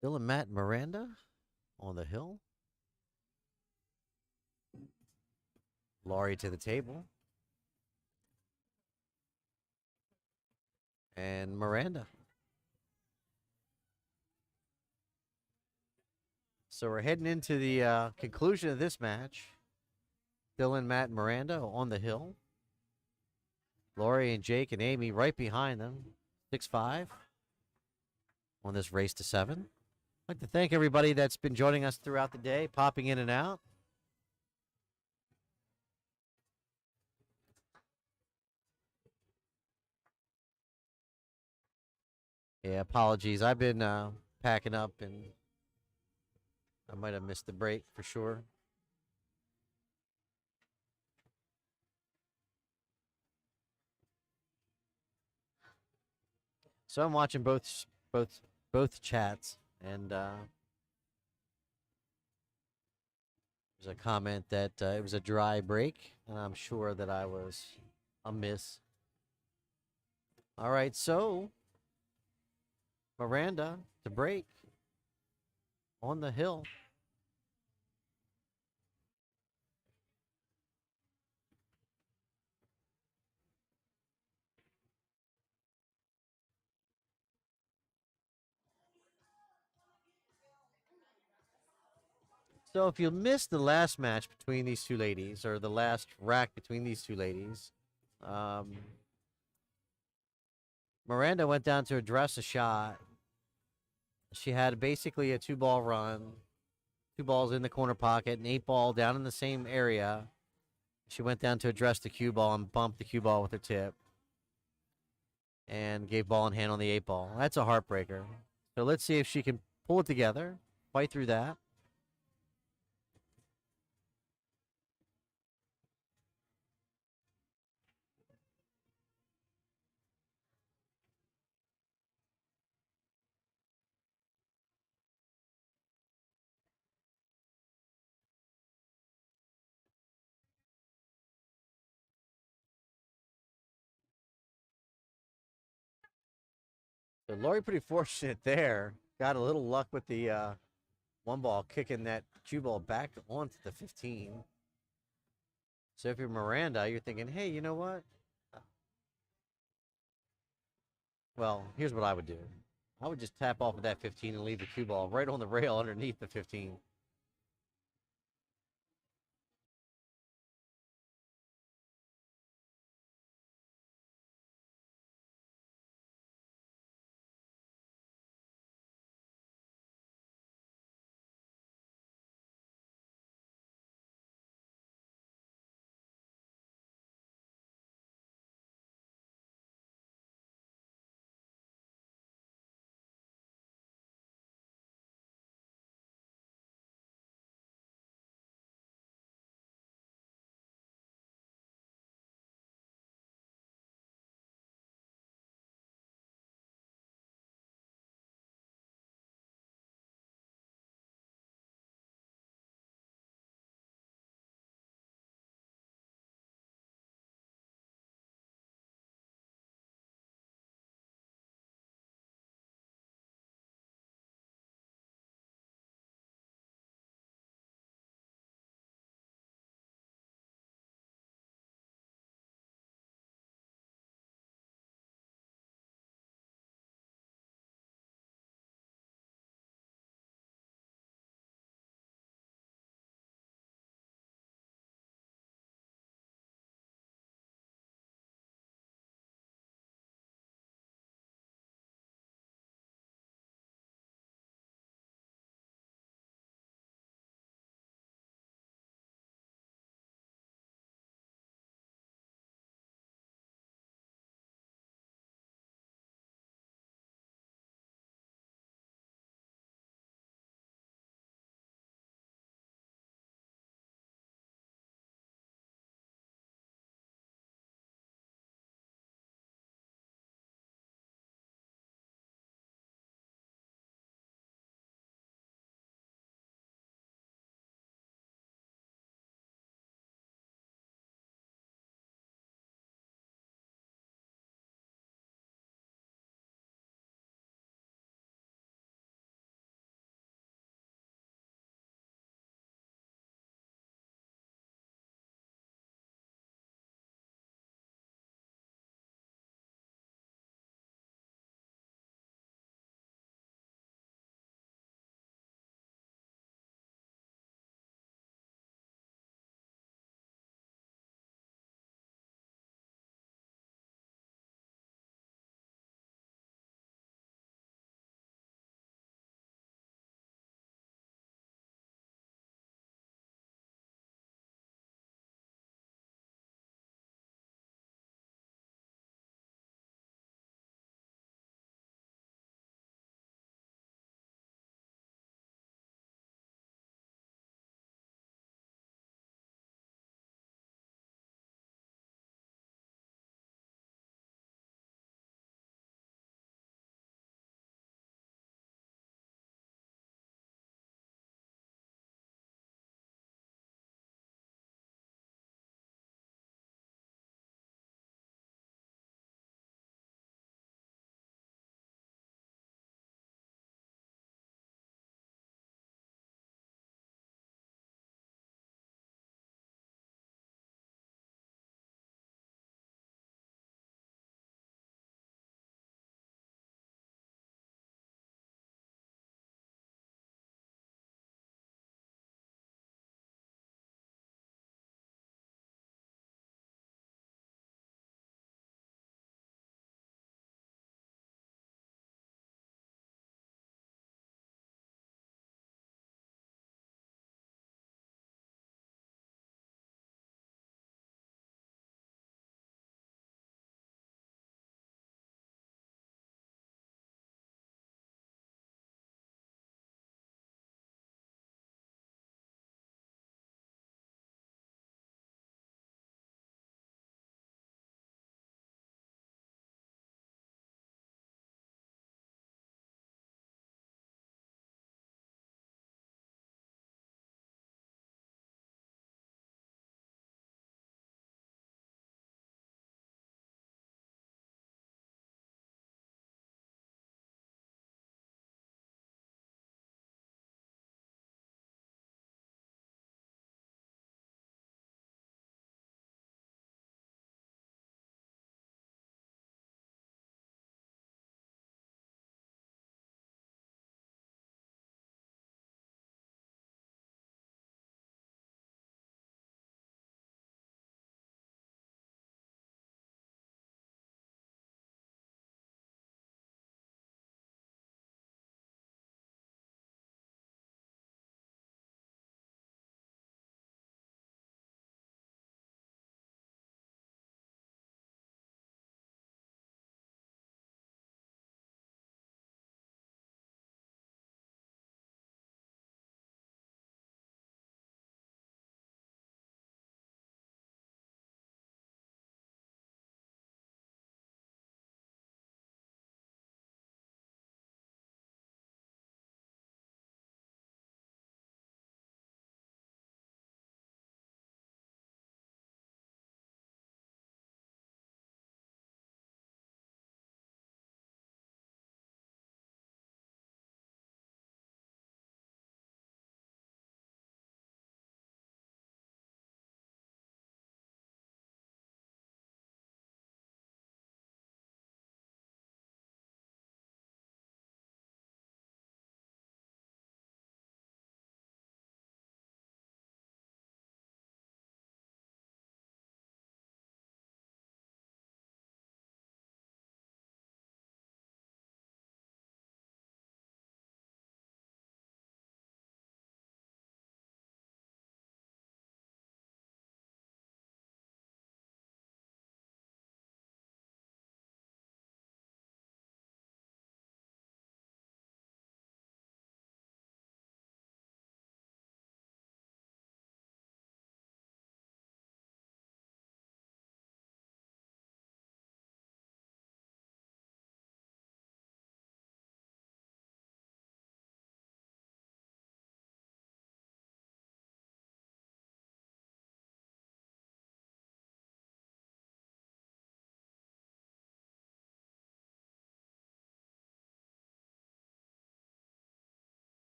Speaker 1: Bill and Matt Miranda on the hill. Laurie to the table. And Miranda. So we're heading into the conclusion of this match. Dylan, Matt, and Miranda on the hill. Laurie and Jake and Amy right behind them. 6-5 on this race to 7. I'd like to thank everybody that's been joining us throughout the day, popping in and out. Yeah, apologies. I've been packing up, and I might have missed the break for sure. So I'm watching both chats, and there's a comment that it was a dry break, and I'm sure that I was amiss. All right, so Miranda to break on the hill. So if you missed the last match between these two ladies, or the last rack between these two ladies, Miranda went down to address a shot. She had basically a 2-ball run, 2 balls in the corner pocket, an 8-ball down in the same area. She went down to address the cue ball and bumped the cue ball with her tip, and gave ball in hand on the 8-ball. That's a heartbreaker. So let's see if she can pull it together, fight through that. So Lori pretty fortunate there. Got a little luck with the 1 ball kicking that cue ball back onto the 15. So if you're Miranda, you're thinking, hey, you know what? Well, here's what I would do. I would just tap off of that 15 and leave the cue ball right on the rail underneath the 15.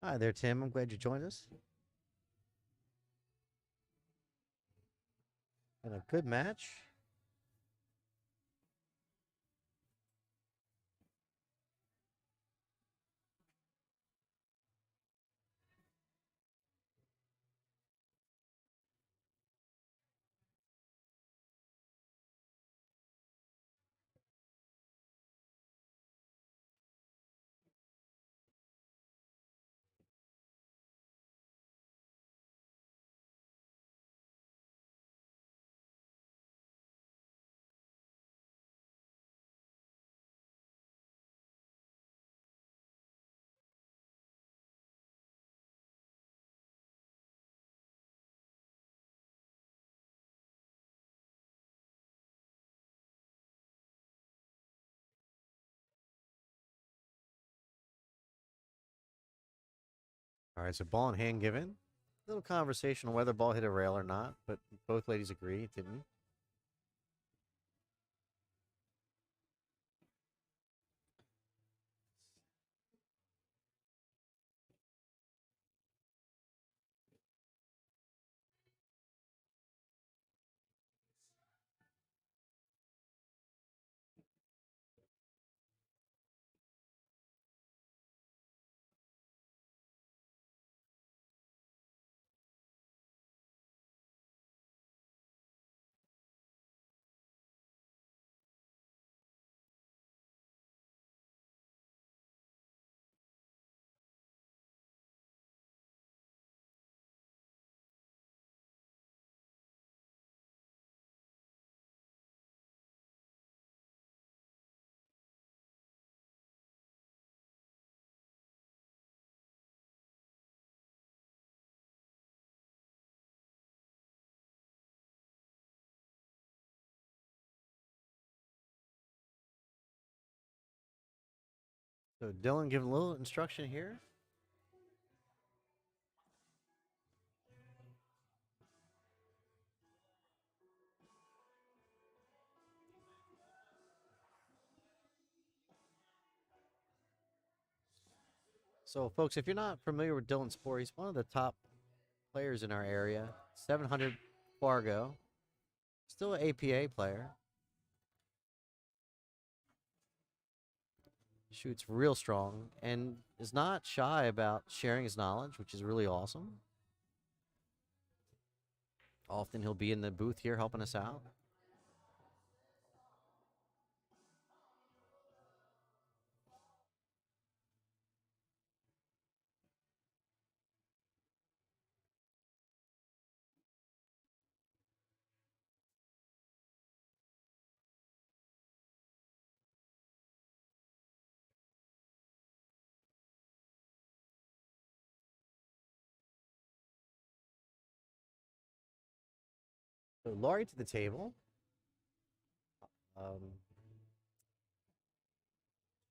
Speaker 1: Hi there, Tim. I'm glad you joined us. And a good match. All right, so ball in hand given. Little conversation on whether ball hit a rail or not, but both ladies agree it didn't. So Dylan giving a little instruction here. So, folks, if you're not familiar with Dylan Spore, he's one of the top players in our area. 700 Fargo. Still an APA player. Shoots real strong and is not shy about sharing his knowledge, which is really awesome. Often he'll be in the booth here helping us out. So Laurie to the table.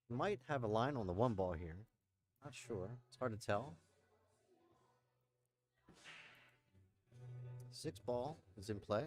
Speaker 1: Might have a line on the one ball here. Not sure. It's hard to tell. 6 ball is in play.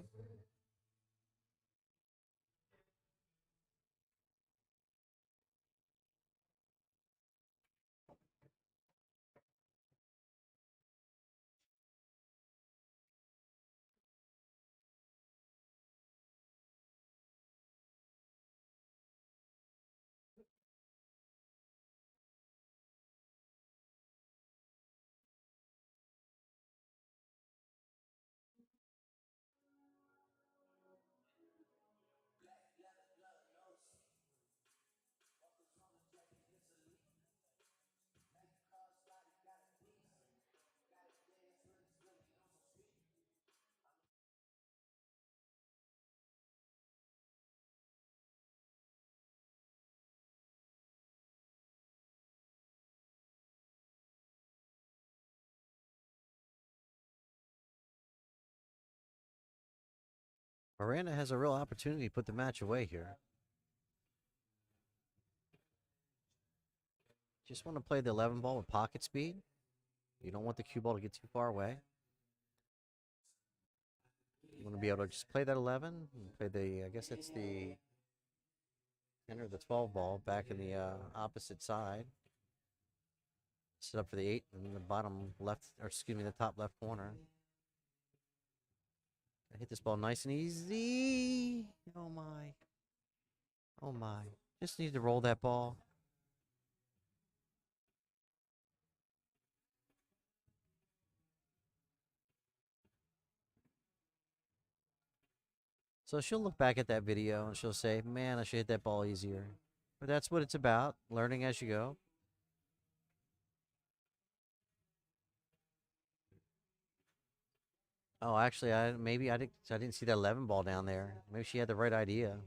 Speaker 1: Miranda has a real opportunity to put the match away here. Just want to play the 11 ball with pocket speed. You don't want the cue ball to get too far away. You want to be able to just play that 11 and play the, I guess it's the 10 or the 12 ball back in the opposite side. Set up for the 8 in the bottom left, or excuse me, the top left corner. I hit this ball nice and easy. Oh my. Oh my. Just need to roll that ball. So she'll look back at that video and she'll say, man, I should hit that ball easier. But that's what it's about, learning as you go. Oh, actually, I didn't see that 11 ball down there. Maybe she had the right idea.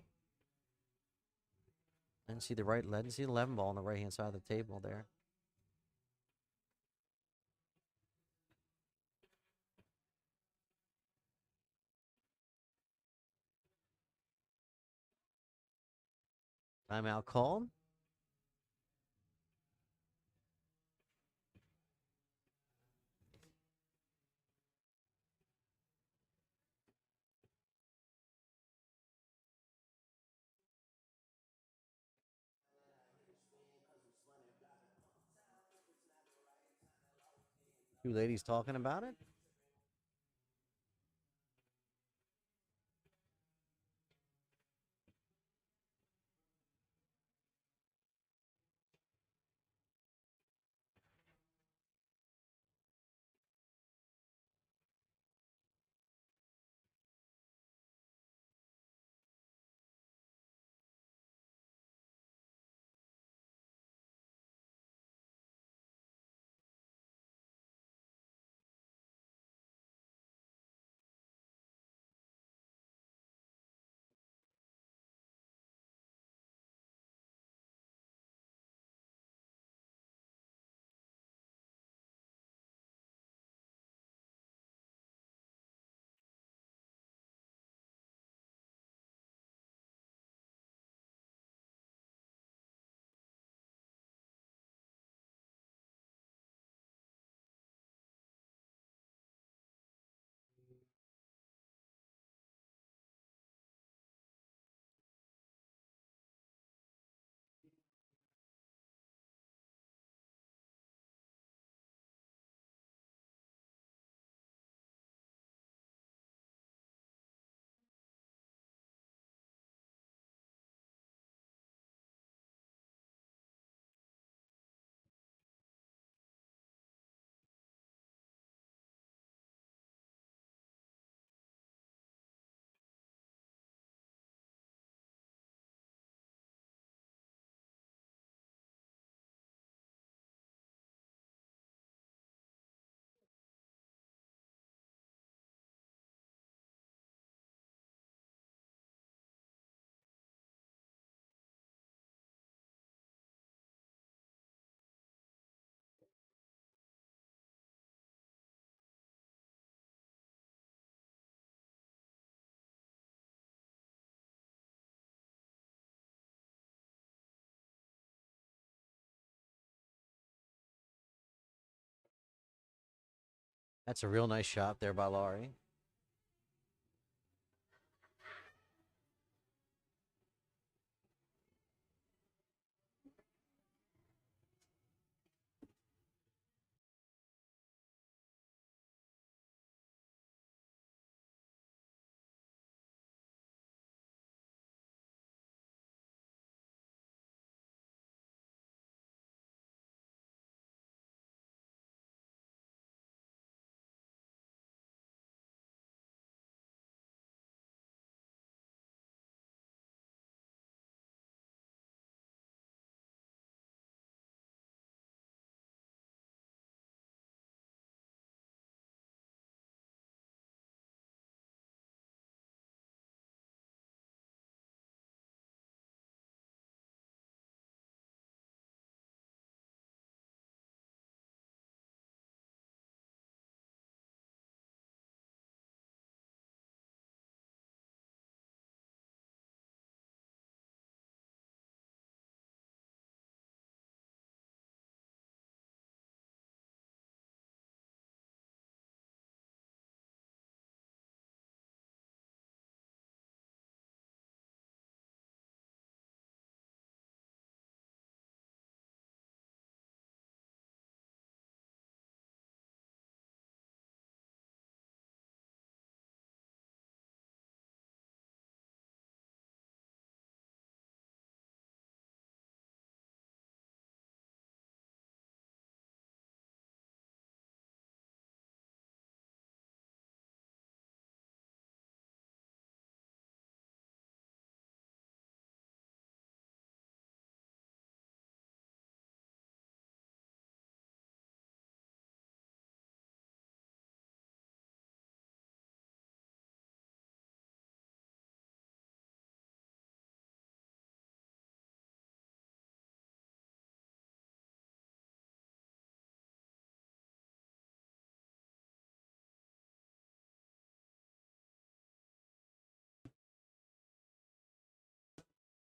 Speaker 1: I didn't see the 11 ball on the right hand side of the table there. Timeout called. Two ladies talking about it. That's a real nice shot there by Laurie.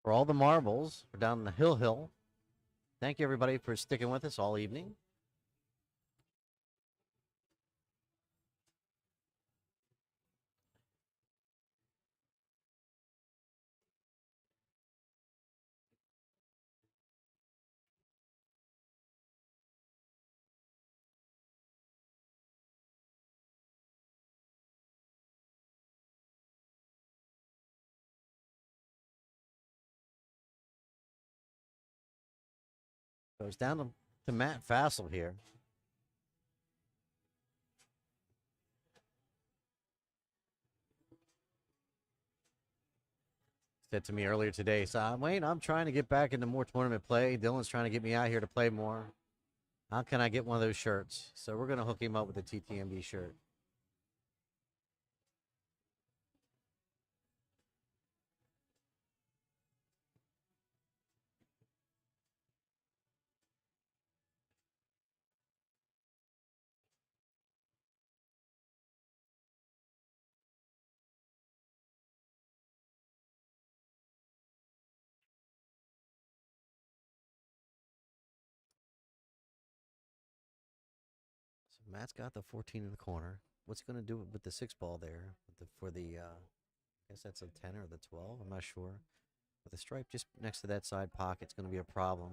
Speaker 1: For all the marbles, we're down in the Hill. Thank you, everybody, for sticking with us all evening. Goes down to Matt Fassel here. Said to me earlier today, so Wayne, I'm trying to get back into more tournament play. Dylan's trying to get me out here to play more. How can I get one of those shirts? So we're going to hook him up with a TTMD shirt. So Matt's got the 14 in the corner. What's he going to do with the 6 ball there? I guess that's a 10 or the 12. I'm not sure. With the stripe just next to that side pocket, it's going to be a problem.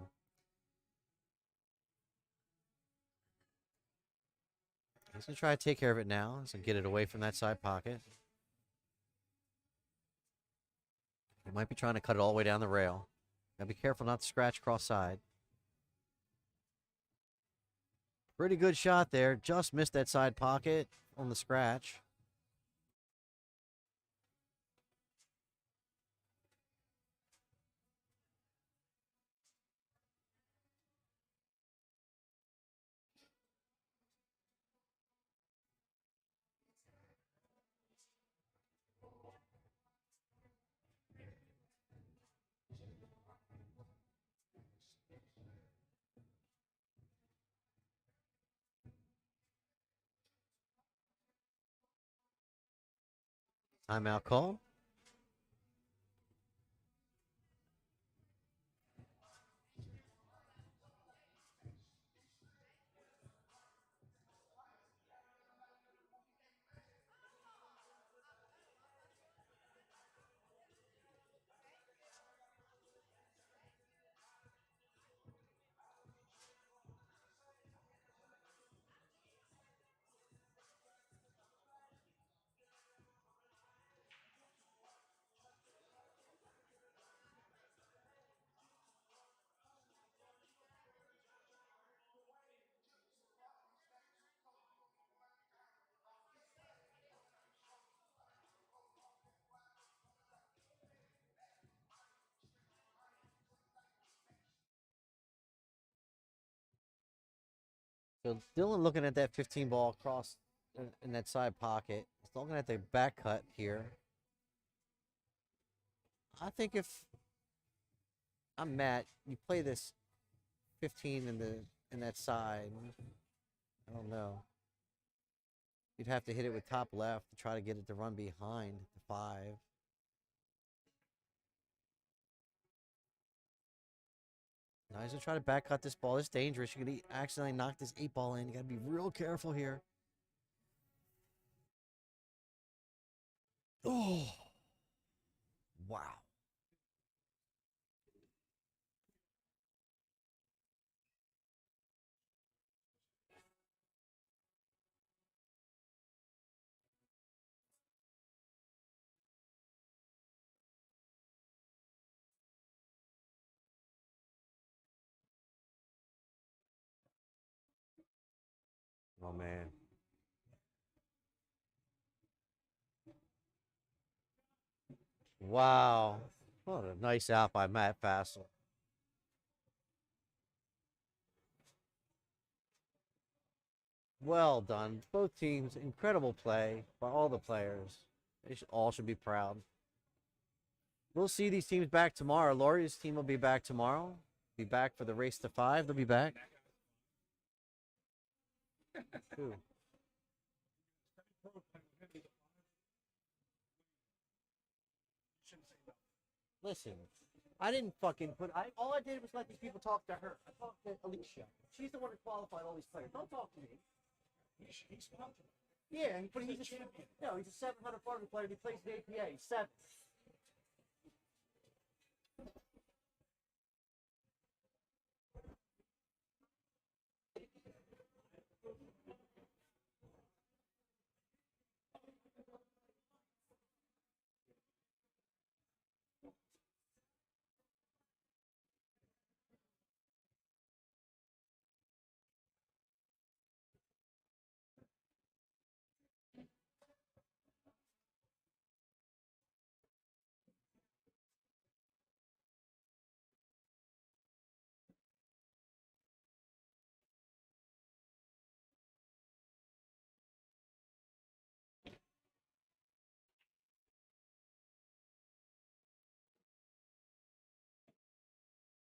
Speaker 1: He's going to try to take care of it now. He's going to get it away from that side pocket. He might be trying to cut it all the way down the rail. Gotta be careful not to scratch cross side. Pretty good shot there. Just missed that side pocket on the scratch. Timeout call. So Dylan looking at that 15 ball across in that side pocket. He's looking at the back cut here. I think if I'm Matt, you play this 15 in that side. I don't know. You'd have to hit it with top left to try to get it to run behind the 5. Now he's gonna try to back cut this ball. It's dangerous. You're gonna accidentally knock this 8 ball in. You gotta be real careful here. Oh, wow. Oh man. Wow. What a nice out by Matt Fassel. Well done. Both teams, incredible play by all the players. They all should be proud. We'll see these teams back tomorrow. Laurie's team will be back tomorrow. Be back for the race to 5. They'll be back. Who? Listen, I didn't fucking put. All I did was let these people talk to her. I talked to Alicia. She's the one who qualified all these players. Don't talk to me.
Speaker 3: He's pumping.
Speaker 1: Yeah, but he's
Speaker 3: a
Speaker 1: a
Speaker 3: champion.
Speaker 1: No, he's a 700 partner player. He plays in APA. He's 7.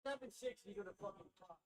Speaker 1: Seven six, you're gonna fucking top.